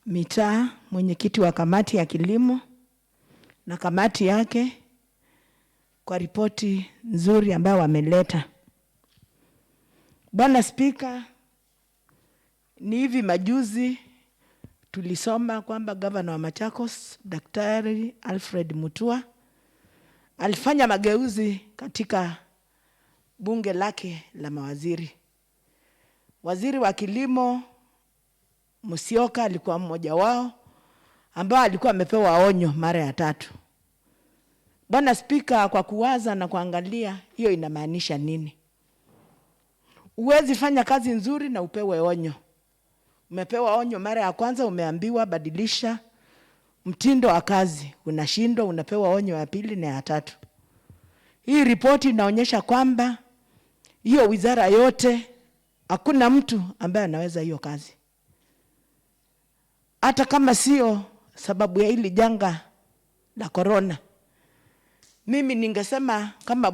Mitaa, mwenyekiti wa kamati ya kilimo na kamati yake kwa ripoti nzuri ambayo wameleta. Bwana Spika, ni hivi majuzi tulisoma kwamba gavana wa Machakos, Daktari Alfred Mutua, alifanya mageuzi katika bunge lake la mawaziri. Waziri wa kilimo Musyoka alikuwa mmoja wao ambao alikuwa amepewa onyo mara ya 3. Bwana Spika, kwa kuwaza na kuangalia hiyo inamaanisha nini? Uwezi fanya kazi nzuri na upewe onyo. Umepewa onyo mara ya kwanza, umeambiwa badilisha mtindo wa kazi, unashindwa, unapewa onyo ya pili na ya 3. Hii ripoti inaonyesha kwamba hiyo wizara yote hakuna mtu ambaye anaweza hiyo kazi. Hata kama sio sababu ya hili janga la corona. Mimi ningesema kama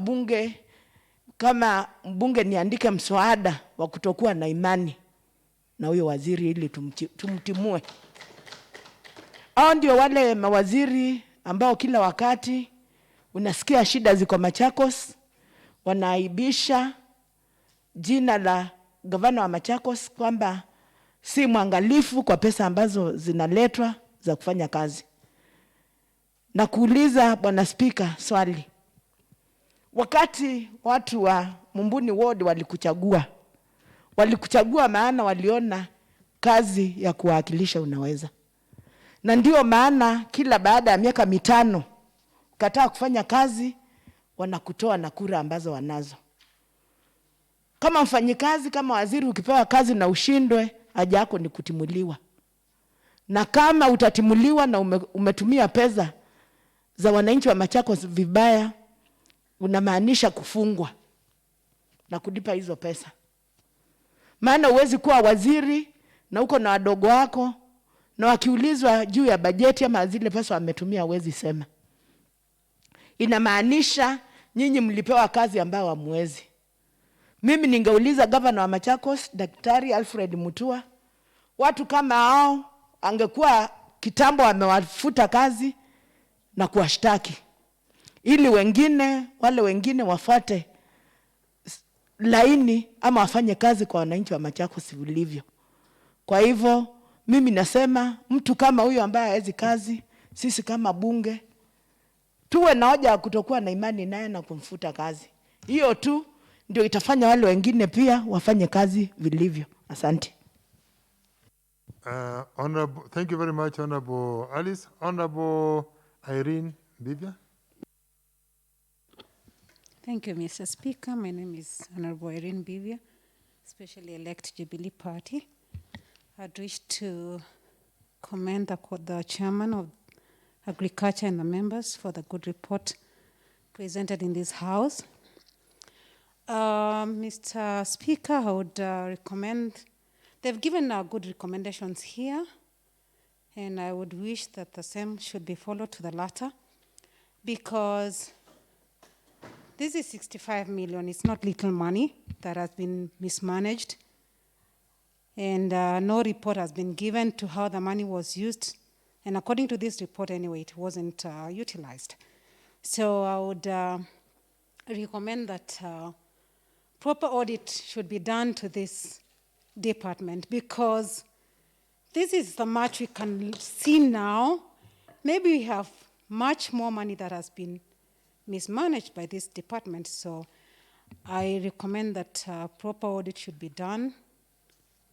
mbunge niandike mswada wa kutokuwa na imani na huyo waziri ili tumtimue. Hao ndio wale mawaziri ambao kila wakati unasikia shida ziko Machakos, wanaaibisha jina la gavana wa Machakos kwamba si mwangalifu kwa pesa ambazo zinaletwa za kufanya kazi. Na kuuliza Bwana Spika swali. Wakati watu wa Mumbuni Ward walikuchagua maana waliona kazi ya kuwakilisha unaweza. Na ndio maana kila baada ya miaka 5 ukataa kufanya kazi, wanakutoa na kura ambazo wanazo. Kama mfanyikazi, kama waziri, ukipewa kazi na ushindwe, haja yako ni kutimuliwa. Na kama utatimuliwa na umetumia pesa za wananchi wa Machakos vibaya, unamaanisha kufungwa na kulipa hizo pesa. Maana uwezi kuwa waziri na uko na wadogo wako, na wakiulizwa juu ya bajeti ama zile pesa wametumia uwezi sema. Inamaanisha nyinyi mlipewa kazi ambayo hamwezi. Mimi ningeuliza gavana wa Machakos, Daktari Alfred Mutua, watu kama hao angekuwa kitambo amewafuta kazi na kuwashtaki, ili wale wengine wafuate laini ama wafanye kazi kwa wananchi wa Machakos vilivyo. Kwa hivyo mimi nasema mtu kama huyo ambaye hawezi kazi, sisi kama bunge tuwe na hoja ya kutokuwa na imani naye na kumfuta kazi. Hiyo tu ndio itafanya wale wengine pia wafanye kazi vilivyo. Asante. Thank you very much, Honorable Alice. Honorable Irene Bivia. Thank you, Mr. Speaker. My name is Honorable Irene Bivia, especially elect Jubilee Party. I'd wish to commend the chairman of Agriculture and the members for the good report presented in this house. Mr. Speaker, I would recommend, they've given good recommendations here, and I would wish that the same should be followed to the latter, because this is 65 million. It's not little money that has been mismanaged, and no report has been given to how the money was used. And according to this report anyway, it wasn't utilized. So I would recommend that proper audit should be done to this department, because this is the much we can see now. Maybe we have much more money that has been mismanaged by this department. So I recommend that proper audit should be done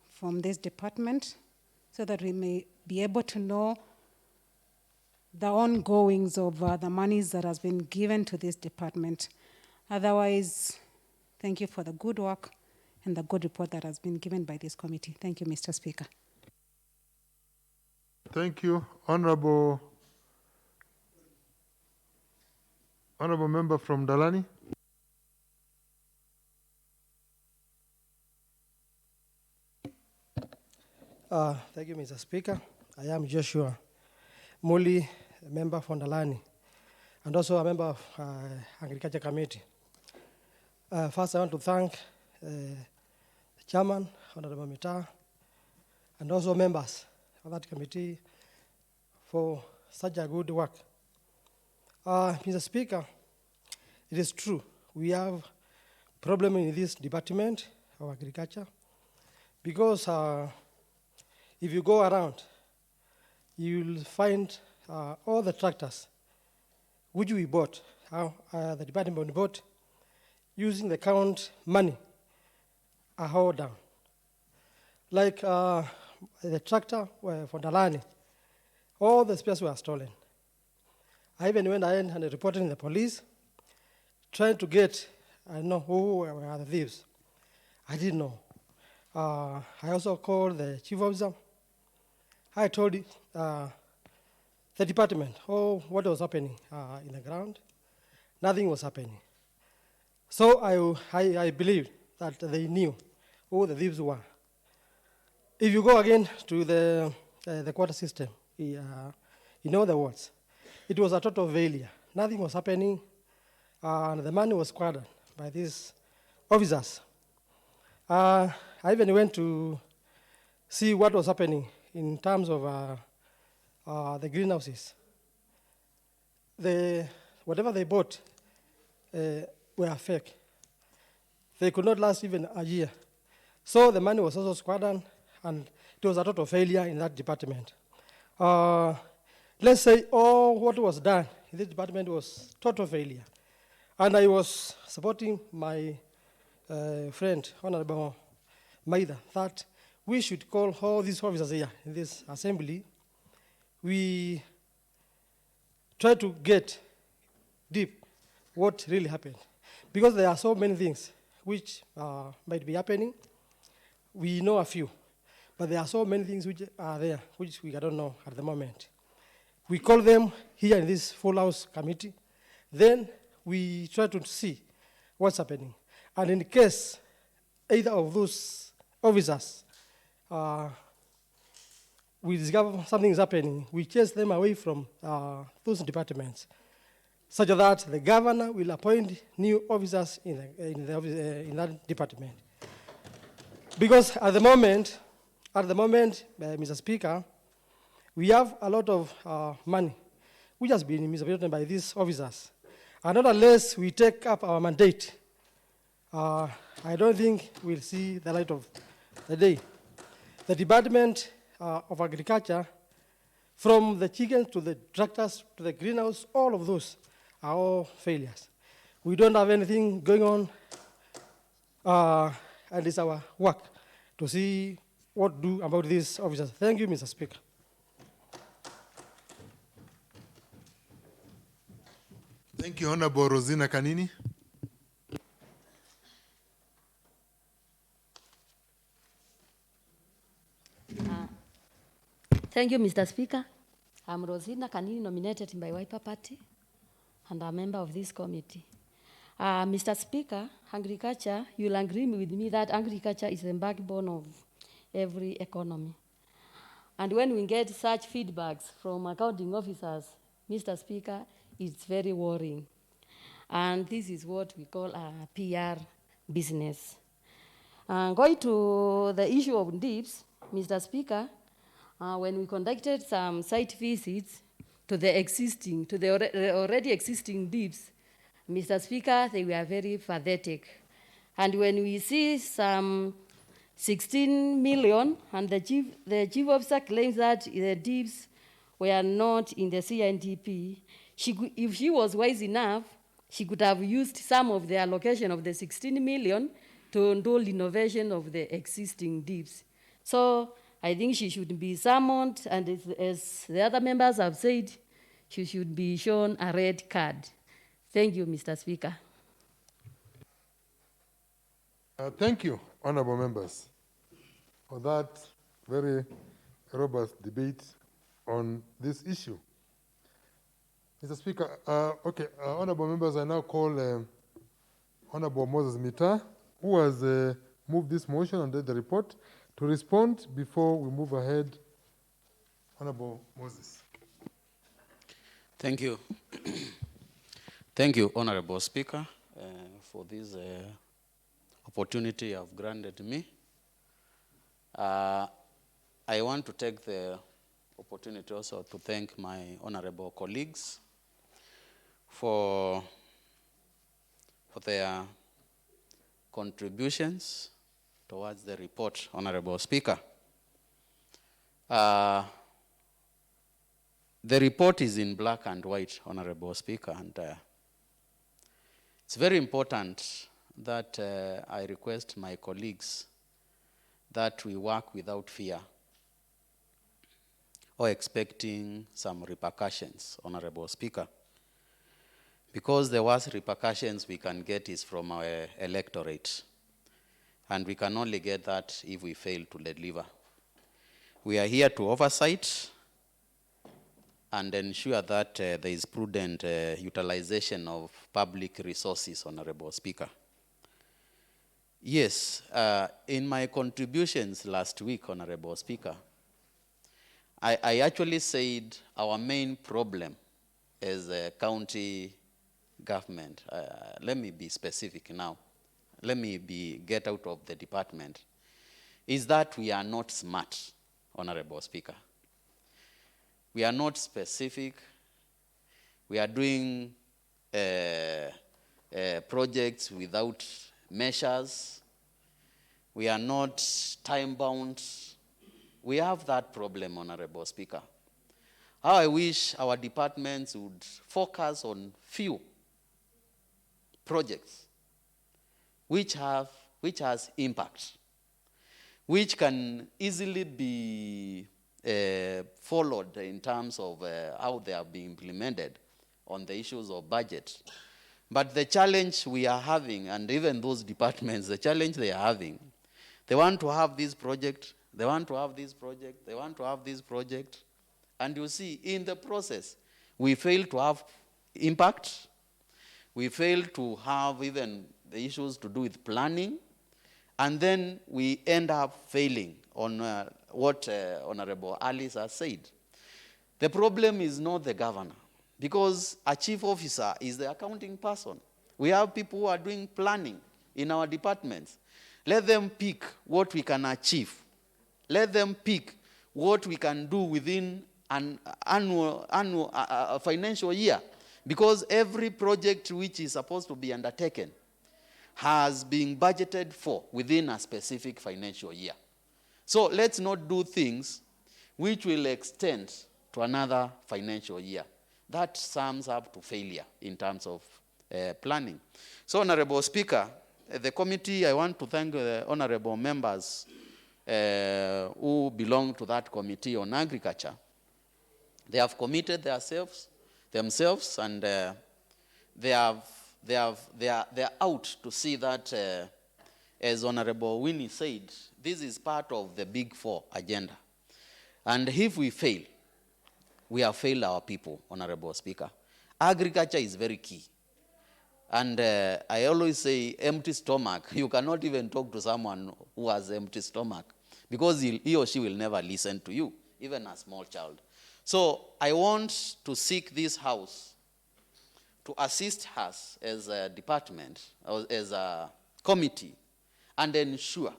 from this department so that we may be able to know the ongoings of the monies that has been given to this department. Otherwise, thank you for the good work and the good report that has been given by this committee. Thank you, Mr. Speaker. Thank you, Honorable Member from Dalani. Thank you, Mr. Speaker. I am Joshua Muli, a member from Dalani, and also a member of Agriculture Committee. First, I want to thank the chairman, Honorable Mita, and also members of that committee for such a good work. Mr. Speaker, it is true, we have problem in this department of agriculture, because if you go around, you will find all the tractors which we bought, the department bought, using the current money are held down. Like the tractor for Dalani, all the spares were stolen. I even went ahead and reported in the police, trying to get, I know who were the thieves. I didn't know. I also called the chief officer. I told the department, what was happening in the ground. Nothing was happening. So I believe that they knew who the thieves were. If you go again to the quarter system, in other words, it was a total failure. Nothing was happening, and the money was squandered by these officers. I even went to see what was happening in terms of the greenhouses. Whatever they bought were fake. They could not last even a year. So the money was also squandered, and it was a total failure in that department. Let's say all what was done in this department was total failure. And I was supporting my friend, Honorable Maida, that we should call all these officers here in this assembly. We try to get deep what really happened. Because there are so many things which might be happening. We know a few, but there are so many things which are there, which we don't know at the moment. We call them here in this full house committee. Then we try to see what's happening. And in case either of those officers we discover something is happening, we chase them away from those departments, such that the governor will appoint new officers in that department. Because at the moment, Mr. Speaker, we have a lot of money which has been misappropriated by these officers. And not unless we take up our mandate, I don't think we'll see the light of the day. The Department of Agriculture, from the chickens to the tractors to the greenhouse, all of those are all failures. We don't have anything going on, and it's our work to see what to do about these officers. Thank you, Mr. Speaker. Thank you, Honorable Rosina Kanini. Thank you, Mr. Speaker. I'm Rosina Kanini, nominated by Wiper Party, and I'm a member of this committee. Mr. Speaker, agriculture, you'll agree with me that agriculture is the backbone of every economy. And when we get such feedbacks from accounting officers, Mr. Speaker, it's very worrying. And this is what we call a PR business. Going to the issue of DIPs, Mr. Speaker, when we conducted some site visits to the already existing DIPs, Mr. Speaker, they were very pathetic. And when we see some 16 million, and the chief officer claims that the DIPs were not in the CNDP, if she was wise enough, she could have used some of the allocation of the 16 million to indulge innovation of the existing DIPs. So I think she should be summoned, and as the other members have said, she should be shown a red card. Thank you, Mr. Speaker. Thank you, honorable members, for that very robust debate on this issue. Mr. Speaker, honorable members, I now call Honorable Moses Mita, who has moved this motion and read the report, to respond before we move ahead. Honorable Moses. Thank you. Thank you, Honorable Speaker, for this opportunity you have granted me. I want to take the opportunity also to thank my honorable colleagues for their contributions towards the report, Honorable Speaker. The report is in black and white, Honorable Speaker, and it's very important that I request my colleagues that we work without fear or expecting some repercussions, Honorable Speaker, because the worst repercussions we can get is from our electorate, and we can only get that if we fail to deliver. We are here to oversight and ensure that there is prudent utilization of public resources, Honorable Speaker. Yes, in my contributions last week, Honorable Speaker, I actually said our main problem as a county government, let me be specific now, let me get out of the department, is that we are not smart, Honorable Speaker. We are not specific. We are doing projects without measures. We are not time-bound. We have that problem, Honorable Speaker. How I wish our departments would focus on few projects which has impact, which can easily be followed in terms of how they are being implemented on the issues of budget. But the challenge we are having, and even those departments, the challenge they are having, they want to have this project, they want to have this project, they want to have this project, and you see, in the process, we fail to have impact, we fail to have even the issues to do with planning, and then we end up failing on what Honorable Alice has said. The problem is not the governor, because a chief officer is the accounting person. We have people who are doing planning in our departments. Let them pick what we can achieve. Let them pick what we can do within an annual financial year, because every project which is supposed to be undertaken has been budgeted for within a specific financial year. So let's not do things which will extend to another financial year. That sums up to failure in terms of planning. So, Honorable Speaker, the committee, I want to thank the honorable members who belong to that committee on agriculture. They have committed themselves, and they are out to see that, as Honorable Winnie said, this is part of the Big Four agenda. And if we fail, we have failed our people, Honorable Speaker. Agriculture is very key. And I always say empty stomach. You cannot even talk to someone who has empty stomach because he or she will never listen to you, even a small child. So I want to seek this house to assist us as a department, or as a committee, and ensure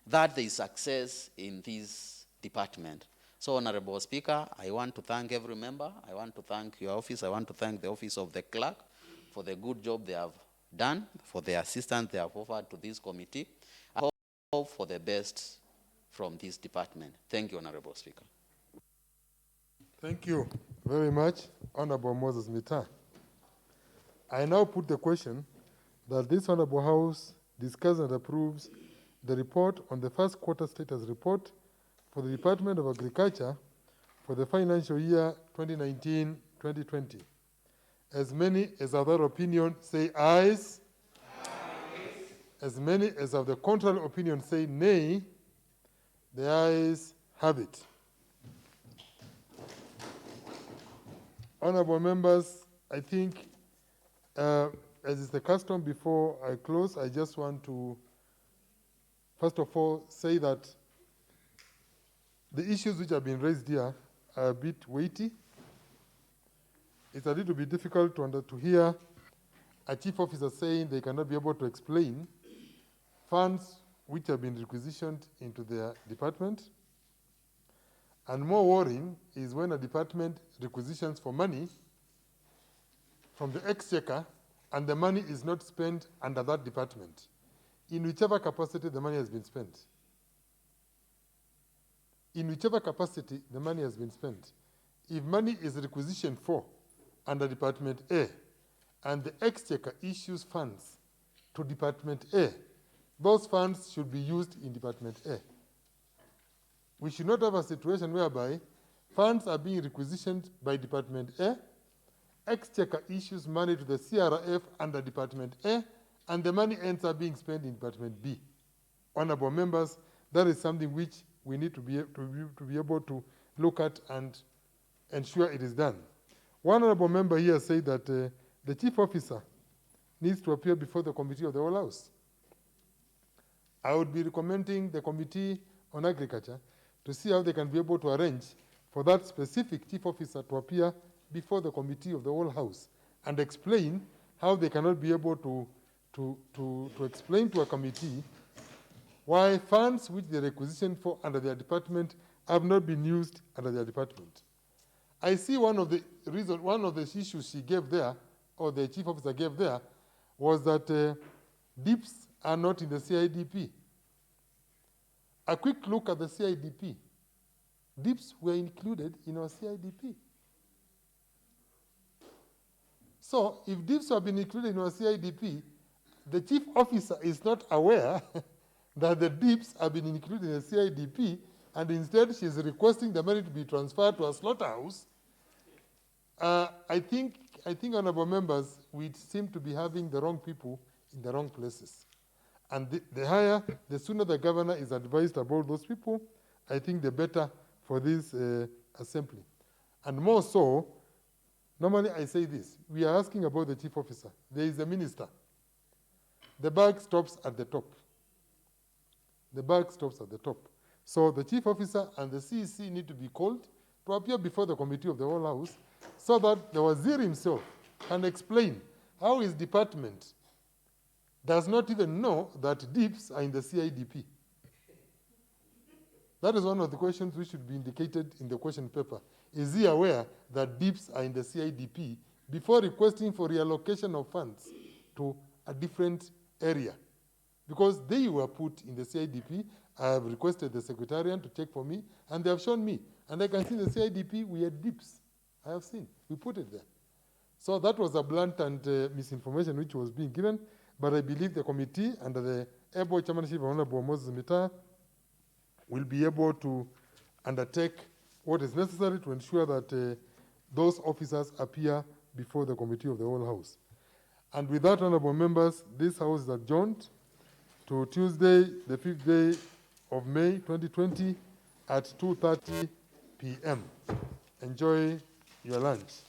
that there is success in this department. So, Honorable Speaker, I want to thank every member. I want to thank your office. I want to thank the office of the clerk for the good job they have done, for the assistance they have offered to this committee. I hope for the best from this department. Thank you, Honorable Speaker. Thank you very much, Honorable Moses Mita. I now put the question that this Honorable House discusses and approves the report on the first quarter status report for the Department of Agriculture for the financial year 2019-2020. As many as have their opinion say ayes. As many as have the contrary opinion say nay. The ayes have it. Honorable members, I think, as is the custom before I close, I just want to, first of all, say that the issues which have been raised here are a bit weighty. It's a little bit difficult to hear a chief officer saying they cannot be able to explain funds which have been requisitioned into their department. And more worrying is when a department requisitions for money from the exchequer and the money is not spent under that department, in whichever capacity the money has been spent. In whichever capacity the money has been spent. If money is requisitioned for under Department A and the exchequer issues funds to Department A, those funds should be used in Department A. We should not have a situation whereby funds are being requisitioned by Department A, exchequer issues money to the CRF under Department A, and the money ends up being spent in Department B. Honorable members, that is something which we need to be able to look at and ensure it is done. One honorable member here said that the chief officer needs to appear before the committee of the whole house. I would be recommending the committee on agriculture to see how they can be able to arrange for that specific chief officer to appear before the committee of the whole house and explain how they cannot be able to explain to a committee why funds which they requisitioned for under their department have not been used under their department. I see one of the issues she gave there, or the chief officer gave there, was that DIPs are not in the CIDP. A quick look at the CIDP. DIPs were included in our CIDP. So if DIPs have been included in our CIDP, the chief officer is not aware that the DIPs have been included in the CIDP, and instead she's requesting the money to be transferred to a slaughterhouse. I think, honorable members, we seem to be having the wrong people in the wrong places. And the sooner the governor is advised about those people, I think the better for this assembly. And more so, normally I say this, we are asking about the chief officer. There is a minister. The bag stops at the top. The bag stops at the top. So the chief officer and the CEC need to be called to appear before the committee of the whole house so that the wazir himself can explain how his department does not even know that DIPs are in the CIDP. That is one of the questions which should be indicated in the question paper. Is he aware that DIPs are in the CIDP before requesting for reallocation of funds to a different area? Because they were put in the CIDP. I have requested the secretariat to check for me, and they have shown me. And I can see in the CIDP we had DIPs. I have seen. We put it there. So that was a blatant misinformation which was being given. But I believe the committee, under the able chairmanship of Honorable Moses Mita, will be able to undertake what is necessary to ensure that those officers appear before the committee of the whole house. And with that, honorable members, this house is adjourned to Tuesday, the 5th day of May 2020 at 2:30 p.m. Enjoy your lunch.